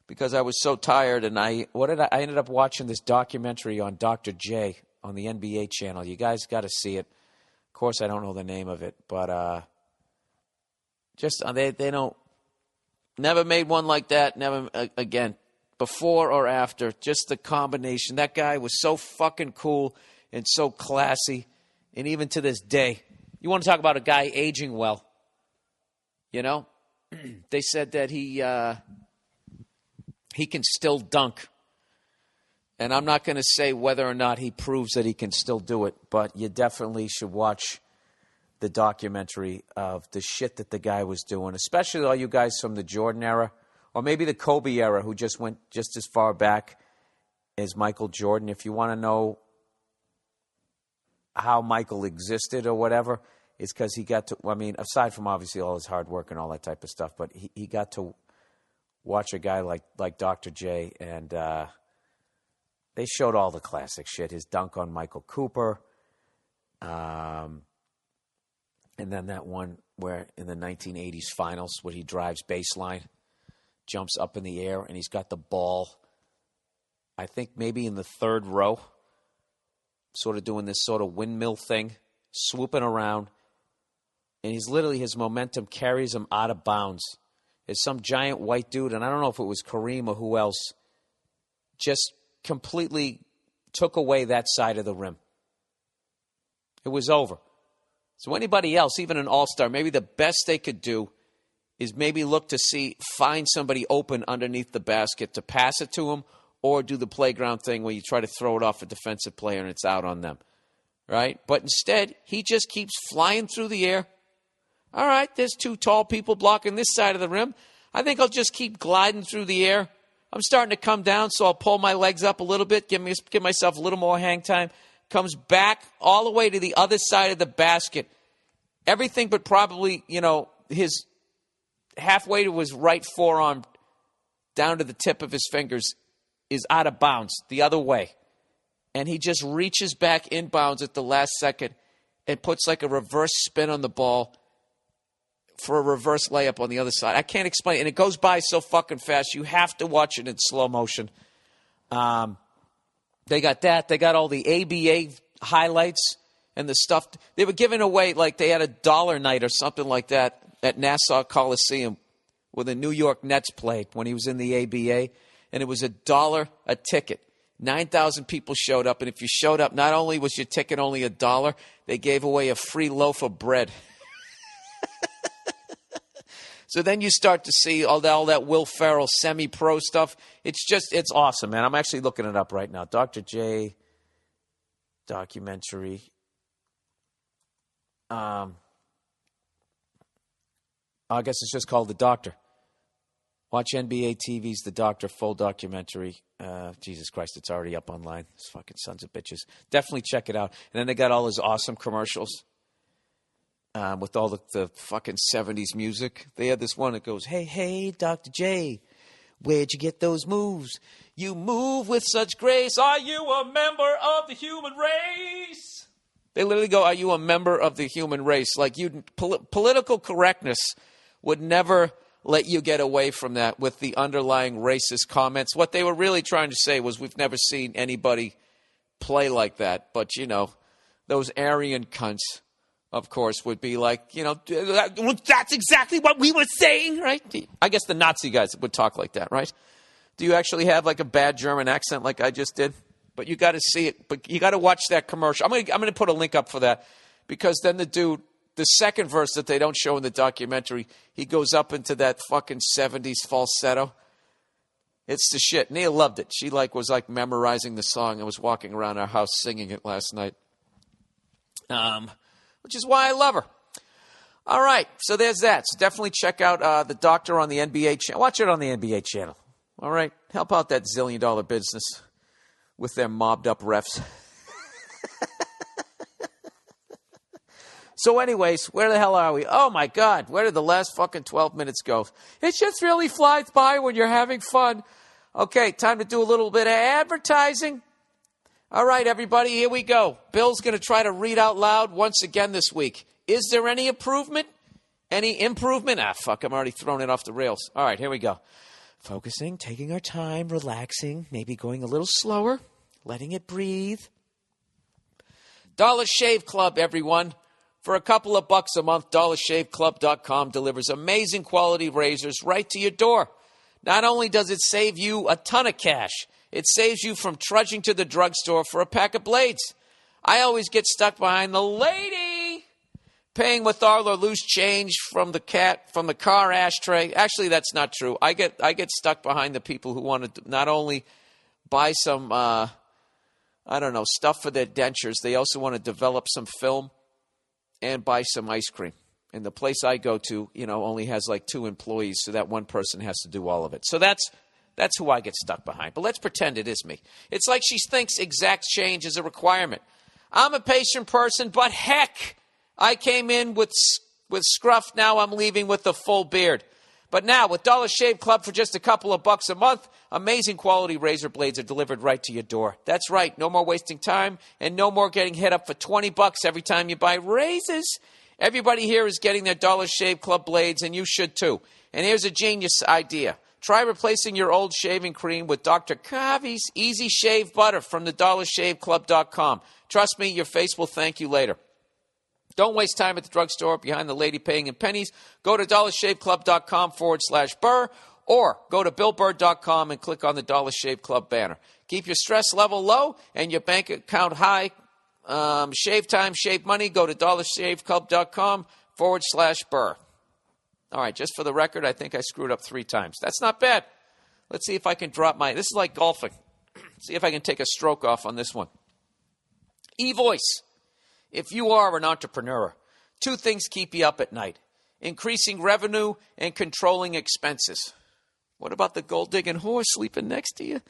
because I was so tired. And I ended up watching this documentary on Dr. J on the NBA channel. You guys got to see it. Of course, I don't know the name of it, but they don't, never made one like that, never again, before or after, just the combination. That guy was so fucking cool and so classy, and even to this day, you want to talk about a guy aging well, they said that he can still dunk, and I'm not going to say whether or not he proves that he can still do it, but you definitely should watch the documentary of the shit that the guy was doing, especially all you guys from the Jordan era, or maybe the Kobe era, who just went just as far back as Michael Jordan. If you want to know how Michael existed or whatever, it's because he got to, aside from obviously all his hard work and all that type of stuff, but he got to watch a guy like Dr. J, and they showed all the classic shit. His dunk on Michael Cooper, and then that one where in the 1980s finals where he drives baseline, jumps up in the air, and he's got the ball, I think maybe in the third row, sort of doing this sort of windmill thing, swooping around, and his momentum carries him out of bounds. There's some giant white dude, and I don't know if it was Kareem or who else, just completely took away that side of the rim. It was over. So anybody else, even an all-star, maybe the best they could do is maybe look to find somebody open underneath the basket to pass it to him, or do the playground thing where you try to throw it off a defensive player and it's out on them, right? But instead, he just keeps flying through the air. All right, there's 2 tall people blocking this side of the rim. I think I'll just keep gliding through the air. I'm starting to come down, so I'll pull my legs up a little bit, give myself a little more hang time. Comes back all the way to the other side of the basket. Everything but probably, his halfway to his right forearm down to the tip of his fingers is out of bounds the other way. And he just reaches back inbounds at the last second and puts like a reverse spin on the ball for a reverse layup on the other side. I can't explain it. And it goes by so fucking fast. You have to watch it in slow motion. They got that. They got all the ABA highlights and the stuff. They were giving away, like they had a dollar night or something like that at Nassau Coliseum where the New York Nets played when he was in the ABA. And it was $1 a ticket. 9,000 people showed up. And if you showed up, not only was your ticket only $1, they gave away a free loaf of bread. So then you start to see all that Will Ferrell semi-pro stuff. It's awesome, man. I'm actually looking it up right now. Dr. J documentary. I guess it's just called The Doctor. Watch NBA TV's The Doctor full documentary. Jesus Christ, it's already up online. These fucking sons of bitches. Definitely check it out. And then they got all his awesome commercials. With all the fucking 70s music. They had this one that goes, hey, Dr. J, where'd you get those moves? You move with such grace. Are you a member of the human race? They literally go, are you a member of the human race? Like political correctness would never let you get away from that with the underlying racist comments. What they were really trying to say was we've never seen anybody play like that. But, those Aryan cunts, of course, would be like, that's exactly what we were saying, right? I guess the Nazi guys would talk like that, right? Do you actually have like a bad German accent like I just did? But you got to see it. But you got to watch that commercial. I'm gonna put a link up for that because then the dude, the second verse that they don't show in the documentary, he goes up into that fucking 70s falsetto. It's the shit. Nia loved it. She was memorizing the song and was walking around our house singing it last night. Which is why I love her. All right, so there's that. So definitely check out The Doctor on the NBA channel. Watch it on the NBA channel. All right, help out that $1 zillion business with their mobbed-up refs. So anyways, where the hell are we? Oh, my God, where did the last fucking 12 minutes go? It just really flies by when you're having fun. Okay, time to do a little bit of advertising. All right, everybody, here we go. Bill's going to try to read out loud once again this week. Is there any improvement? Any improvement? Fuck, I'm already throwing it off the rails. All right, here we go. Focusing, taking our time, relaxing, maybe going a little slower, letting it breathe. Dollar Shave Club, everyone. For a couple of bucks a month, dollarshaveclub.com delivers amazing quality razors right to your door. Not only does it save you a ton of cash, it saves you from trudging to the drugstore for a pack of blades. I always get stuck behind the lady paying with all or loose change from the car ashtray. Actually, that's not true. I get stuck behind the people who want to not only buy some, stuff for their dentures, they also want to develop some film and buy some ice cream. And the place I go to, only has like 2 employees, so that one person has to do all of it. So that's who I get stuck behind. But let's pretend it is me. It's like she thinks exact change is a requirement. I'm a patient person, but heck, I came in with scruff. Now I'm leaving with a full beard. But now, with Dollar Shave Club for just a couple of bucks a month, amazing quality razor blades are delivered right to your door. That's right. No more wasting time and no more getting hit up for $20 every time you buy razors. Everybody here is getting their Dollar Shave Club blades, and you should too. And here's a genius idea. Try replacing your old shaving cream with Dr. Kavi's Easy Shave Butter from the dollarshaveclub.com. Trust me, your face will thank you later. Don't waste time at the drugstore behind the lady paying in pennies. Go to dollarshaveclub.com/Burr or go to BillBurr.com and click on the Dollar Shave Club banner. Keep your stress level low and your bank account high Shave time, shave money. Go to dollarshaveclub.com/Burr. All right, just for the record, I think I screwed up 3 times. That's not bad. Let's see if I can drop this is like golfing. See if I can take a stroke off on this one. eVoice. If you are an entrepreneur, 2 things keep you up at night: increasing revenue and controlling expenses. What about the gold-digging horse sleeping next to you?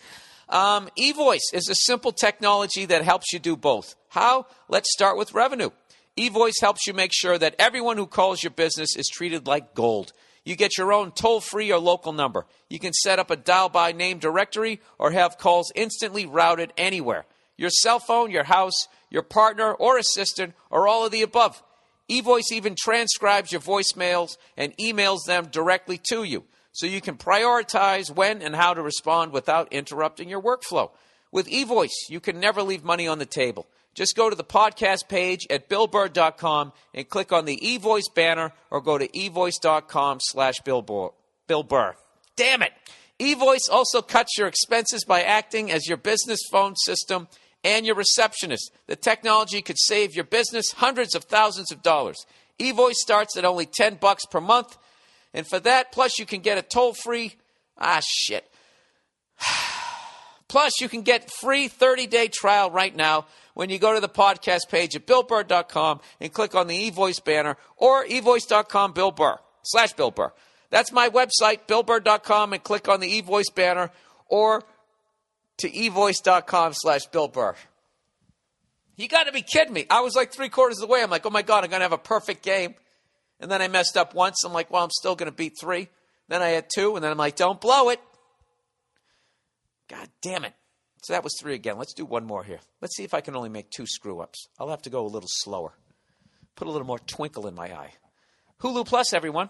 eVoice is a simple technology that helps you do both. How? Let's start with revenue. eVoice helps you make sure that everyone who calls your business is treated like gold. You get your own toll-free or local number. You can set up a dial-by-name directory or have calls instantly routed anywhere. Your cell phone, your house, your partner or assistant, or all of the above. eVoice even transcribes your voicemails and emails them directly to you, so you can prioritize when and how to respond without interrupting your workflow. With eVoice, you can never leave money on the table. Just go to the podcast page at BillBurr.com and click on the eVoice banner, or go to eVoice.com/Bill Burr. Damn it! eVoice also cuts your expenses by acting as your business phone system and your receptionist. The technology could save your business hundreds of thousands of dollars. eVoice starts at only $10 per month. And for that, plus you can get a toll-free, plus you can get free 30-day trial right now when you go to the podcast page at BillBurr.com and click on the eVoice banner, or eVoice.com/Bill Burr. That's my website, BillBurr.com, and click on the eVoice banner, or to eVoice.com/Bill Burr. You got to be kidding me. I was like 3/4 of the way. I'm like, oh my God, I'm going to have a perfect game. And then I messed up once. I'm like, well, I'm still going to beat 3. Then I had 2, and then I'm like, don't blow it. God damn it. So that was 3 again. Let's do one more here. Let's see if I can only make 2 screw-ups. I'll have to go a little slower. Put a little more twinkle in my eye. Hulu Plus, everyone.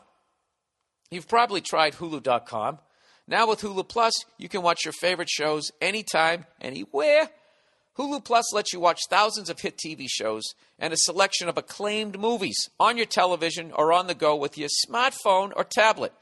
You've probably tried Hulu.com. Now with Hulu Plus, you can watch your favorite shows anytime, anywhere. Hulu Plus lets you watch thousands of hit TV shows and a selection of acclaimed movies on your television or on the go with your smartphone or tablet.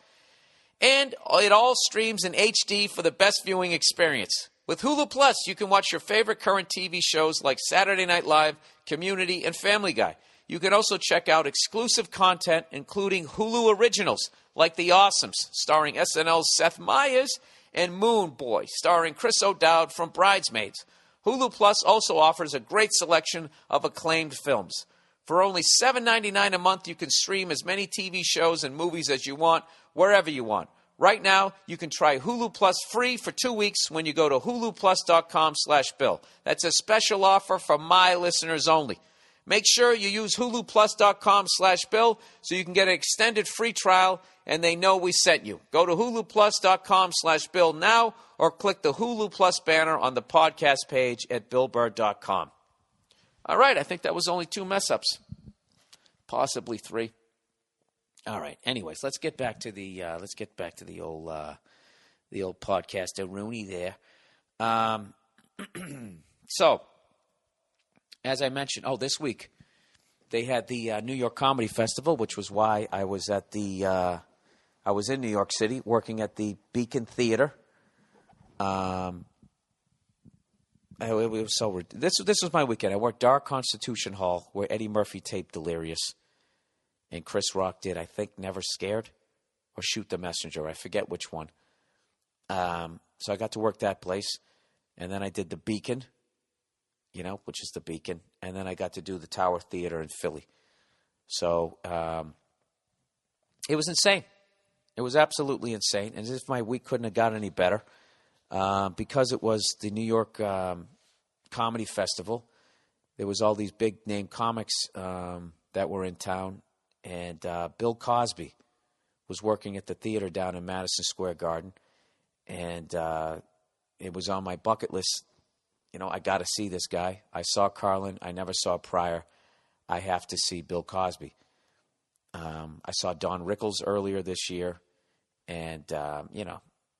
And it all streams in HD for the best viewing experience. With Hulu Plus, you can watch your favorite current TV shows like Saturday Night Live, Community, and Family Guy. You can also check out exclusive content, including Hulu originals like The Awesomes, starring SNL's Seth Meyers, and Moon Boy, starring Chris O'Dowd from Bridesmaids. Hulu Plus also offers a great selection of acclaimed films. For only $7.99 a month, you can stream as many TV shows and movies as you want, wherever you want. Right now, you can try Hulu Plus free for 2 weeks when you go to huluplus.com/Bill. That's a special offer for my listeners only. Make sure you use huluplus.com/Bill so you can get an extended free trial and they know we sent you. Go to huluplus.com/Bill now, or click the Hulu Plus banner on the podcast page at BillBurr.com. All right, I think that was only 2 mess-ups. Possibly 3. All right. Anyways, let's get back to the old podcaster Rooney there. So, as I mentioned, this week they had the New York Comedy Festival, which was why I was at I was in New York City working at the Beacon Theater. It was so this was my weekend. I worked Dark Constitution Hall, where Eddie Murphy taped Delirious, and Chris Rock did, I think, Never Scared or Shoot the Messenger. I forget which one. So I got to work that place, and then I did the Beacon, which is the Beacon, and then I got to do the Tower Theater in Philly. So it was insane. It was absolutely insane, and as if my week couldn't have got any better. Because it was the New York Comedy Festival, there was all these big-name comics that were in town, and Bill Cosby was working at the theater down in Madison Square Garden, and it was on my bucket list. I got to see this guy. I saw Carlin. I never saw Pryor. I have to see Bill Cosby. I saw Don Rickles earlier this year, and,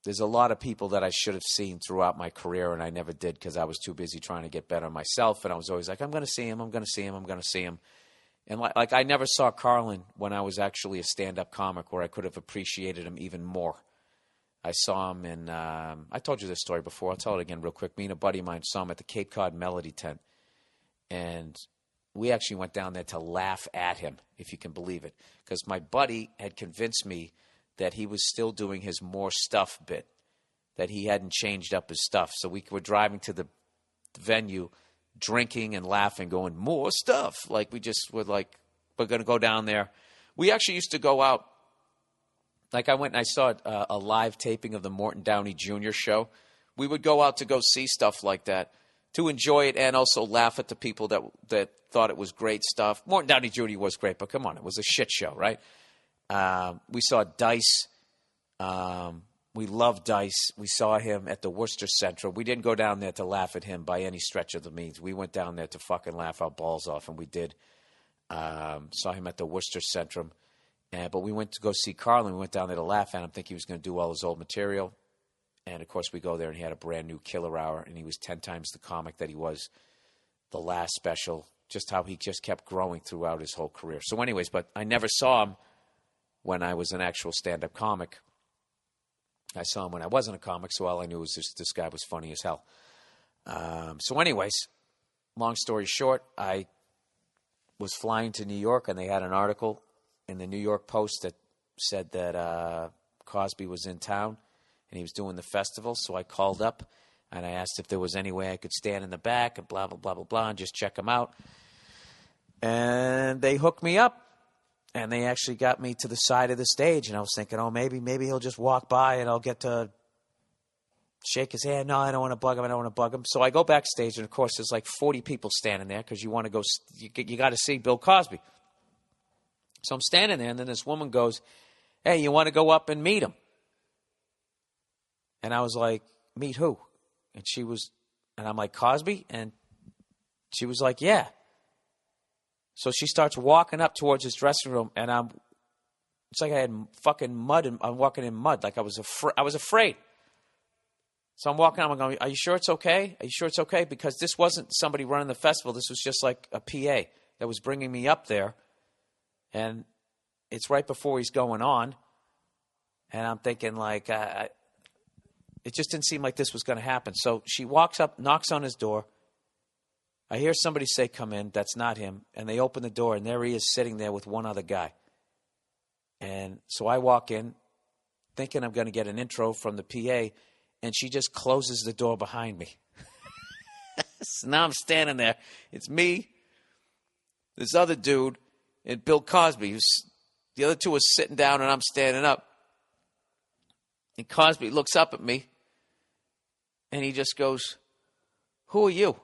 there's a lot of people that I should have seen throughout my career, and I never did because I was too busy trying to get better myself. And I was always like, I'm going to see him, I'm going to see him, I'm going to see him. And like I never saw Carlin when I was actually a stand-up comic, where I could have appreciated him even more. I saw him in, I told you this story before. I'll tell it again real quick. Me and a buddy of mine saw him at the Cape Cod Melody Tent. And we actually went down there to laugh at him, if you can believe it, because my buddy had convinced me that he was still doing his more stuff bit, that he hadn't changed up his stuff. So we were driving to the venue, drinking and laughing, going, more stuff. Like, we just were like, we're going to go down there. We actually used to go out. Like, I went and I saw a live taping of the Morton Downey Jr. show. We would go out to go see stuff like that, to enjoy it and also laugh at the people that thought it was great stuff. Morton Downey Jr. was great, but come on, it was a shit show, right? We saw Dice. We loved Dice. We saw him at the Worcester Central. We didn't go down there to laugh at him by any stretch of the means. We went down there to fucking laugh our balls off, and we did. Saw him at the Worcester Centrum. But we went to go see Carlin. We went down there to laugh at him, think he was going to do all his old material. And, of course, we go there, and he had a brand-new killer hour, and he was 10 times the comic that he was the last special, just how he just kept growing throughout his whole career. So anyways, but I never saw him when I was an actual stand-up comic. I saw him when I wasn't a comic, so all I knew was this guy was funny as hell. So anyways, long story short, I was flying to New York, and they had an article in the New York Post that said that Cosby was in town, and he was doing the festival. So I called up, and I asked if there was any way I could stand in the back and blah, blah, blah, blah, blah, and just check him out. And they hooked me up, and they actually got me to the side of the stage. And I was thinking, oh, maybe he'll just walk by, and I'll get to shake his hand. No, I don't want to bug him. So I go backstage, and, of course, there's like 40 people standing there because you want to go – you got to see Bill Cosby. So I'm standing there, and then this woman goes, hey, you want to go up and meet him? And I was like, meet who? And I'm like, Cosby? And she was like, yeah. So she starts walking up towards his dressing room, and it's like I had fucking mud, and I'm walking in mud, like I was afraid. So I'm walking up, I'm going, are you sure it's okay? Are you sure it's okay? Because this wasn't somebody running the festival. This was just like a PA that was bringing me up there. And it's right before he's going on. And I'm thinking, like, it just didn't seem like this was going to happen. So she walks up, knocks on his door. I hear somebody say, come in. That's not him. And they open the door, and there he is sitting there with one other guy. And so I walk in, thinking I'm going to get an intro from the PA, and she just closes the door behind me. So now I'm standing there. It's me, this other dude, and Bill Cosby. The other two are sitting down, and I'm standing up. And Cosby looks up at me, and he just goes, who are you?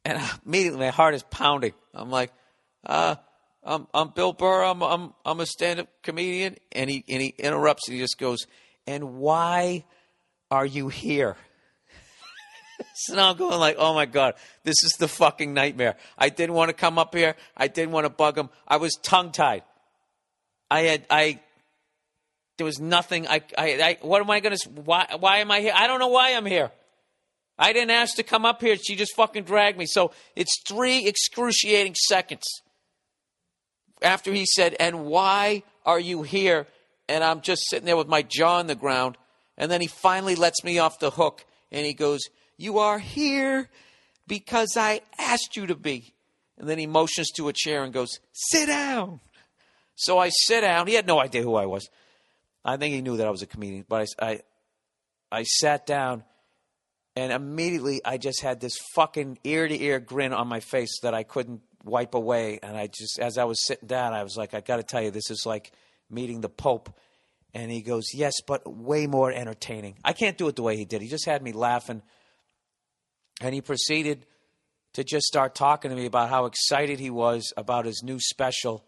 And immediately my heart is pounding. I'm like, I'm Bill Burr. I'm a stand-up comedian. And he interrupts, and he just goes, and why are you here? So now I'm going like, oh, my God, this is the fucking nightmare. I didn't want to come up here. I didn't want to bug him. I was tongue-tied. There was nothing. What am I going to, why am I here? I don't know why I'm here. I didn't ask to come up here. She just fucking dragged me. So it's 3 excruciating seconds after he said, and why are you here? And I'm just sitting there with my jaw on the ground. And then he finally lets me off the hook. And he goes, you are here because I asked you to be. And then he motions to a chair and goes, sit down. So I sit down. He had no idea who I was. I think he knew that I was a comedian. But I sat down, and immediately I just had this fucking ear-to-ear grin on my face that I couldn't wipe away. And I just, as I was sitting down, I was like, I got to tell you, this is like meeting the Pope. And he goes, yes, but way more entertaining. I can't do it the way he did. He just had me laughing. And he proceeded to just start talking to me about how excited he was about his new special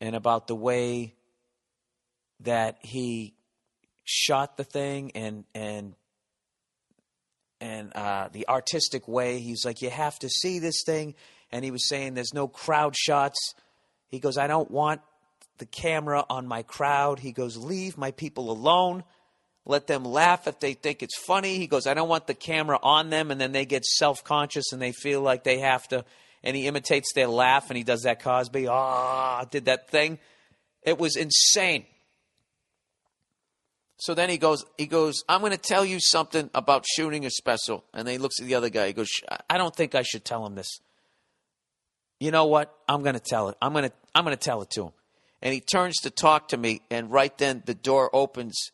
and about the way that he shot the thing and the artistic way. He's like, you have to see this thing. And he was saying there's no crowd shots. He goes, I don't want the camera on my crowd. He goes, leave my people alone. Let them laugh if they think it's funny. He goes, I don't want the camera on them, and then they get self-conscious and they feel like they have to. And he imitates their laugh, and he does that Cosby, did that thing. It was insane. So then he goes, I'm going to tell you something about shooting a special. And then he looks at the other guy. He goes, I don't think I should tell him this. You know what? I'm going to tell it. I'm going to tell it to him. And he turns to talk to me, and right then the door opens,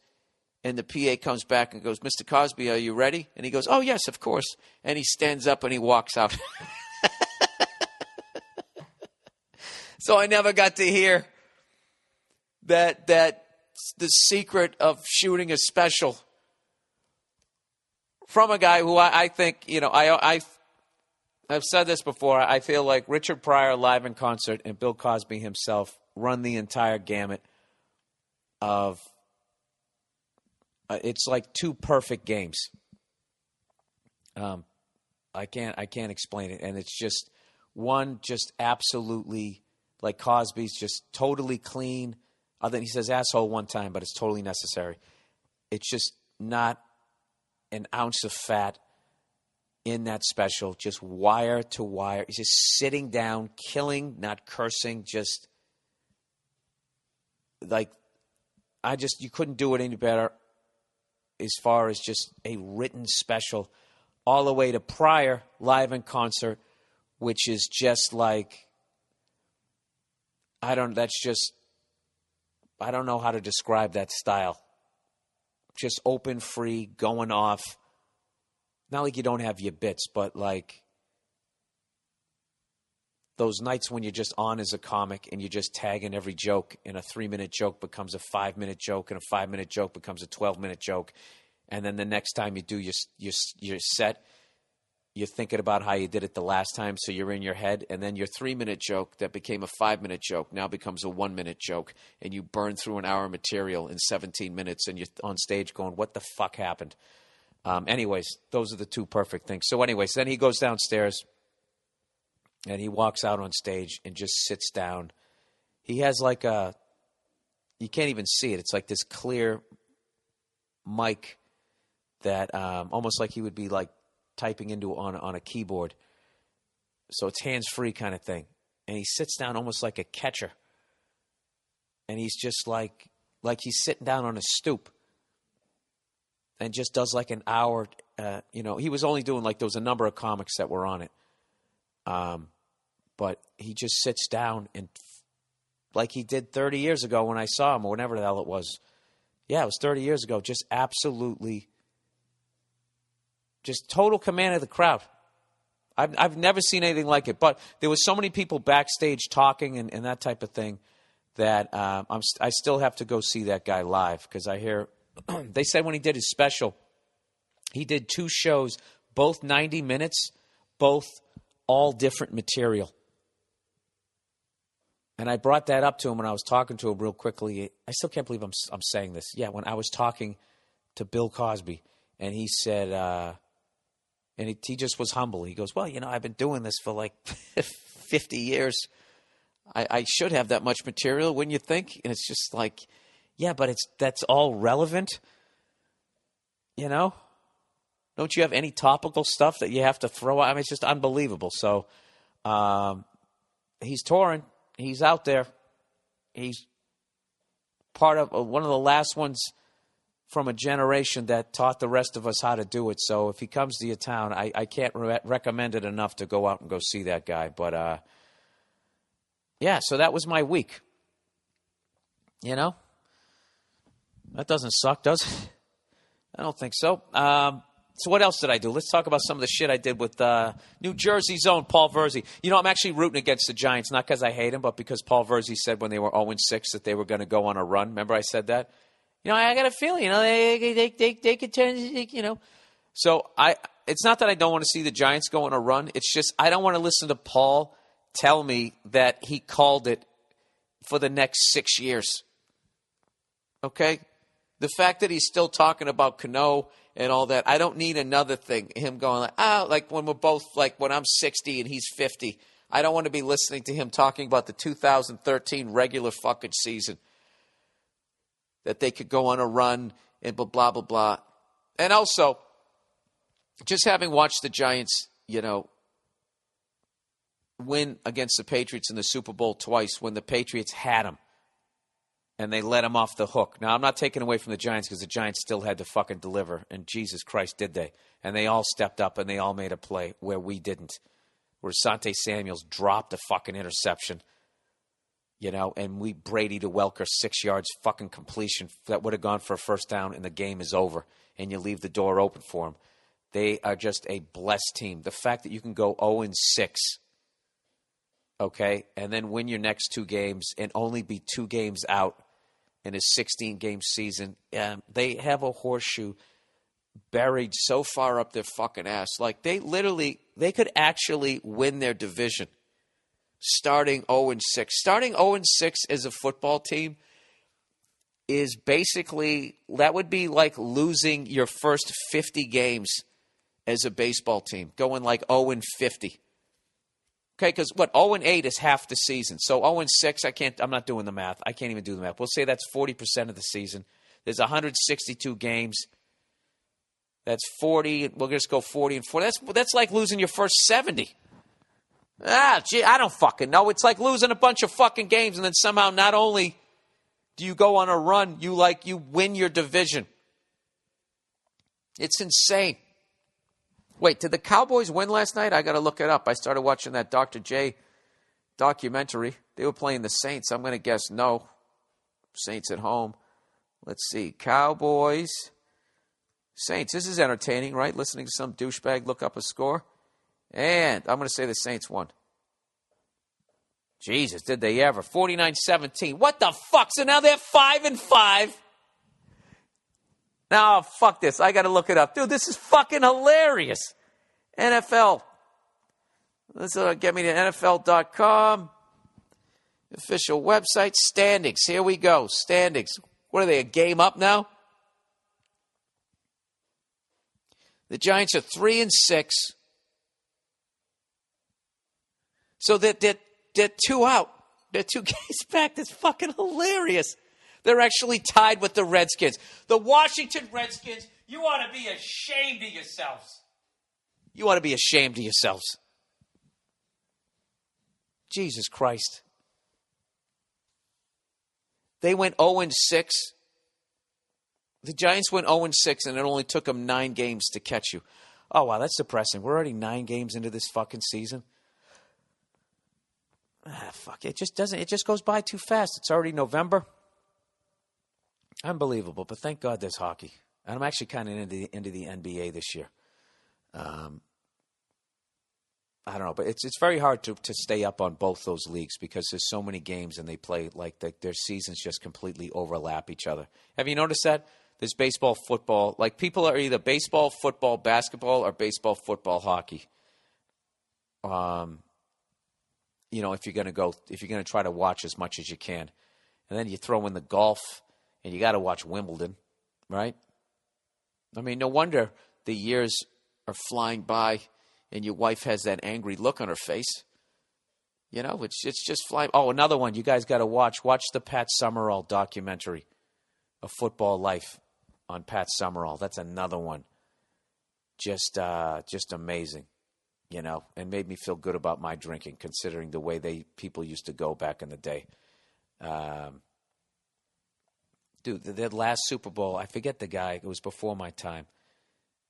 and the PA comes back and goes, Mr. Cosby, are you ready? And he goes, oh, yes, of course. And he stands up and he walks out. So I never got to hear that the secret of shooting a special from a guy who I think, I've said this before. I feel like Richard Pryor live in concert and Bill Cosby himself run the entire gamut of it's like two perfect games. I can't explain it, and it's just one just absolutely like Cosby's just totally clean. Other than he says asshole one time, but it's totally necessary. It's just not an ounce of fat in that special, just wire to wire. He's just sitting down, killing, not cursing, just like you couldn't do it any better as far as just a written special, all the way to Pryor live in concert, which is just like, I don't know how to describe that style. Just open, free, going off. Not like you don't have your bits, but like those nights when you're just on as a comic and you're just tagging every joke, and a 3-minute joke becomes a 5-minute joke, and a 5-minute joke becomes a 12-minute joke. And then the next time you do your set, you're thinking about how you did it the last time, so you're in your head, and then your 3-minute joke that became a 5-minute joke now becomes a 1-minute joke, and you burn through an hour of material in 17 minutes, and you're on stage going, what the fuck happened? Anyways, those are the two perfect things. So anyways, then he goes downstairs, and he walks out on stage and just sits down. He has like you can't even see it. It's like this clear mic that almost like he would be like typing into on a keyboard. So it's hands-free kind of thing. And he sits down almost like a catcher. And he's just like he's sitting down on a stoop. And just does like an hour. He was only doing there was a number of comics that were on it. But he just sits down and like he did 30 years ago when I saw him, or whenever the hell it was. Yeah, it was 30 years ago. Just absolutely just total command of the crowd. I've never seen anything like it. But there was so many people backstage talking and that type of thing that I still have to go see that guy live, because I hear they said when he did his special, he did 2 shows, both 90 minutes, both all different material. And I brought that up to him when I was talking to him real quickly. I still can't believe I'm saying this. Yeah, when I was talking to Bill Cosby, and he said, and he just was humble. He goes, well, I've been doing this for like 50 years. I should have that much material, wouldn't you think? And it's just like, yeah, but that's all relevant, Don't you have any topical stuff that you have to throw out? I mean, it's just unbelievable. So he's touring. He's out there. He's part of one of the last ones from a generation that taught the rest of us how to do it. So if he comes to your town, I can't recommend it enough to go out and go see that guy. But, yeah, so that was my week. That doesn't suck, does it? I don't think so. So what else did I do? Let's talk about some of the shit I did with New Jersey's own Paul Virzi. I'm actually rooting against the Giants, not because I hate him, but because Paul Virzi said when they were 0-6 that they were going to go on a run. Remember I said that? I got a feeling, they could turn, So it's not that I don't want to see the Giants go on a run. It's just I don't want to listen to Paul tell me that he called it for the next 6 years. Okay? The fact that he's still talking about Cano and all that, I don't need another thing. Him going like when we're both, like when I'm 60 and he's 50. I don't want to be listening to him talking about the 2013 regular fucking season. That they could go on a run and blah, blah, blah, blah. And also, just having watched the Giants, win against the Patriots in the Super Bowl twice when the Patriots had them. and they let him off the hook. Now, I'm not taking away from the Giants because the Giants still had to fucking deliver, and Jesus Christ, did they? And they all stepped up, and they all made a play where we didn't, where Asante Samuels dropped a fucking interception, and Brady to Welker 6 yards fucking completion that would have gone for a first down, and the game is over, and you leave the door open for them. They are just a blessed team. The fact that you can go 0-6, okay, and then win your next 2 games and only be 2 games out in a 16-game season, they have a horseshoe buried so far up their fucking ass. Like, they could actually win their division starting 0-6. Starting 0-6 as a football team is basically, that would be like losing your first 50 games as a baseball team, going like 0-50. Okay, because 0-8 is half the season. So 0-6, I'm not doing the math. I can't even do the math. We'll say that's 40% of the season. There's 162 games. That's 40. We'll just go 40 and 40. That's like losing your first 70. I don't fucking know. It's like losing a bunch of fucking games, and then somehow not only do you go on a run, you win your division. It's insane. Wait, did the Cowboys win last night? I got to look it up. I started watching that Dr. J documentary. They were playing the Saints. I'm going to guess no. Saints at home. Let's see. Cowboys. Saints. This is entertaining, right? Listening to some douchebag look up a score. And I'm going to say the Saints won. Jesus, did they ever. 49-17. What the fuck? So now they're 5-5. Now, fuck this. I got to look it up. Dude, this is fucking hilarious. NFL. Let's get me to NFL.com. Official website. Standings. Here we go. Standings. What are they, a game up now? The Giants are 3-6. So they're 2 out. They're 2 games back. That's fucking hilarious. They're actually tied with the Redskins. The Washington Redskins, you ought to be ashamed of yourselves. You ought to be ashamed of yourselves. Jesus Christ. They went 0-6. The Giants went 0-6, and it only took them 9 games to catch you. Oh, wow, that's depressing. We're already 9 games into this fucking season. Fuck, it just goes by too fast. It's already November. Unbelievable, but thank God there's hockey. And I'm actually kind of into the NBA this year. I don't know, but it's very hard to stay up on both those leagues because there's so many games and they play like their seasons just completely overlap each other. Have you noticed that? There's baseball, football. Like, people are either baseball, football, basketball, or baseball, football, hockey. If you're going to try to watch as much as you can. And then you throw in the golf, and you got to watch Wimbledon, right? I mean, no wonder the years are flying by, and your wife has that angry look on her face. It's just flying. Oh, another one you guys got to watch. Watch the Pat Summerall documentary, A Football Life, on Pat Summerall. That's another one. Just amazing. And made me feel good about my drinking, considering the way people used to go back in the day. Dude, their last Super Bowl, I forget the guy. It was before my time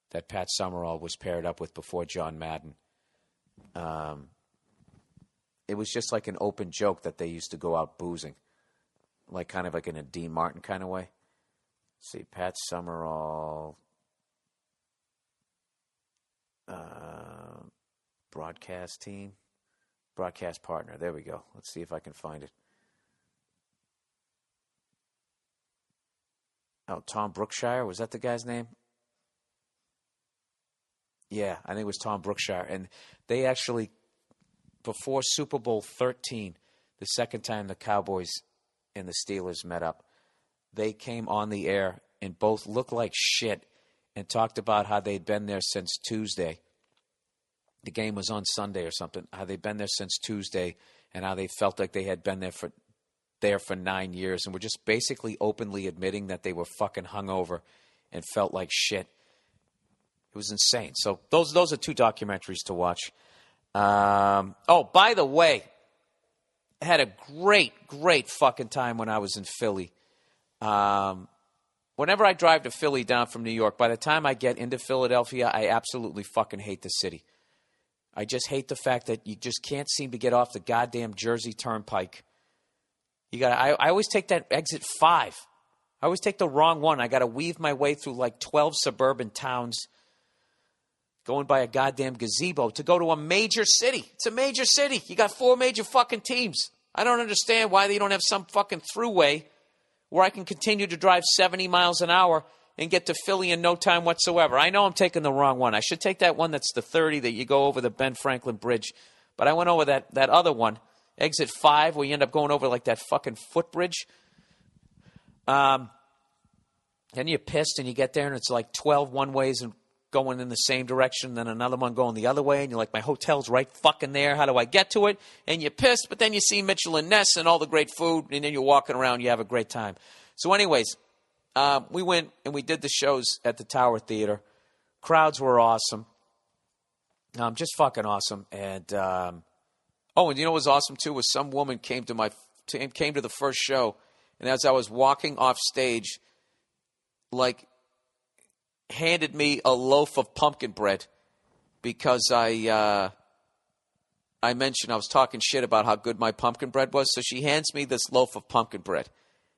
that Pat Summerall was paired up with before John Madden. It was just like an open joke that they used to go out boozing, kind of like in a Dean Martin kind of way. Let's see, Pat Summerall. Broadcast team, broadcast partner. There we go. Let's see if I can find it. Oh, Tom Brookshire. Was that the guy's name? Yeah, I think it was Tom Brookshire. And they actually, before Super Bowl 13, the second time the Cowboys and the Steelers met up, they came on the air and both looked like shit and talked about how they'd been there since Tuesday. The game was on Sunday or something, how they'd been there since Tuesday and how they felt like they had been there for 9 years and were just basically openly admitting that they were fucking hungover and felt like shit. It was insane. So those are 2 documentaries to watch. Oh, by the way, I had a great fucking time when I was in Philly Whenever I drive to Philly down from New York, by the time I get into Philadelphia, I absolutely fucking hate the city. I just hate the fact that you just can't seem to get off the goddamn Jersey Turnpike. I always take that exit 5. I always take the wrong one. I got to weave my way through like 12 suburban towns, going by a goddamn gazebo to go to a major city. It's a major city. You got 4 major fucking teams. I don't understand why they don't have some fucking throughway where I can continue to drive 70 miles an hour and get to Philly in no time whatsoever. I know I'm taking the wrong one. I should take that one that's the 30 that you go over the Ben Franklin Bridge. But I went over that other one, exit 5, where you end up going over like that fucking footbridge. Then you're pissed and you get there and it's like 12 one-ways and going in the same direction, then another one going the other way, and you're like, my hotel's right fucking there. How do I get to it? And you're pissed, but then you see Mitchell and Ness and all the great food, and then you're walking around, you have a great time. So anyways, we went and we did the shows at the Tower Theater. Crowds were awesome. Just fucking awesome. And, and you know what was awesome too was some woman came to the first show, and as I was walking off stage, like, handed me a loaf of pumpkin bread because I mentioned I was talking shit about how good my pumpkin bread was. So she hands me this loaf of pumpkin bread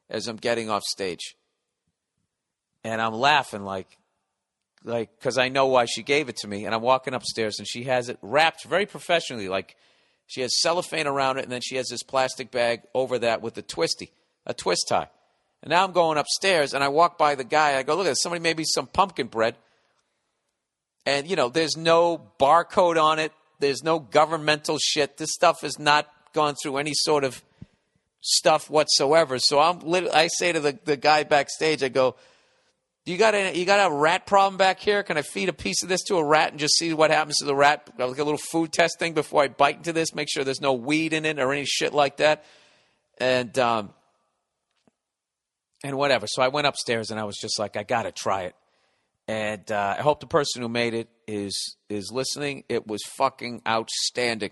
as I'm getting off stage. And I'm laughing like, because I know why she gave it to me. And I'm walking upstairs and she has it wrapped very professionally. Like, she has cellophane around it, and then she has this plastic bag over that with a twist tie. And now I'm going upstairs, and I walk by the guy. I go, look, somebody made me some pumpkin bread. And, you know, there's no barcode on it. There's no governmental shit. This stuff has not gone through any sort of stuff whatsoever. So I say to the guy backstage, I go, you got a rat problem back here? Can I feed a piece of this to a rat and just see what happens to the rat? Like a little food test thing before I bite into this, make sure there's no weed in it or any shit like that. And whatever. So I went upstairs and I was just like, I got to try it. And I hope the person who made it is listening. It was fucking outstanding.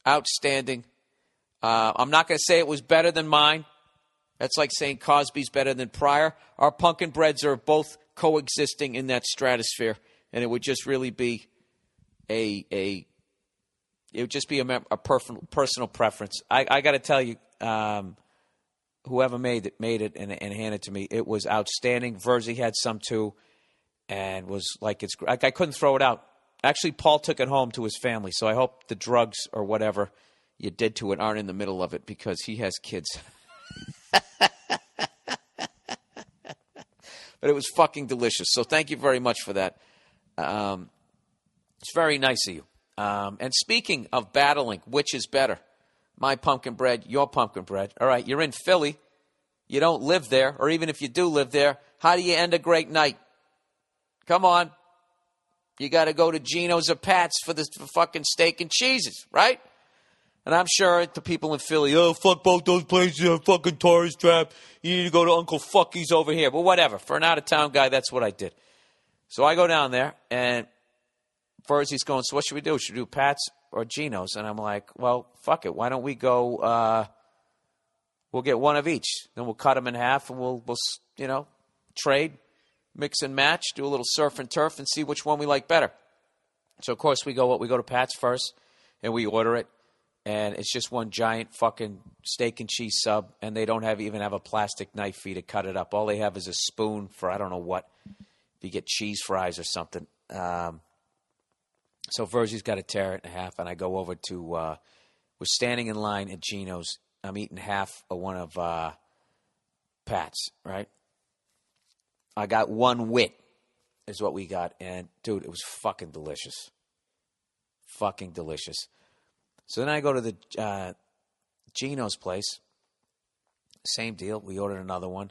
Outstanding. I'm not going to say it was better than mine. That's like saying Cosby's better than Pryor. Our pumpkin breads are both coexisting in that stratosphere. And it would just really be a personal preference. I got to tell you, whoever made it and handed it to me, it was outstanding. Virzi had some too, and was like, I couldn't throw it out. Actually, Paul took it home to his family, so I hope the drugs or whatever you did to it aren't in the middle of it because he has kids. But it was fucking delicious, so thank you very much for that. It's very nice of you. And speaking of battling, which is better? My pumpkin bread, your pumpkin bread. All right, you're in Philly. You don't live there, or even if you do live there, how do you end a great night? Come on. You got to go to Geno's or Pat's for fucking steak and cheeses, right? And I'm sure the people in Philly, oh, fuck both those places, fucking tourist trap. You need to go to Uncle Fucky's over here. But whatever. For an out-of-town guy, that's what I did. So I go down there, and Virzi's going, so what should we do? Should we do Pat's or Geno's? And I'm like, well, fuck it. Why don't we go, we'll get one of each. Then we'll cut them in half, and we'll trade, mix and match, do a little surf and turf, and see which one we like better. So, of course, we go to Pat's first, and we order it. And it's just one giant fucking steak and cheese sub, and they don't even have a plastic knife for you to cut it up. All they have is a spoon for I don't know what. If you get cheese fries or something. So Virzi's got to tear it in half, and I go over to we're standing in line at Geno's. I'm eating half of one of Pat's, right? I got one wit is what we got, and, dude, it was fucking delicious. Fucking delicious. So then I go to the Geno's place. Same deal. We ordered another one.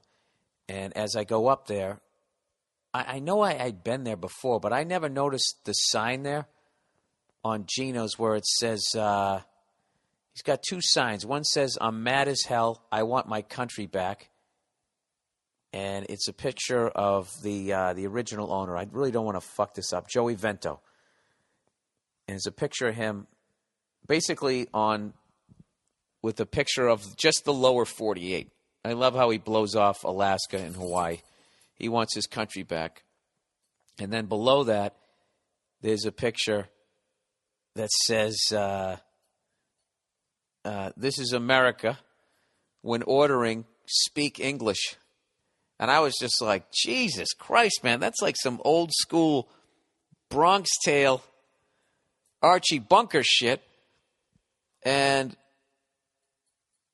And as I go up there, I know I'd been there before, but I never noticed the sign there on Geno's where it says, he's got two signs. One says, I'm mad as hell. I want my country back. And it's a picture of the original owner. I really don't want to fuck this up. Joey Vento. And it's a picture of him basically with a picture of just the lower 48. I love how he blows off Alaska and Hawaii. He wants his country back. And then below that, there's a picture that says, this is America. When ordering, speak English. And I was just like, Jesus Christ, man, that's like some old school Bronx Tale Archie Bunker shit. And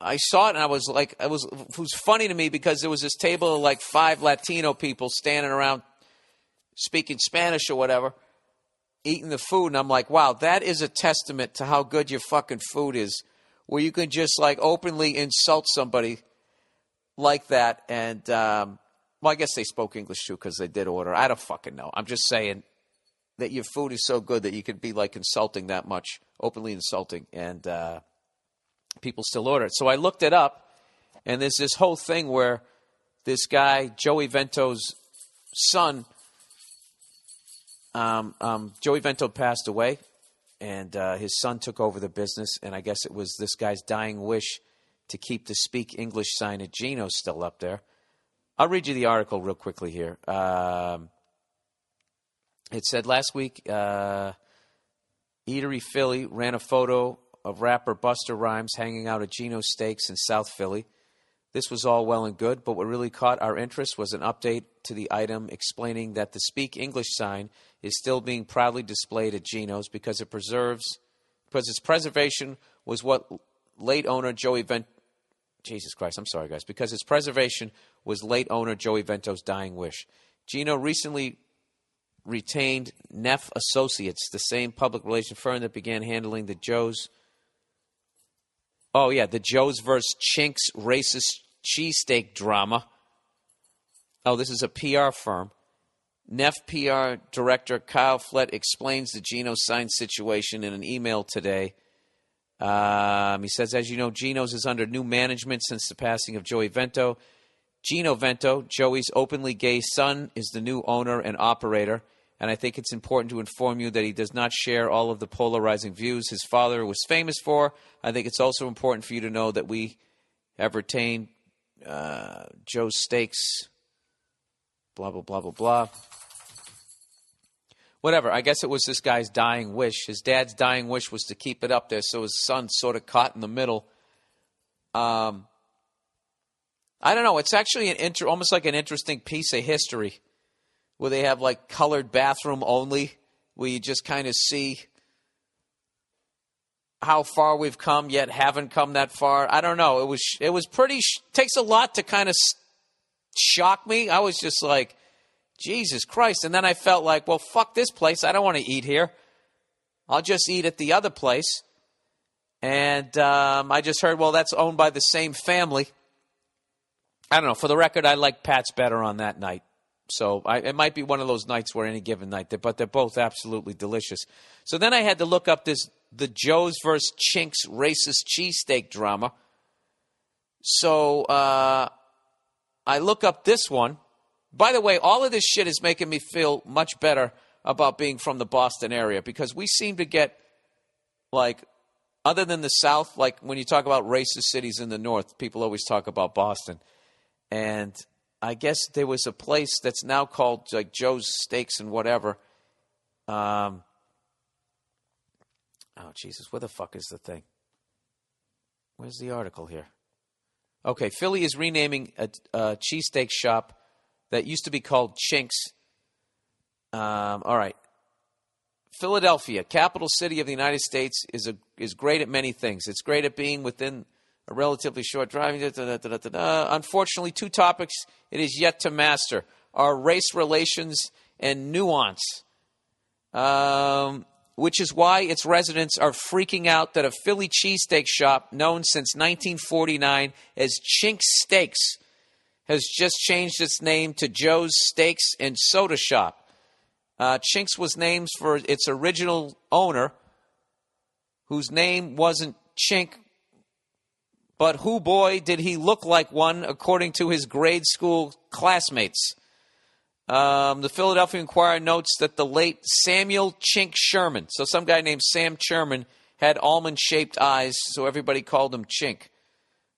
I saw it and I was like, it was funny to me because there was this table of like 5 Latino people standing around speaking Spanish or whatever, eating the food. And I'm like, wow, that is a testament to how good your fucking food is, where you can just like openly insult somebody like that. And, well, I guess they spoke English too because they did order. I don't fucking know. I'm just saying that your food is so good that you could be like insulting that much, openly insulting, and people still order it. So I looked it up, and there's this whole thing where this guy, Joey Vento's son, Joey Vento passed away, and his son took over the business, and I guess it was this guy's dying wish to keep the Speak English sign at Geno's still up there. I'll read you the article real quickly here. It said last week, Eatery Philly ran a photo of rapper Busta Rhymes hanging out at Geno's Steaks in South Philly. This was all well and good, but what really caught our interest was an update to the item explaining that the Speak English sign is still being proudly displayed at Geno's because its preservation was what late owner Joey Vento... Jesus Christ, I'm sorry, guys. Because its preservation was late owner Joey Vento's dying wish. Geno recently retained Neff Associates, the same public relations firm that began handling the Joe's versus Chinks racist cheesesteak drama. Oh, this is a PR firm. Neff PR director Kyle Flett explains the Geno sign situation in an email today. He says, as you know, Geno's is under new management since the passing of Joey Vento. Geno Vento, Joey's openly gay son, is the new owner and operator, and I think it's important to inform you that he does not share all of the polarizing views his father was famous for. I think it's also important for you to know that we have retained Joe's Steaks, blah, blah, blah, blah, blah. Whatever, I guess it was this guy's dying wish. His dad's dying wish was to keep it up there, so his son's sort of caught in the middle. I don't know. It's actually almost like an interesting piece of history where they have like colored bathroom only, where you just kind of see how far we've come, yet haven't come that far. I don't know. It was pretty. Takes a lot to kind of shock me. I was just like, Jesus Christ. And then I felt like, well, fuck this place. I don't want to eat here. I'll just eat at the other place. And I just heard, well, that's owned by the same family. I don't know. For the record, I like Pat's better on that night. So it might be one of those nights where any given night, but they're both absolutely delicious. So then I had to look up the Joe's versus Chinks racist cheesesteak drama. So I look up this one. By the way, all of this shit is making me feel much better about being from the Boston area because we seem to get, like, other than the South, like when you talk about racist cities in the North, people always talk about Boston. And I guess there was a place that's now called like Joe's Steaks and whatever. Oh, Jesus, where the fuck is the thing? Where's the article here? Okay, Philly is renaming a cheesesteak shop that used to be called Chinks. All right. Philadelphia, capital city of the United States, is great at many things. It's great at being within a relatively short drive. Unfortunately, 2 topics it is yet to master are race relations and nuance, which is why its residents are freaking out that a Philly cheesesteak shop known since 1949 as Chinks Steaks has just changed its name to Joe's Steaks and Soda Shop. Chinks was named for its original owner, whose name wasn't Chink, but who boy did he look like one, according to his grade school classmates. The Philadelphia Inquirer notes that the late Samuel Chink Sherman, so some guy named Sam Sherman, had almond-shaped eyes, so everybody called him Chink.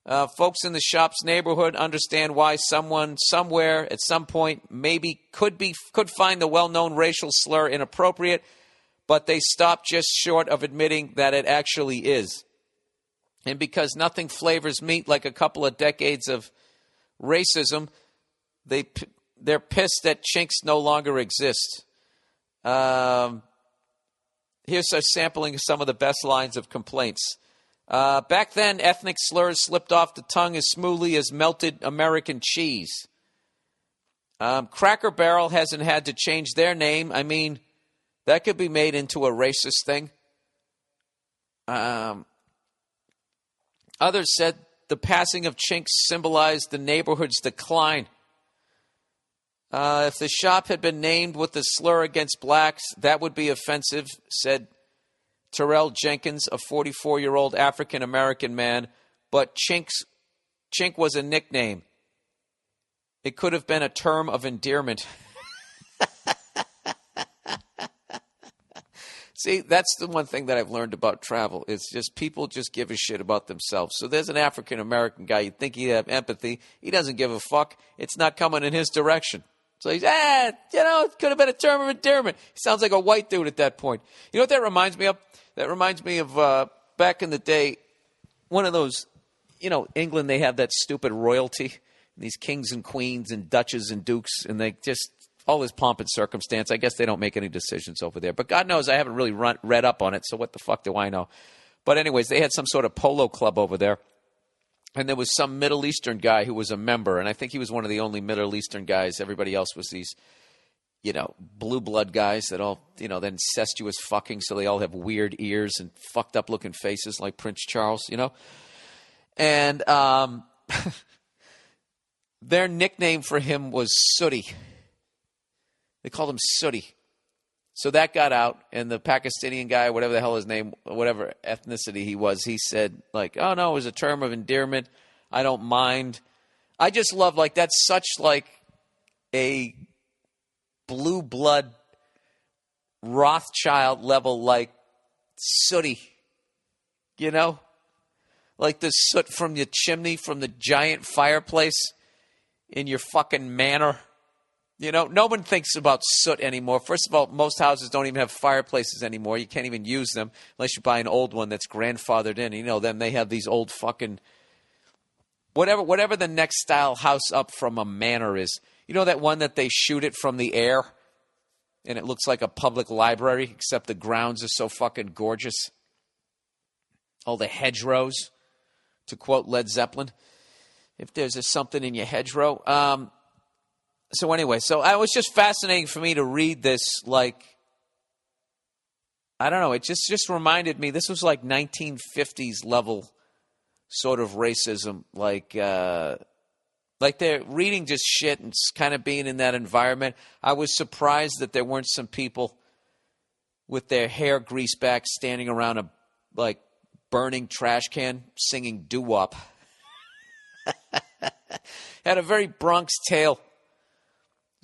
Folks in the shop's neighborhood understand why someone somewhere at some point maybe could find the well-known racial slur inappropriate, but they stop just short of admitting that it actually is. And because nothing flavors meat like a couple of decades of racism, they're pissed that chinks no longer exist. Here's a sampling of some of the best lines of complaints. Back then, ethnic slurs slipped off the tongue as smoothly as melted American cheese. Cracker Barrel hasn't had to change their name. I mean, that could be made into a racist thing. Others said the passing of chinks symbolized the neighborhood's decline. If the shop had been named with the slur against blacks, that would be offensive, said Terrell Jenkins, a 44-year-old African-American man, but chink was a nickname. It could have been a term of endearment. See, that's the one thing that I've learned about travel. It's just people just give a shit about themselves. So there's an African-American guy. You'd think he'd have empathy. He doesn't give a fuck. It's not coming in his direction. So he's, it could have been a term of endearment. He sounds like a white dude at that point. You know what that reminds me of? That reminds me of back in the day, one of those, England, they have that stupid royalty, these kings and queens and duchess and dukes, and they just, all this pomp and circumstance. I guess they don't make any decisions over there. But God knows I haven't really read up on it, so what the fuck do I know? But anyways, they had some sort of polo club over there. And there was some Middle Eastern guy who was a member, and I think he was one of the only Middle Eastern guys. Everybody else was these, blue blood guys that all, the incestuous fucking, so they all have weird ears and fucked up looking faces like Prince Charles, And their nickname for him was Sooty. They called him Sooty. So that got out, and the Pakistani guy, whatever the hell his name, whatever ethnicity he was, he said, oh, no, it was a term of endearment. I don't mind. I just love, that's such, a blue blood Rothschild level, Sooty. Like the soot from your chimney, from the giant fireplace in your fucking manor. No one thinks about soot anymore. First of all, most houses don't even have fireplaces anymore. You can't even use them unless you buy an old one that's grandfathered in. Then they have these old fucking whatever the next style house up from a manor is. That one that they shoot it from the air and it looks like a public library, except the grounds are so fucking gorgeous. All the hedgerows, to quote Led Zeppelin. If there's something in your hedgerow. So anyway, it was just fascinating for me to read this, I don't know, it just reminded me, this was 1950s level sort of racism, they're reading just shit and kind of being in that environment. I was surprised that there weren't some people with their hair greased back standing around a, burning trash can singing doo-wop. Had a very Bronx Tale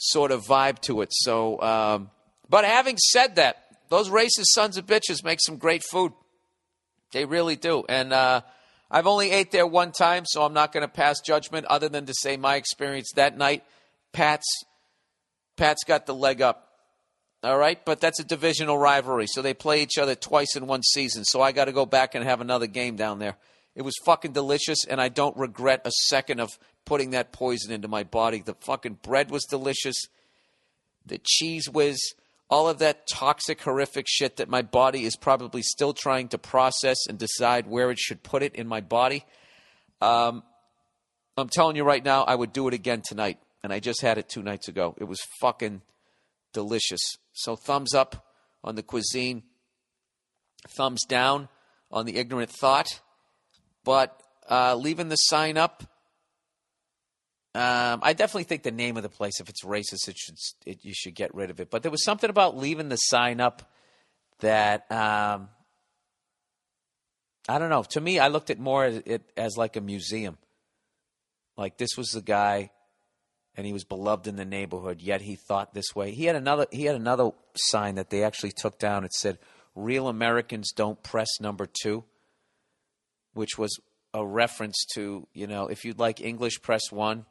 sort of vibe to it. So, but having said that, those racist sons of bitches make some great food. They really do. And I've only ate there one time, so I'm not going to pass judgment other than to say my experience that night. Pat's got the leg up. All right, but that's a divisional rivalry, so they play each other twice in one season. So I got to go back and have another game down there. It was fucking delicious, and I don't regret a second of putting that poison into my body. The fucking bread was delicious. The cheese whiz, all of that toxic, horrific shit that my body is probably still trying to process and decide where it should put it in my body. I'm telling you right now, I would do it again tonight, and I just had it 2 nights ago. It was fucking delicious. So thumbs up on the cuisine, thumbs down on the ignorant thought. But leaving the sign up, I definitely think the name of the place, if it's racist, you should get rid of it. But there was something about leaving the sign up that, I don't know. To me, I looked at more as like a museum. Like this was the guy, and he was beloved in the neighborhood, yet he thought this way. He had another sign that they actually took down. It said, "Real Americans don't press number 2," which was a reference to, if you'd like English, press 1.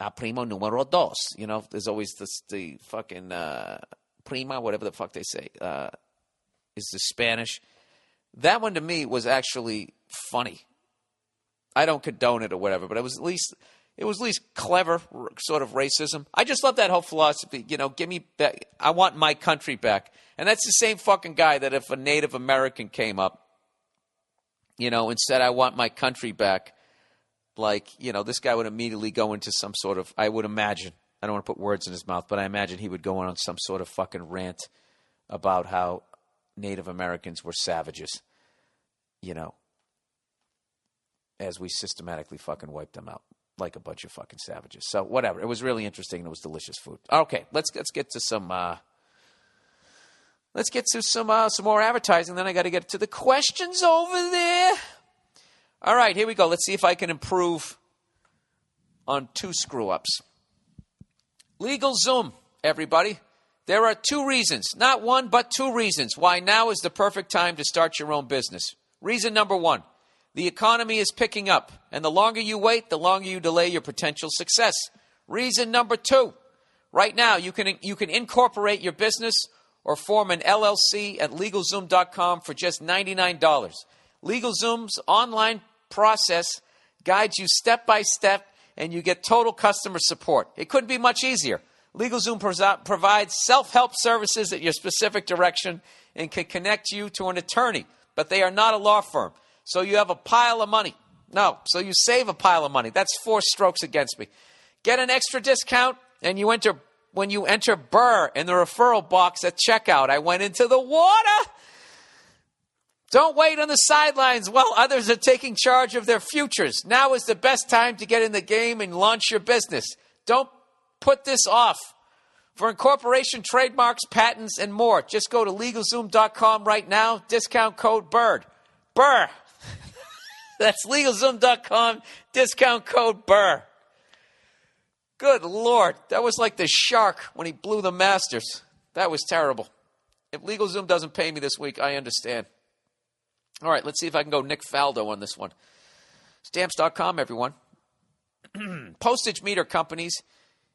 A primo numero dos. There's always the fucking prima, whatever the fuck they say, is the Spanish. That one to me was actually funny. I don't condone it or whatever, but it was at least clever sort of racism. I just love that whole philosophy. Give me back. I want my country back. And that's the same fucking guy that if a Native American came up, and said, I want my country back, this guy would immediately go into some sort of, I would imagine, I don't want to put words in his mouth, but I imagine he would go on some sort of fucking rant about how Native Americans were savages, as we systematically fucking wiped them out like a bunch of fucking savages. So whatever. It was really interesting and it was delicious food. Okay, let's get to some some more advertising. Then I got to get to the questions over there. All right, here we go. Let's see if I can improve on 2 screw-ups. LegalZoom, everybody. There are 2 reasons, not 1, but 2 reasons why now is the perfect time to start your own business. Reason number 1, the economy is picking up, and the longer you wait, the longer you delay your potential success. Reason number 2, right now you can incorporate your business or form an LLC at LegalZoom.com for just $99. LegalZoom's online process guides you step by step, and you get total customer support. It couldn't be much easier. LegalZoom provides self-help services at your specific direction and can connect you to an attorney, but they are not a law firm. So you have a pile of money. No, so you save a pile of money. That's 4 strokes against me. Get an extra discount, and when you enter Burr in the referral box at checkout. I went into the water. Don't wait on the sidelines while others are taking charge of their futures. Now is the best time to get in the game and launch your business. Don't put this off. For incorporation, trademarks, patents, and more, just go to LegalZoom.com right now. Discount code BIRD. Burr. That's LegalZoom.com. Discount code BIRR. Good Lord. That was like the shark when he blew the Masters. That was terrible. If LegalZoom doesn't pay me this week, I understand. All right, let's see if I can go Nick Faldo on this one. Stamps.com, everyone. Postage meter companies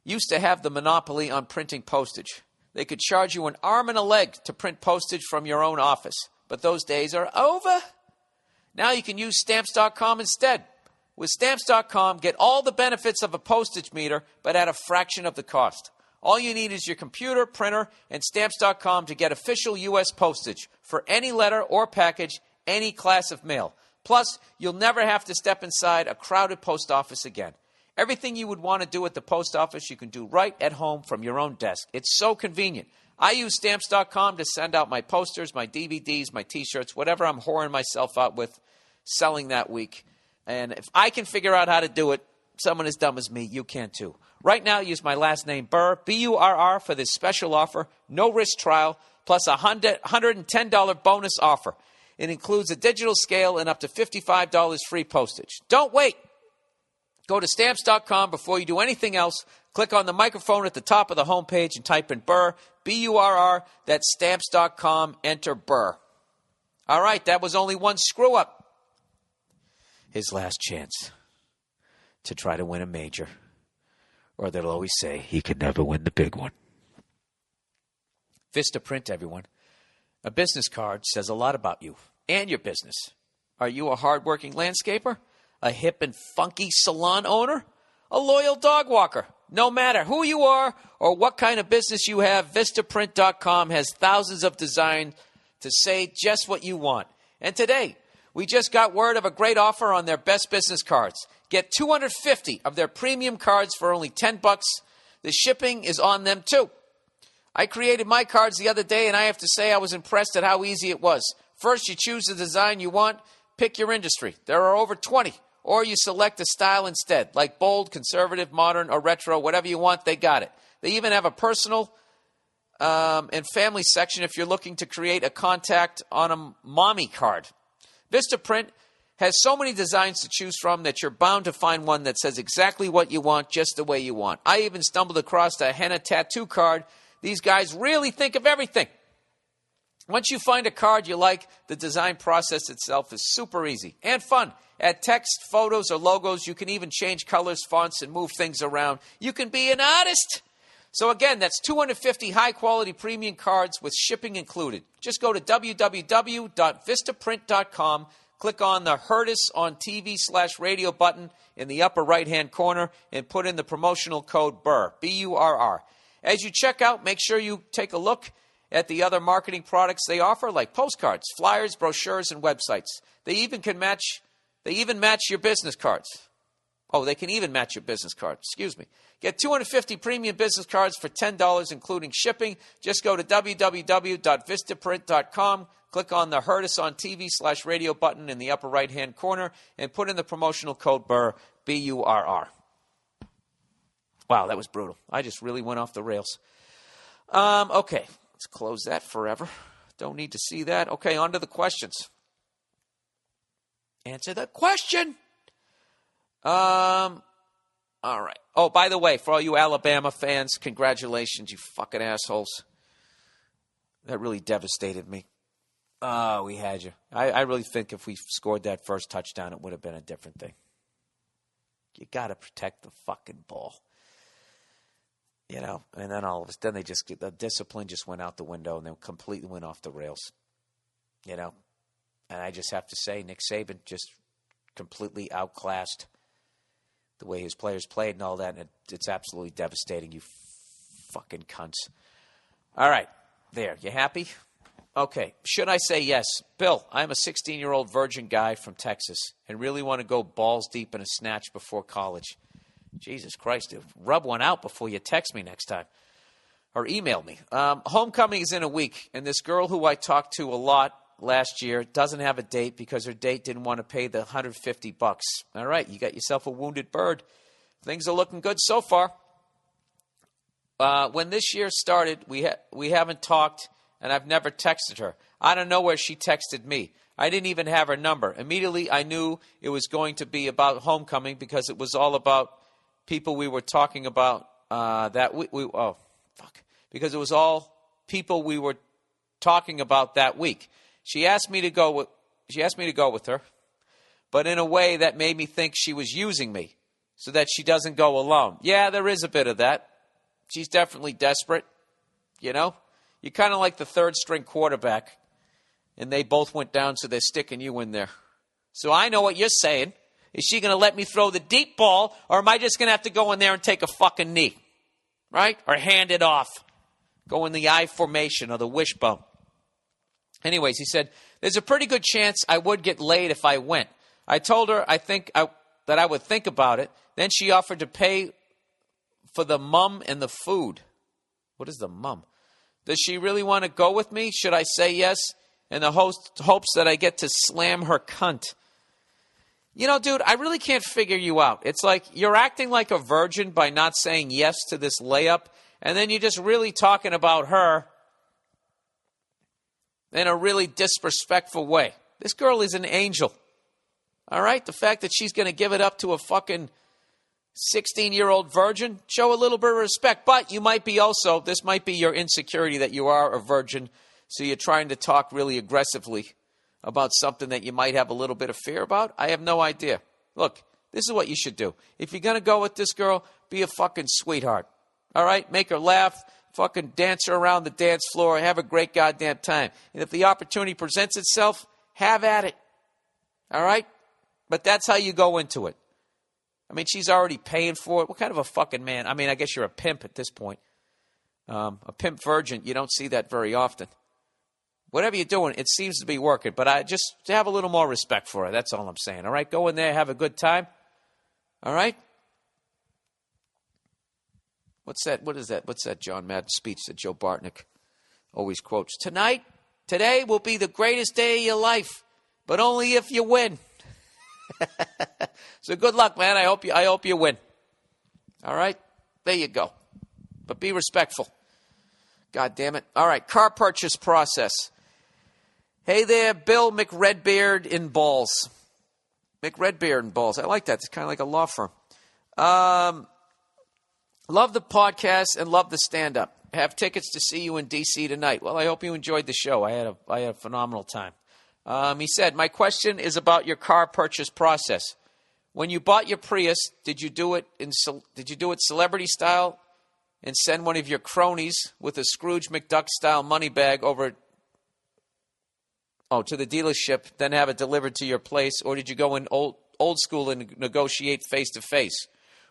used to have the monopoly on printing postage. They could charge you an arm and a leg to print postage from your own office. But those days are over. Now you can use Stamps.com instead. With Stamps.com, get all the benefits of a postage meter, but at a fraction of the cost. All you need is your computer, printer, and Stamps.com to get official U.S. postage for any letter or package, any class of mail. Plus, you'll never have to step inside a crowded post office again. Everything you would want to do at the post office, you can do right at home from your own desk. It's so convenient. I use Stamps.com to send out my posters, my DVDs, my T-shirts, whatever I'm whoring myself out with selling that week. And if I can figure out how to do it, someone as dumb as me, you can too. Right now, use my last name, Burr, B-U-R-R, for this special offer, no risk trial, plus a $110 bonus offer. It includes a digital scale and up to $55 free postage. Don't wait. Go to Stamps.com before you do anything else. Click on the microphone at the top of the homepage and type in Burr, B-U-R-R. That's Stamps.com. Enter Burr. All right, that was only one screw-up. His last chance to try to win a major. Or they'll always say he could never win the big one. Vistaprint, everyone. A business card says a lot about you and your business. Are you a hardworking landscaper? A hip and funky salon owner? A loyal dog walker? No matter who you are or what kind of business you have, Vistaprint.com has thousands of designs to say just what you want. And today, we just got word of a great offer on their best business cards. Get 250 of their premium cards for only $10. The shipping is on them too. I created my cards the other day, and I have to say I was impressed at how easy it was. First, you choose the design you want. Pick your industry. There are over 20. Or you select a style instead, like bold, conservative, modern, or retro. Whatever you want, they got it. They even have a personal and family section if you're looking to create a contact on a mommy card. Vistaprint has so many designs to choose from that you're bound to find one that says exactly what you want, just the way you want. I even stumbled across a henna tattoo card. These guys really think of everything. Once you find a card you like, the design process itself is super easy and fun. Add text, photos, or logos. You can even change colors, fonts, and move things around. You can be an artist. So again, that's 250 high-quality premium cards with shipping included. Just go to www.vistaprint.com, click on the Heard Us on TV/radio button in the upper right-hand corner, and put in the promotional code BURR, B-U-R-R. As you check out, make sure you take a look at the other marketing products they offer, like postcards, flyers, brochures, and websites. They even match your business cards. Oh, they can even match your business card. Excuse me. Get 250 premium business cards for $10, including shipping. Just go to www.vistaprint.com, click on the Heard Us on TV/radio button in the upper right-hand corner, and put in the promotional code BURR, B-U-R-R. Wow, that was brutal. I just really went off the rails. Okay, let's close that forever. Don't need to see that. Okay, on to the questions. Answer the question. All right. Oh, by the way, for all you Alabama fans, congratulations, you fucking assholes. That really devastated me. Oh, we had you. I really think if we scored that first touchdown, it would have been a different thing. You got to protect the fucking ball. You know, and then the discipline just went out the window and they completely went off the rails. You know, and I just have to say, Nick Saban just completely outclassed the way his players played and all that, and it's absolutely devastating, you fucking cunts. All right, there. You happy? Okay. Should I say yes? Bill, I'm a 16-year-old virgin guy from Texas and really want to go balls deep in a snatch before college. Jesus Christ, dude. Rub one out before you text me next time. Or email me. Homecoming is in a week, and this girl who I talked to a lot last year doesn't have a date because her date didn't want to pay the $150. All right, you got yourself a wounded bird. Things are looking good so far. When this year started, we haven't talked, and I've never texted her. I don't know where she texted me. I didn't even have her number. Immediately, I knew it was going to be about homecoming because it was all about people we were talking about because it was all people we were talking about that week. She asked me to go with her, but in a way that made me think she was using me so that she doesn't go alone. Yeah, there is a bit of that. She's definitely desperate, you know? You're kind of like the third-string quarterback, and they both went down, so they're sticking you in there. So I know what you're saying. Is she going to let me throw the deep ball, or am I just going to have to go in there and take a fucking knee, right? Or hand it off, go in the I formation or the wishbone. Anyways, he said, there's a pretty good chance I would get laid if I went. I told her that I would think about it. Then she offered to pay for the mum and the food. What is the mum? Does she really want to go with me? Should I say yes in the hopes that I get to slam her cunt? You know, dude, I really can't figure you out. It's like you're acting like a virgin by not saying yes to this layup, and then you're just really talking about her in a really disrespectful way. This girl is an angel. All right? The fact that she's going to give it up to a fucking 16-year-old virgin, show a little bit of respect. But you might be this might be your insecurity that you are a virgin, so you're trying to talk really aggressively about something that you might have a little bit of fear about. I have no idea. Look, this is what you should do. If you're going to go with this girl, be a fucking sweetheart. All right? Make her laugh. Fucking dance her around the dance floor. Have a great goddamn time. And if the opportunity presents itself, have at it. All right? But that's how you go into it. I mean, she's already paying for it. What kind of a fucking man? I mean, I guess you're a pimp at this point. A pimp virgin, you don't see that very often. Whatever you're doing, it seems to be working. But I just have a little more respect for her. That's all I'm saying. All right? Go in there, have a good time. All right? What's that? What is that? What's that John Madden speech that Joe Bartnick always quotes? Today will be the greatest day of your life, but only if you win. So good luck, man. I hope you win. All right? There you go. But be respectful. God damn it. All right, car purchase process. Hey there, Bill McRedbeard in Balls. McRedbeard in Balls. I like that. It's kind of like a law firm. Love the podcast and love the stand-up. have tickets to see you in D.C. tonight. Well, I hope you enjoyed the show. I had a phenomenal time. He said, my question is about your car purchase process. When you bought your Prius, did you do it celebrity style and send one of your cronies with a Scrooge McDuck style money bag over to the dealership, then have it delivered to your place, or did you go in old school and negotiate face to face?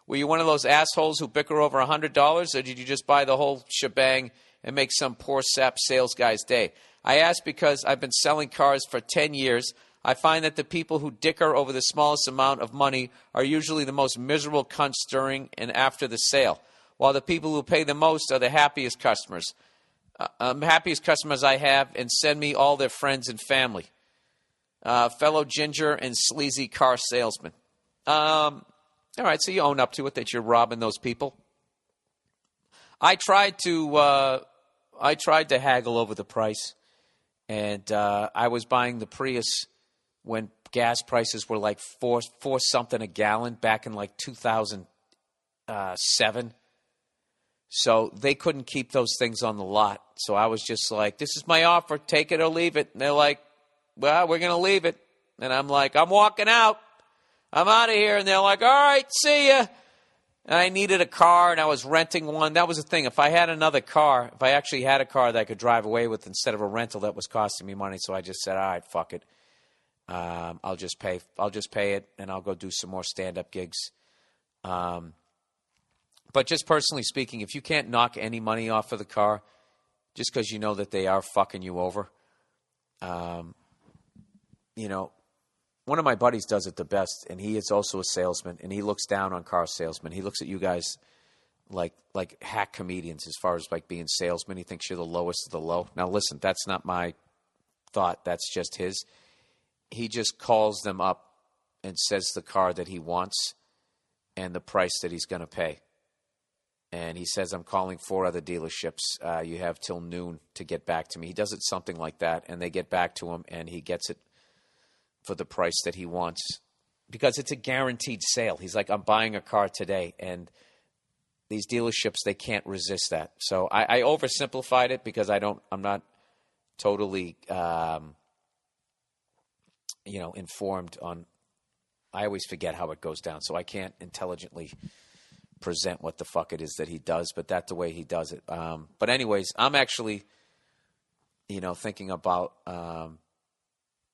Were you one of those assholes who bicker over $100, or did you just buy the whole shebang and make some poor sap sales guy's day? I ask because I've been selling cars for 10 years. I find that the people who dicker over the smallest amount of money are usually the most miserable cunts during and after the sale, while the people who pay the most are the happiest customers. Happiest customers I have, and send me all their friends and family. Fellow ginger and sleazy car salesman. All right, so you own up to it that you're robbing those people. I tried to haggle over the price, and I was buying the Prius when gas prices were like four something a gallon back in like 2007. So they couldn't keep those things on the lot. So I was just like, this is my offer, take it or leave it. And they're like, well, we're going to leave it. And I'm like, I'm walking out. I'm out of here. And they're like, all right, see ya. And I needed a car, and I was renting one. That was the thing. If I had another car, if I actually had a car that I could drive away with instead of a rental, that was costing me money. So I just said, all right, fuck it. I'll just pay it, and I'll go do some more stand-up gigs. But just personally speaking, if you can't knock any money off of the car just because you know that they are fucking you over, one of my buddies does it the best, and he is also a salesman, and he looks down on car salesmen. He looks at you guys like hack comedians as far as like being salesmen. He thinks you're the lowest of the low. Now, listen, that's not my thought. That's just his. He just calls them up and says the car that he wants and the price that he's going to pay. And he says, I'm calling 4 other dealerships. You have till noon to get back to me. He does it something like that, and they get back to him, and he gets it for the price that he wants because it's a guaranteed sale. He's like, I'm buying a car today, and these dealerships, they can't resist that. So I oversimplified it because I'm not totally, informed on. I always forget how it goes down, so I can't intelligently present what the fuck it is that he does, but that's the way he does it. But anyways, I'm actually, thinking about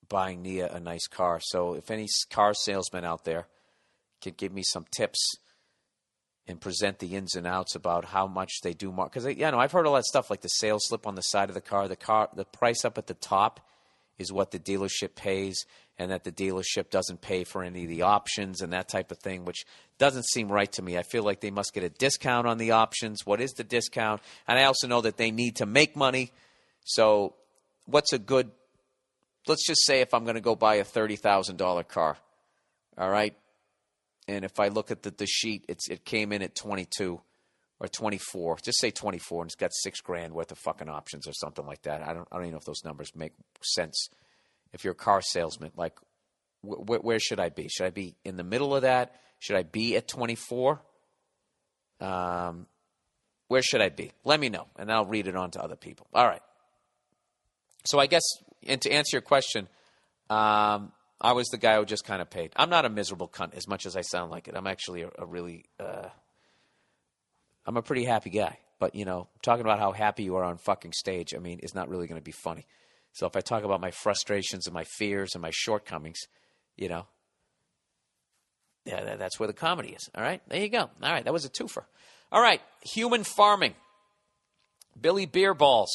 buying Nia a nice car. So if any car salesman out there can give me some tips and present the ins and outs about how much they do more, because I've heard all that stuff like the sales slip on the side of the car, the price up at the top is what the dealership pays, and that the dealership doesn't pay for any of the options and that type of thing, which doesn't seem right to me. I feel like they must get a discount on the options. What is the discount? And I also know that they need to make money. So what's a good, let's just say if I'm going to go buy a $30,000 car, all right? And if I look at the sheet, it came in at 22 or 24. Just say 24, and it's got $6,000 worth of fucking options or something like that. I don't even know if those numbers make sense. If you're a car salesman, like, where should I be? Should I be in the middle of that? Should I be at 24? Where should I be? Let me know, and I'll read it on to other people. All right. So I guess, and to answer your question, I was the guy who just kind of paid. I'm not a miserable cunt as much as I sound like it. I'm actually a really, I'm a pretty happy guy. But, talking about how happy you are on fucking stage, is not really going to be funny. So if I talk about my frustrations and my fears and my shortcomings, yeah, that's where the comedy is. All right, there you go. All right, that was a twofer. All right, human farming. Billy Beerballs.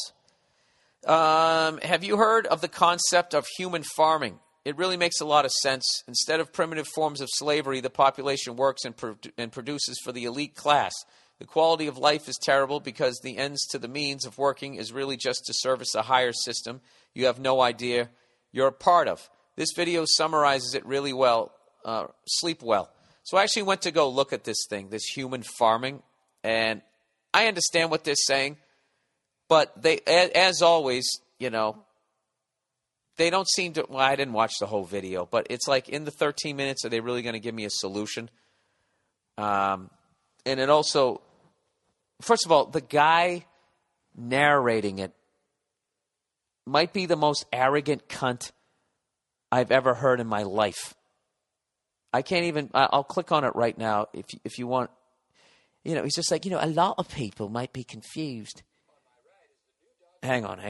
Have you heard of the concept of human farming? It really makes a lot of sense. Instead of primitive forms of slavery, the population works and produces for the elite class. The quality of life is terrible because the ends to the means of working is really just to service a higher system you have no idea you're a part of. This video summarizes it really well. Sleep well. So I actually went to go look at this thing, this human farming, and I understand what they're saying, but they, as always, they don't seem to. Well, I didn't watch the whole video, but it's like in the 13 minutes, are they really going to give me a solution? And it also, first of all, the guy narrating it might be the most arrogant cunt I've ever heard in my life. I can't even, I'll click on it right now if you want. You know, he's just like, a lot of people might be confused. Hang on.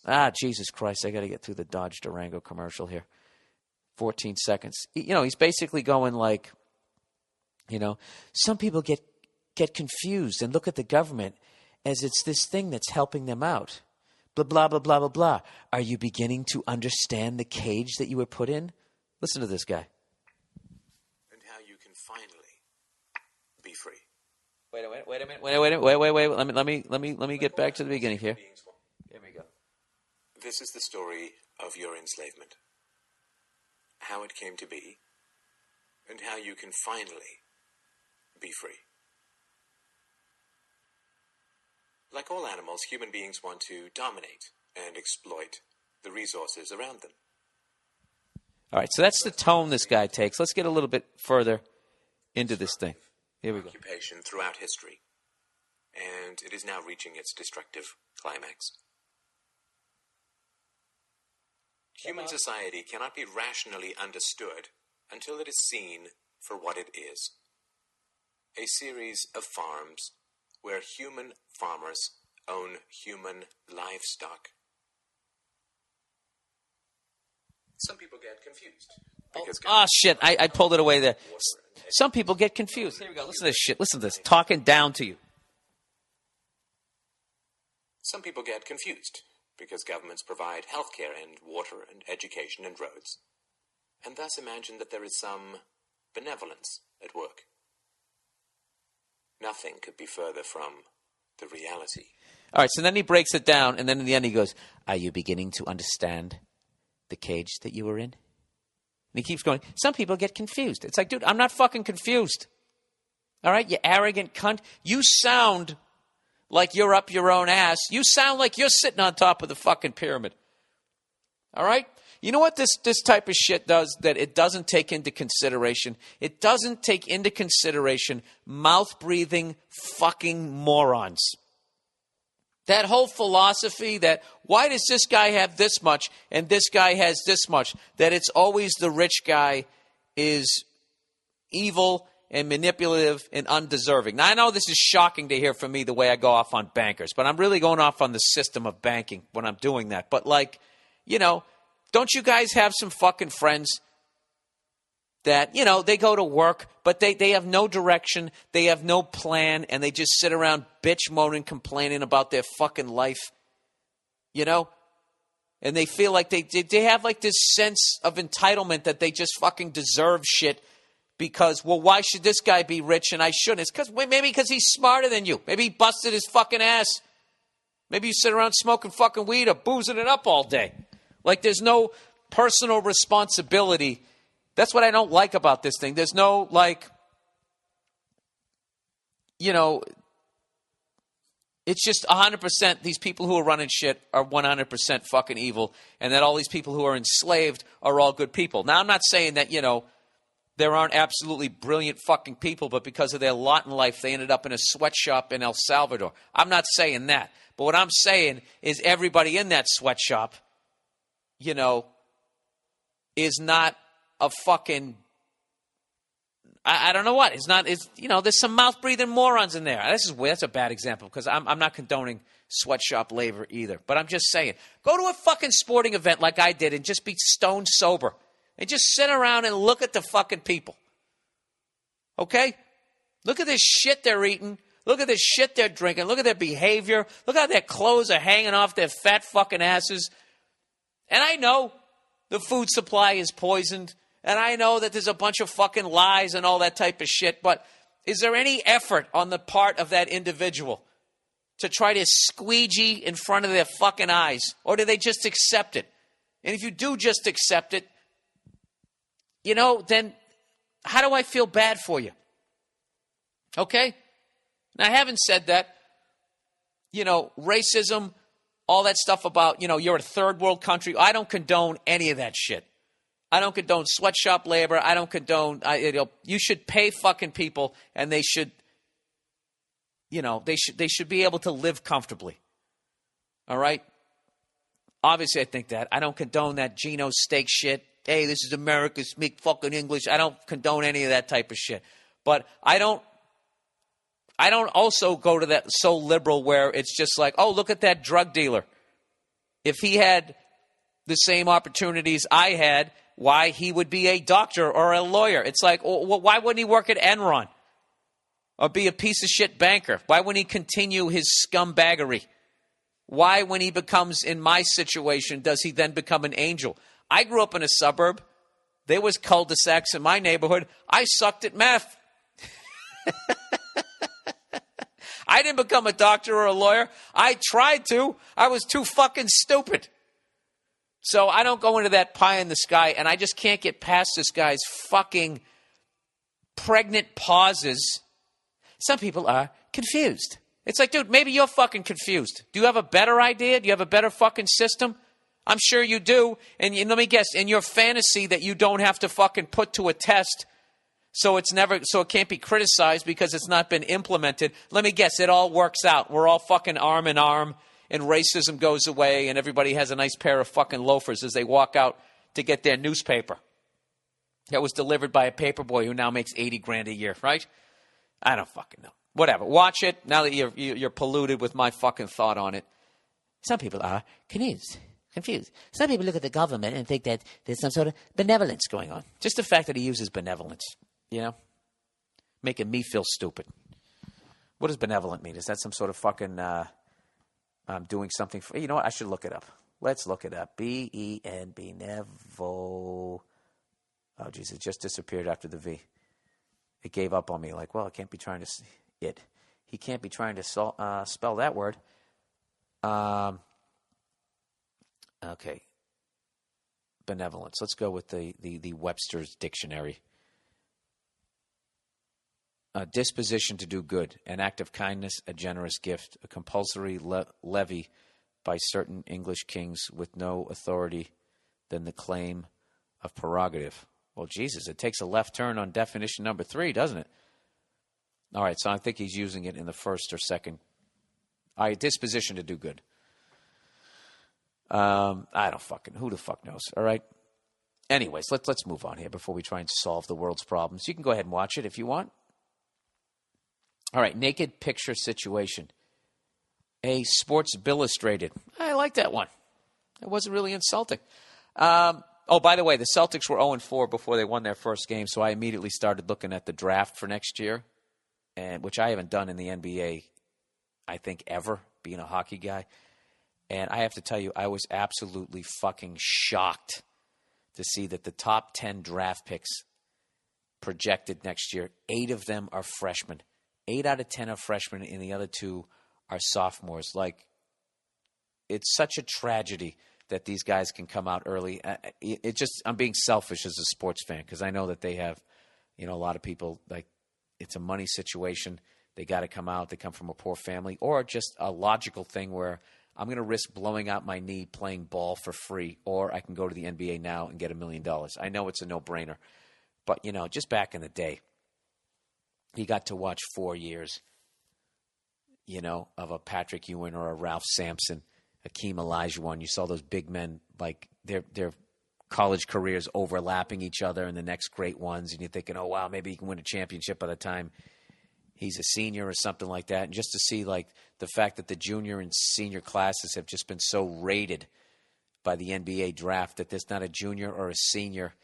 Ah, Jesus Christ, I got to get through the Dodge Durango commercial here. 14 seconds. He's basically going like, some people get confused and look at the government as it's this thing that's helping them out. Blah, blah, blah, blah, blah, blah. Are you beginning to understand the cage that you were put in? Listen to this guy. And how you can finally be free. Wait a minute. Let me get back to the beginning here. Here we go. This is the story of your enslavement. How it came to be, and how you can finally be free. Like all animals, human beings want to dominate and exploit the resources around them. All right, so that's the tone this guy takes. Let's get a little bit further into this thing. Here we go. Occupation throughout history, and it is now reaching its destructive climax. Human society cannot be rationally understood until it is seen for what it is. A series of farms where human farmers own human livestock. Some people get confused. Shit, I pulled it away there. Some people get confused. Here we go. Listen to this shit. Listen to this. Talking down to you. Some people get confused because governments provide healthcare and water and education and roads, and thus imagine that there is some benevolence at work. Nothing could be further from the reality. All right, so then he breaks it down, and then in the end he goes, are you beginning to understand the cage that you were in? And he keeps going, some people get confused. It's like, dude, I'm not fucking confused. All right, you arrogant cunt. You sound like you're up your own ass. You sound like you're sitting on top of the fucking pyramid. All right? You know what this type of shit does that it doesn't take into consideration? It doesn't take into consideration mouth-breathing fucking morons. That whole philosophy that why does this guy have this much and this guy has this much, that it's always the rich guy is evil and manipulative and undeserving. Now, I know this is shocking to hear from me the way I go off on bankers, but I'm really going off on the system of banking when I'm doing that. But don't you guys have some fucking friends that, they go to work, but they have no direction, they have no plan, and they just sit around bitch moaning, complaining about their fucking life, And they feel like they have like this sense of entitlement that they just fucking deserve shit because, well, why should this guy be rich and I shouldn't? It's maybe because he's smarter than you. Maybe he busted his fucking ass. Maybe you sit around smoking fucking weed or boozing it up all day. Like there's no personal responsibility. That's what I don't like about this thing. There's no it's just 100% these people who are running shit are 100% fucking evil, and that all these people who are enslaved are all good people. Now, I'm not saying that, there aren't absolutely brilliant fucking people, but because of their lot in life, they ended up in a sweatshop in El Salvador. I'm not saying that. But what I'm saying is everybody in that sweatshop, is not a fucking, I don't know what. There's some mouth-breathing morons in there. That's a bad example because I'm not condoning sweatshop labor either. But I'm just saying, go to a fucking sporting event like I did and just be stone sober. And just sit around and look at the fucking people. Okay? Look at this shit they're eating. Look at this shit they're drinking. Look at their behavior. Look how their clothes are hanging off their fat fucking asses. And I know the food supply is poisoned. And I know that there's a bunch of fucking lies and all that type of shit. But is there any effort on the part of that individual to try to squeegee in front of their fucking eyes? Or do they just accept it? And if you do just accept it, then how do I feel bad for you? Okay? Now, I haven't said that, racism, all that stuff about, you're a third world country. I don't condone any of that shit. I don't condone sweatshop labor. I don't condone, you should pay fucking people and they should, they should be able to live comfortably. All right? Obviously, I think that. I don't condone that Geno steak shit. Hey, this is America, speak fucking English. I don't condone any of that type of shit. But I don't also go to that so liberal where it's just like, oh, look at that drug dealer. If he had the same opportunities I had, why he would be a doctor or a lawyer. It's like, well, why wouldn't he work at Enron or be a piece of shit banker? Why wouldn't he continue his scumbaggery? Why, when he becomes in my situation, does he then become an angel? I grew up in a suburb. There was cul-de-sacs in my neighborhood. I sucked at meth. I didn't become a doctor or a lawyer. I tried to. I was too fucking stupid. So I don't go into that pie in the sky, and I just can't get past this guy's fucking pregnant pauses. Some people are confused. It's like, dude, maybe you're fucking confused. Do you have a better idea? Do you have a better fucking system? I'm sure you do. And let me guess, in your fantasy that you don't have to fucking put to a test, so it can't be criticized because it's not been implemented. Let me guess, it all works out. We're all fucking arm in arm, and racism goes away, and everybody has a nice pair of fucking loafers as they walk out to get their newspaper that was delivered by a paperboy who now makes $80,000 a year, right? I don't fucking know. Whatever. Watch it now that you're polluted with my fucking thought on it. Some people are confused. Some people look at the government and think that there's some sort of benevolence going on. Just the fact that he uses benevolence, making me feel stupid. What does benevolent mean? Is that some sort of fucking doing something for... You know what? I should look it up. Let's look it up. B-E-N, benevo... Oh, geez, it just disappeared after the V. It gave up on me. Like, well, it can't be trying to... He can't be trying to spell that word. Okay. Benevolence. Let's go with the Webster's Dictionary. A disposition to do good, an act of kindness, a generous gift, a compulsory levy by certain English kings with no authority than the claim of prerogative. Well, Jesus, it takes a left turn on definition number 3, doesn't it? All right, so I think he's using it in the first or second. All right, disposition to do good. I don't fucking, who the fuck knows, all right? Anyways, let's move on here before we try and solve the world's problems. You can go ahead and watch it if you want. All right, naked picture situation. A Sports Illustrated. I like that one. It wasn't really insulting. Oh, by the way, the Celtics were 0-4 before they won their first game, so I immediately started looking at the draft for next year, and which I haven't done in the NBA, I think, ever, being a hockey guy. And I have to tell you, I was absolutely fucking shocked to see that the top 10 draft picks projected next year, 8 of them are freshmen. 8 out of 10 are freshmen, and the other 2 are sophomores. Like, it's such a tragedy that these guys can come out early. I'm being selfish as a sports fan because I know that they have, a lot of people, like, it's a money situation. They got to come out. They come from a poor family, or just a logical thing where I'm going to risk blowing out my knee playing ball for free, or I can go to the NBA now and get $1 million. I know it's a no-brainer, but, just back in the day, he got to watch 4 years, of a Patrick Ewing or a Ralph Sampson, Hakeem Olajuwon. You saw those big men, like their college careers overlapping each other and the next great ones, and you're thinking, oh, wow, maybe he can win a championship by the time he's a senior or something like that. And just to see, like, the fact that the junior and senior classes have just been so rated by the NBA draft that there's not a junior or a senior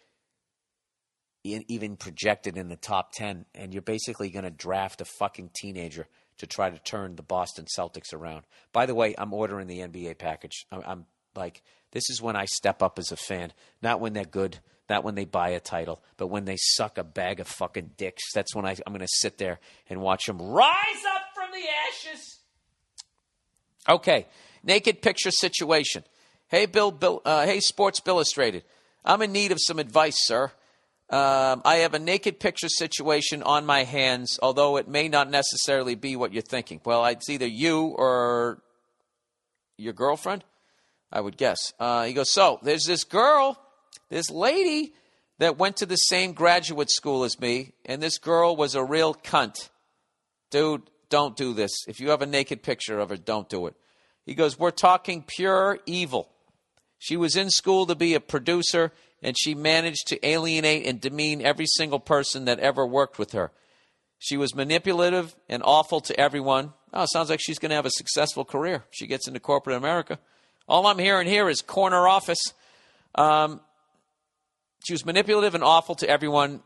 even projected in the top 10, and you're basically going to draft a fucking teenager to try to turn the Boston Celtics around. By the way, I'm ordering the NBA package. I'm like, this is when I step up as a fan. Not when they're good, not when they buy a title, but when they suck a bag of fucking dicks. That's when I'm going to sit there and watch them rise up from the ashes. Okay, naked picture situation. Hey, hey, Sports Illustrated. I'm in need of some advice, sir. I have a naked picture situation on my hands, although it may not necessarily be what you're thinking. Well, it's either you or your girlfriend, I would guess. He goes, so there's this lady that went to the same graduate school as me, and this girl was a real cunt. Dude, don't do this. If you have a naked picture of her, don't do it. He goes, we're talking pure evil. She was in school to be a producer, and she managed to alienate and demean every single person that ever worked with her. She was manipulative and awful to everyone. Oh, it sounds like she's going to have a successful career. She gets into corporate America. All I'm hearing here is corner office. She was manipulative and awful to everyone,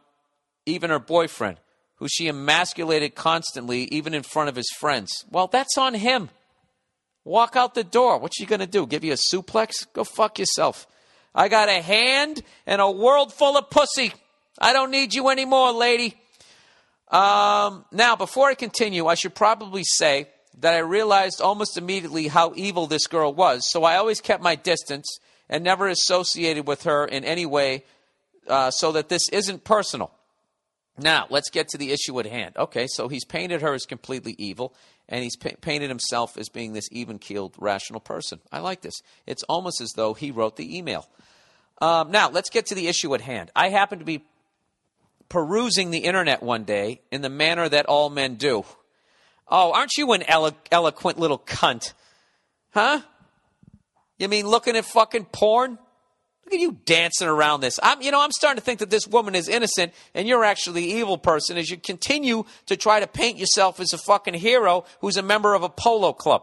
even her boyfriend, who she emasculated constantly, even in front of his friends. Well, that's on him. Walk out the door. What's she going to do? Give you a suplex? Go fuck yourself. I got a hand and a world full of pussy. I don't need you anymore, lady. Now, before I continue, I should probably say that I realized almost immediately how evil this girl was, so I always kept my distance and never associated with her in any way, so that this isn't personal. Now, let's get to the issue at hand. Okay, so he's painted her as completely evil, and he's painted himself as being this even-keeled, rational person. I like this. It's almost as though he wrote the email. Now, let's get to the issue at hand. I happen to be perusing the internet one day in the manner that all men do. Oh, aren't you an eloquent little cunt? Huh? You mean looking at fucking porn? Look at you dancing around this. I'm starting to think that this woman is innocent and you're actually the evil person as you continue to try to paint yourself as a fucking hero who's a member of a polo club.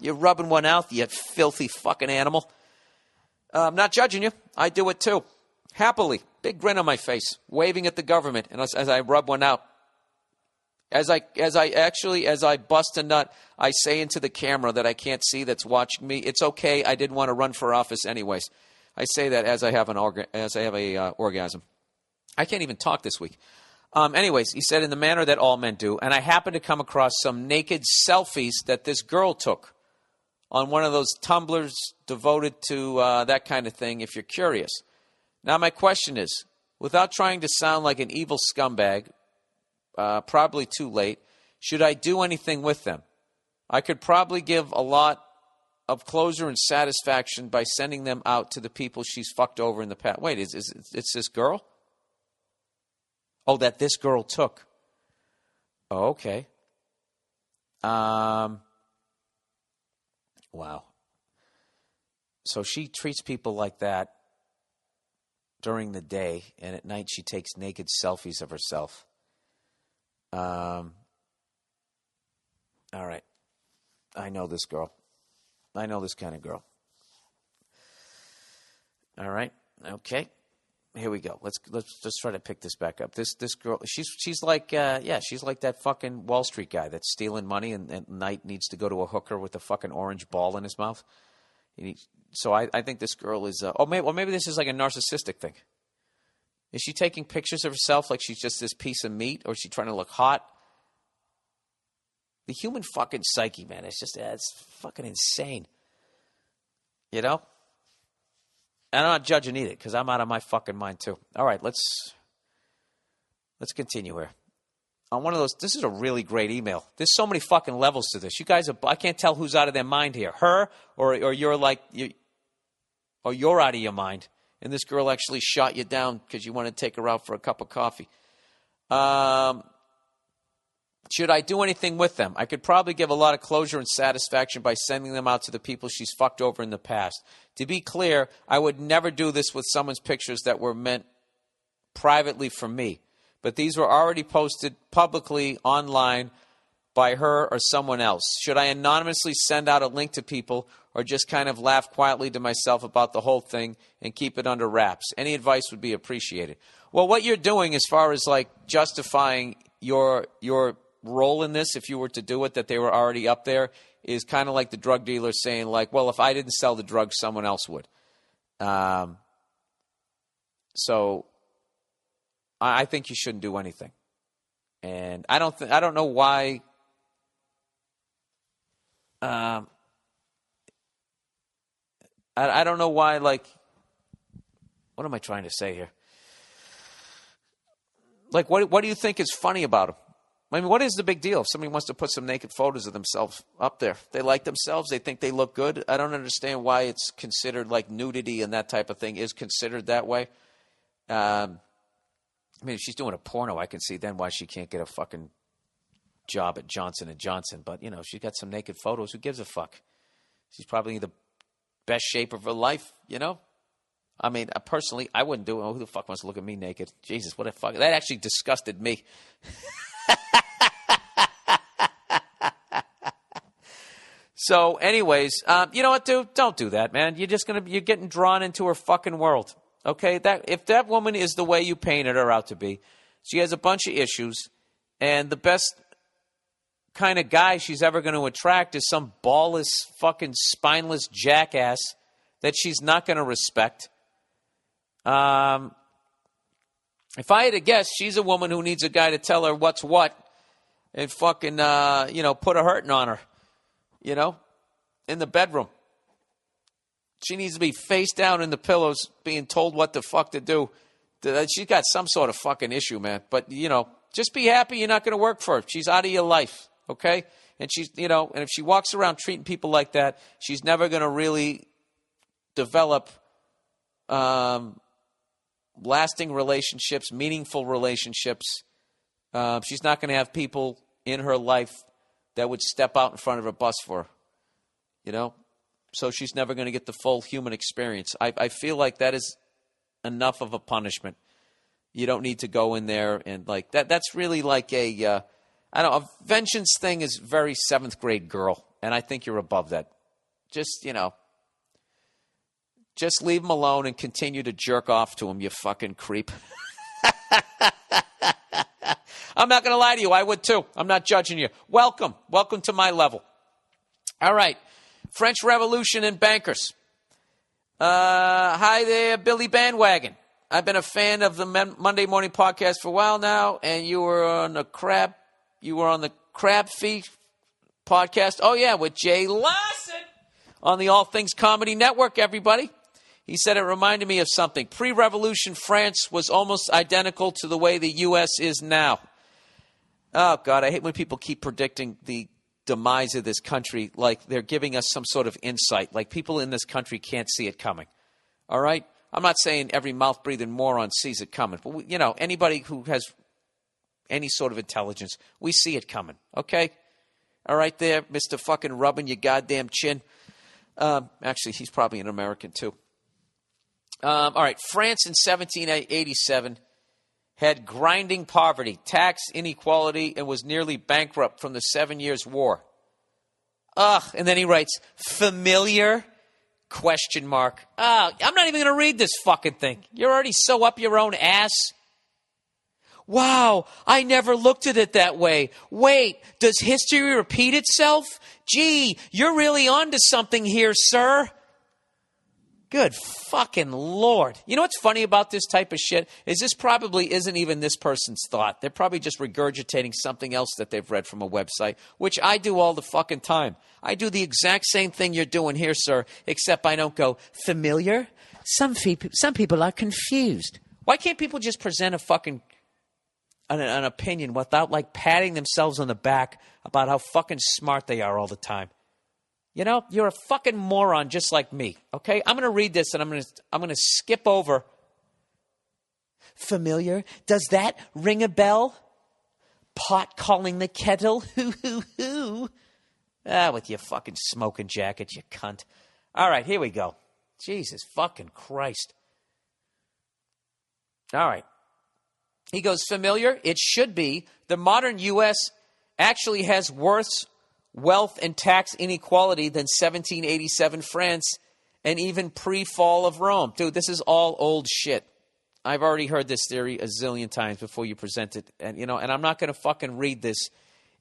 You're rubbing one out, you filthy fucking animal. I'm not judging you. I do it too. Happily. Big grin on my face, waving at the government, and as I rub one out. As I bust a nut, I say into the camera that I can't see that's watching me, it's okay, I didn't want to run for office anyways. I say that as I have a orgasm. I can't even talk this week. Anyways, he said in the manner that all men do, and I happened to come across some naked selfies that this girl took on one of those Tumblrs devoted to that kind of thing, if you're curious. Now, my question is, without trying to sound like an evil scumbag, probably too late, should I do anything with them? I could probably give a lot of closure and satisfaction by sending them out to the people she's fucked over in the past. Wait, it's this girl? Oh, that this girl took. Oh, okay. Wow. So she treats people like that during the day, and at night she takes naked selfies of herself. All right. I know this girl. I know this kind of girl. All right. Okay. Here we go. Let's just try to pick this back up. This girl, she's like she's like that fucking Wall Street guy that's stealing money and at night needs to go to a hooker with a fucking orange ball in his mouth. So I think this girl is maybe this is like a narcissistic thing. Is she taking pictures of herself like she's just this piece of meat, or is she trying to look hot? The human fucking psyche, man, it's fucking insane. You know? And I'm not judging either, because I'm out of my fucking mind too. All right, let's continue here. On one of those, this is a really great email. There's so many fucking levels to this. You guys I can't tell who's out of their mind here. Her, or you're like, or you're out of your mind. And this girl actually shot you down because you want to take her out for a cup of coffee. Should I do anything with them? I could probably give a lot of closure and satisfaction by sending them out to the people she's fucked over in the past. To be clear, I would never do this with someone's pictures that were meant privately for me. But these were already posted publicly online by her or someone else. Should I anonymously send out a link to people or just kind of laugh quietly to myself about the whole thing and keep it under wraps? Any advice would be appreciated. Well, what you're doing as far as like justifying your role in this, if you were to do it, that they were already up there, is kind of like the drug dealer saying like, well, if I didn't sell the drugs, someone else would. So I think you shouldn't do anything. And I don't know why. I don't know why, like, what am I trying to say here? Like, what do you think is funny about him? I mean, what is the big deal if somebody wants to put some naked photos of themselves up there? They like themselves. They think they look good. I don't understand why it's considered like nudity and that type of thing is considered that way. I mean, if she's doing a porno, I can see then why she can't get a fucking job at Johnson & Johnson. But, she's got some naked photos. Who gives a fuck? She's probably in the best shape of her life, I mean, personally, I wouldn't do it. Oh, who the fuck wants to look at me naked? Jesus, what a fuck. That actually disgusted me. So, anyways, you know what, dude? Don't do that, man. You're getting drawn into her fucking world. Okay? If that woman is the way you painted her out to be, she has a bunch of issues, and the best kind of guy she's ever going to attract is some ballless, fucking spineless jackass that she's not going to respect. If I had to guess, she's a woman who needs a guy to tell her what's what and fucking, put a hurting on her, in the bedroom. She needs to be face down in the pillows being told what the fuck to do. She's got some sort of fucking issue, man. But, just be happy you're not going to work for her. She's out of your life, okay? And she's, and if she walks around treating people like that, she's never going to really develop lasting relationships, meaningful relationships. She's not going to have people in her life that would step out in front of a bus for her, So she's never going to get the full human experience. I feel like that is enough of a punishment. You don't need to go in there and like that. That's really like a vengeance thing is very 7th grade girl. And I think you're above that. Just leave him alone and continue to jerk off to him, you fucking creep. I'm not going to lie to you. I would too. I'm not judging you. Welcome. Welcome to my level. All right. French Revolution and bankers. Hi there, Billy Bandwagon. I've been a fan of the Monday Morning Podcast for a while now, and you were on the Crab Feet podcast. Oh, yeah, with Jay Lawson on the All Things Comedy Network, everybody. He said it reminded me of something. Pre-revolution France was almost identical to the way the U.S. is now. Oh, God, I hate when people keep predicting the demise of this country like they're giving us some sort of insight, like people in this country can't see it coming. All right? I'm not saying every mouth-breathing moron sees it coming, but, anybody who has any sort of intelligence, we see it coming, okay? All right there, Mr. fucking rubbing your goddamn chin. Actually, he's probably an American, too. All right, France in 1787 had grinding poverty, tax inequality, and was nearly bankrupt from the 7 Years' War. And then he writes, familiar? ? I'm not even going to read this fucking thing. You're already so up your own ass. Wow, I never looked at it that way. Wait, does history repeat itself? Gee, you're really onto something here, sir. Good fucking Lord. You know what's funny about this type of shit? Is this probably isn't even this person's thought. They're probably just regurgitating something else that they've read from a website, which I do all the fucking time. I do the exact same thing you're doing here, sir, except I don't go, familiar? Some people are confused. Why can't people just present a fucking an opinion without like patting themselves on the back about how fucking smart they are all the time? You're a fucking moron just like me, okay? I'm going to read this and I'm going to skip over. Familiar? Does that ring a bell? Pot calling the kettle? Hoo, hoo, hoo. With your fucking smoking jacket, you cunt. All right, here we go. Jesus fucking Christ. All right. He goes, familiar? It should be. The modern U.S. actually has worse wealth and tax inequality than 1787 France and even pre-fall of Rome. Dude, this is all old shit. I've already heard this theory a zillion times before you present it. And, and I'm not going to fucking read this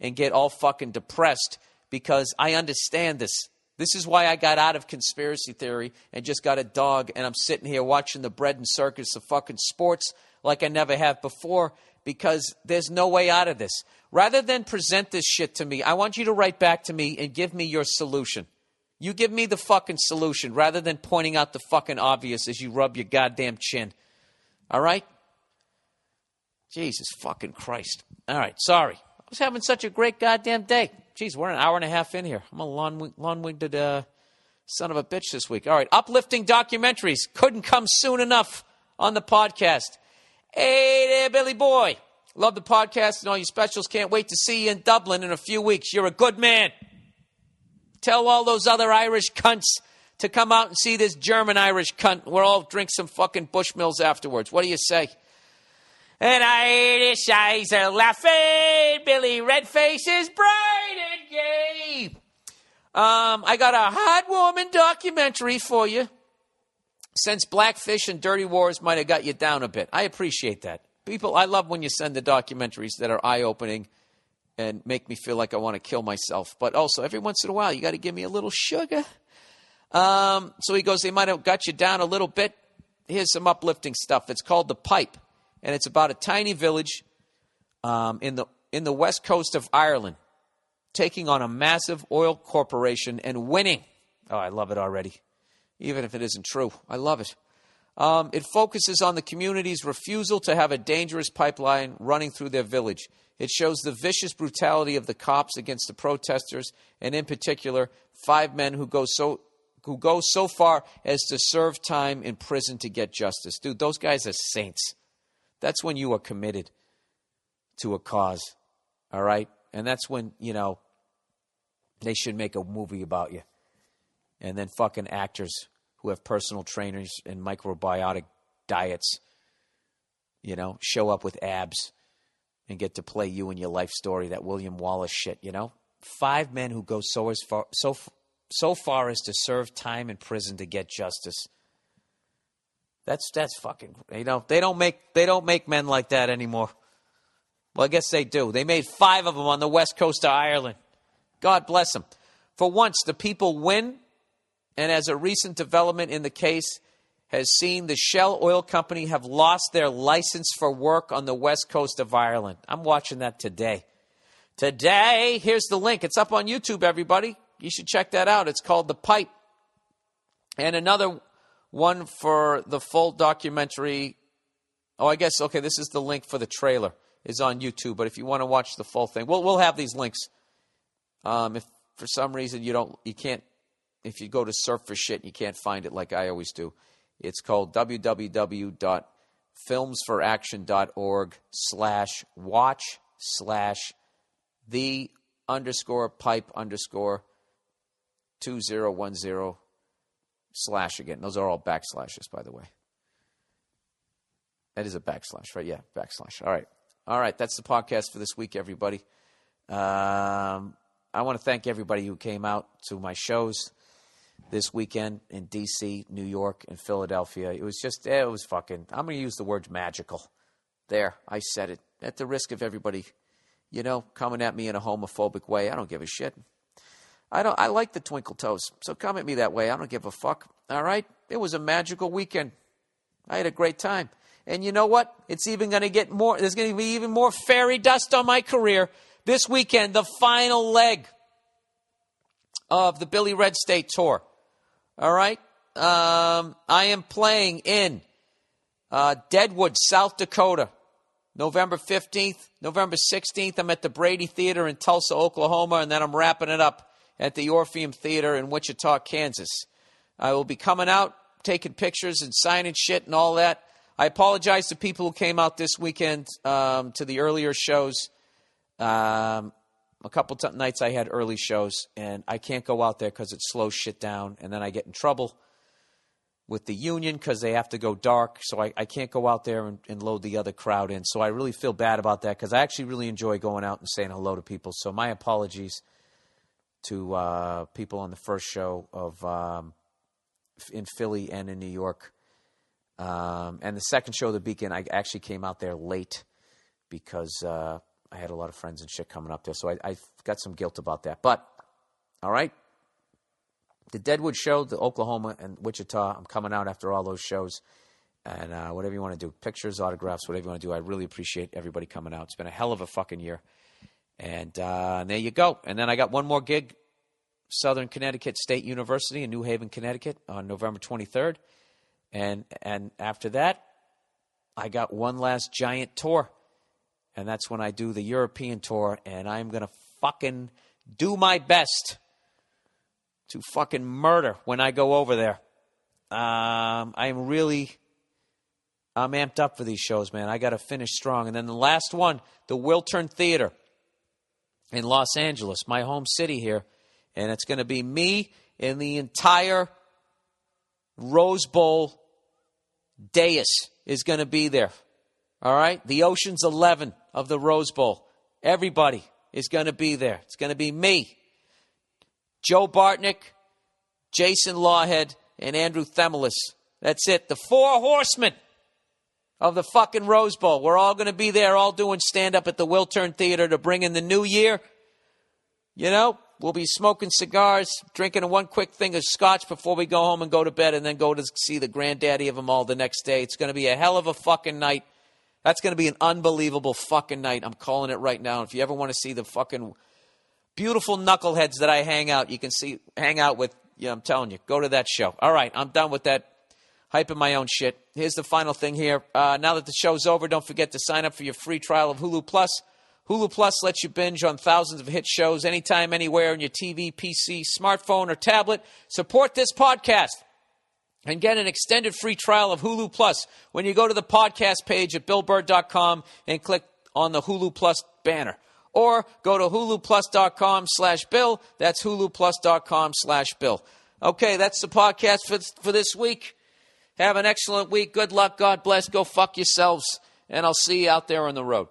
and get all fucking depressed because I understand this. This is why I got out of conspiracy theory and just got a dog and I'm sitting here watching the bread and circus of fucking sports like I never have before because there's no way out of this. Rather than present this shit to me, I want you to write back to me and give me your solution. You give me the fucking solution rather than pointing out the fucking obvious as you rub your goddamn chin. All right? Jesus fucking Christ. All right, sorry. I was having such a great goddamn day. Jeez, we're an hour and a half in here. I'm a long-winded son of a bitch this week. All right, uplifting documentaries couldn't come soon enough on the podcast. Hey there, Billy boy. Love the podcast and all your specials. Can't wait to see you in Dublin in a few weeks. You're a good man. Tell all those other Irish cunts to come out and see this German Irish cunt. We'll all drink some fucking Bushmills afterwards. What do you say? And Irish eyes are laughing. Billy Redface is bright and gay. I got a heartwarming documentary for you. Since Blackfish and Dirty Wars might have got you down a bit. I appreciate that. People, I love when you send the documentaries that are eye-opening and make me feel like I want to kill myself. But also, every once in a while, you got to give me a little sugar. So he goes, they might have got you down a little bit. Here's some uplifting stuff. It's called The Pipe, and it's about a tiny village in the west coast of Ireland taking on a massive oil corporation and winning. Oh, I love it already. Even if it isn't true. I love it. It focuses on the community's refusal to have a dangerous pipeline running through their village. It shows the vicious brutality of the cops against the protesters, and in particular, 5 men who go so far as to serve time in prison to get justice. Dude, those guys are saints. That's when you are committed to a cause, all right? And that's when, they should make a movie about you. And then fucking actors who have personal trainers and microbiotic diets, show up with abs and get to play you in your life story, that William Wallace shit, 5 men who go so far as to serve time in prison to get justice. That's fucking, they don't make men like that anymore. Well, I guess they do. They made 5 of them on the west coast of Ireland. God bless them. For once, the people win. And as a recent development in the case has seen, the Shell Oil Company have lost their license for work on the west coast of Ireland. I'm watching that today. Today, here's the link. It's up on YouTube, everybody. You should check that out. It's called The Pipe. And another one for the full documentary. Oh, I guess, okay, this is the link for the trailer. Is on YouTube. But if you want to watch the full thing, we'll have these links. If for some reason you can't, if you go to surf for shit, you can't find it like I always do. It's called www.filmsforaction.org/watch/the_pipe_2010/ again. Those are all backslashes, by the way. That is a backslash, right? Yeah, backslash. All right. That's the podcast for this week, everybody. I want to thank everybody who came out to my shows this weekend in D.C., New York, and Philadelphia. It was fucking, I'm going to use the word magical. There, I said it. At the risk of everybody, coming at me in a homophobic way, I don't give a shit. I like the twinkle toes, so come at me that way. I don't give a fuck, all right? It was a magical weekend. I had a great time. And you know what? It's even going to get more, there's going to be even more fairy dust on my career. This weekend, the final leg of the Billy Red State Tour. All right? I am playing in Deadwood, South Dakota, November 15th. November 16th, I'm at the Brady Theater in Tulsa, Oklahoma, and then I'm wrapping it up at the Orpheum Theater in Wichita, Kansas. I will be coming out, taking pictures and signing shit and all that. I apologize to people who came out this weekend to the earlier shows. A couple nights I had early shows, and I can't go out there because it slows shit down, and then I get in trouble with the union because they have to go dark, so I can't go out there and load the other crowd in. So I really feel bad about that because I actually really enjoy going out and saying hello to people. So my apologies to people on the first show of in Philly and in New York. And the second show of the weekend, I actually came out there late because I had a lot of friends and shit coming up there, so I got some guilt about that. But, all right, the Deadwood show, the Oklahoma and Wichita, I'm coming out after all those shows. And whatever you want to do, pictures, autographs, whatever you want to do, I really appreciate everybody coming out. It's been a hell of a fucking year. And there you go. And then I got one more gig, Southern Connecticut State University in New Haven, Connecticut on November 23rd. And after that, I got one last giant tour. And that's when I do the European tour, and I'm going to fucking do my best to fucking murder when I go over there. I'm really I'm amped up for these shows, man. I got to finish strong. And then the last one, the Wiltern Theater in Los Angeles, my home city here. And it's going to be me and the entire Rose Bowl dais is going to be there. All right? The Ocean's 11 of the Rose Bowl. Everybody is going to be there. It's going to be me, Joe Bartnick, Jason Lawhead, and Andrew Themelis. That's it. The 4 horsemen of the fucking Rose Bowl. We're all going to be there, all doing stand-up at the Wiltern Theater to bring in the new year. You know, we'll be smoking cigars, drinking one quick thing of scotch before we go home and go to bed, and then go to see the granddaddy of them all the next day. It's going to be a hell of a fucking night. That's going to be an unbelievable fucking night. I'm calling it right now. If you ever want to see the fucking beautiful knuckleheads that I hang out with, yeah, I'm telling you, go to that show. All right, I'm done with that hyping my own shit. Here's the final thing here. Now that the show's over, don't forget to sign up for your free trial of Hulu Plus. Hulu Plus lets you binge on thousands of hit shows anytime, anywhere on your TV, PC, smartphone, or tablet. Support this podcast and get an extended free trial of Hulu Plus when you go to the podcast page at BillBurr.com and click on the Hulu Plus banner. Or go to HuluPlus.com/Bill. That's HuluPlus.com/Bill. Okay, that's the podcast for this week. Have an excellent week. Good luck. God bless. Go fuck yourselves. And I'll see you out there on the road.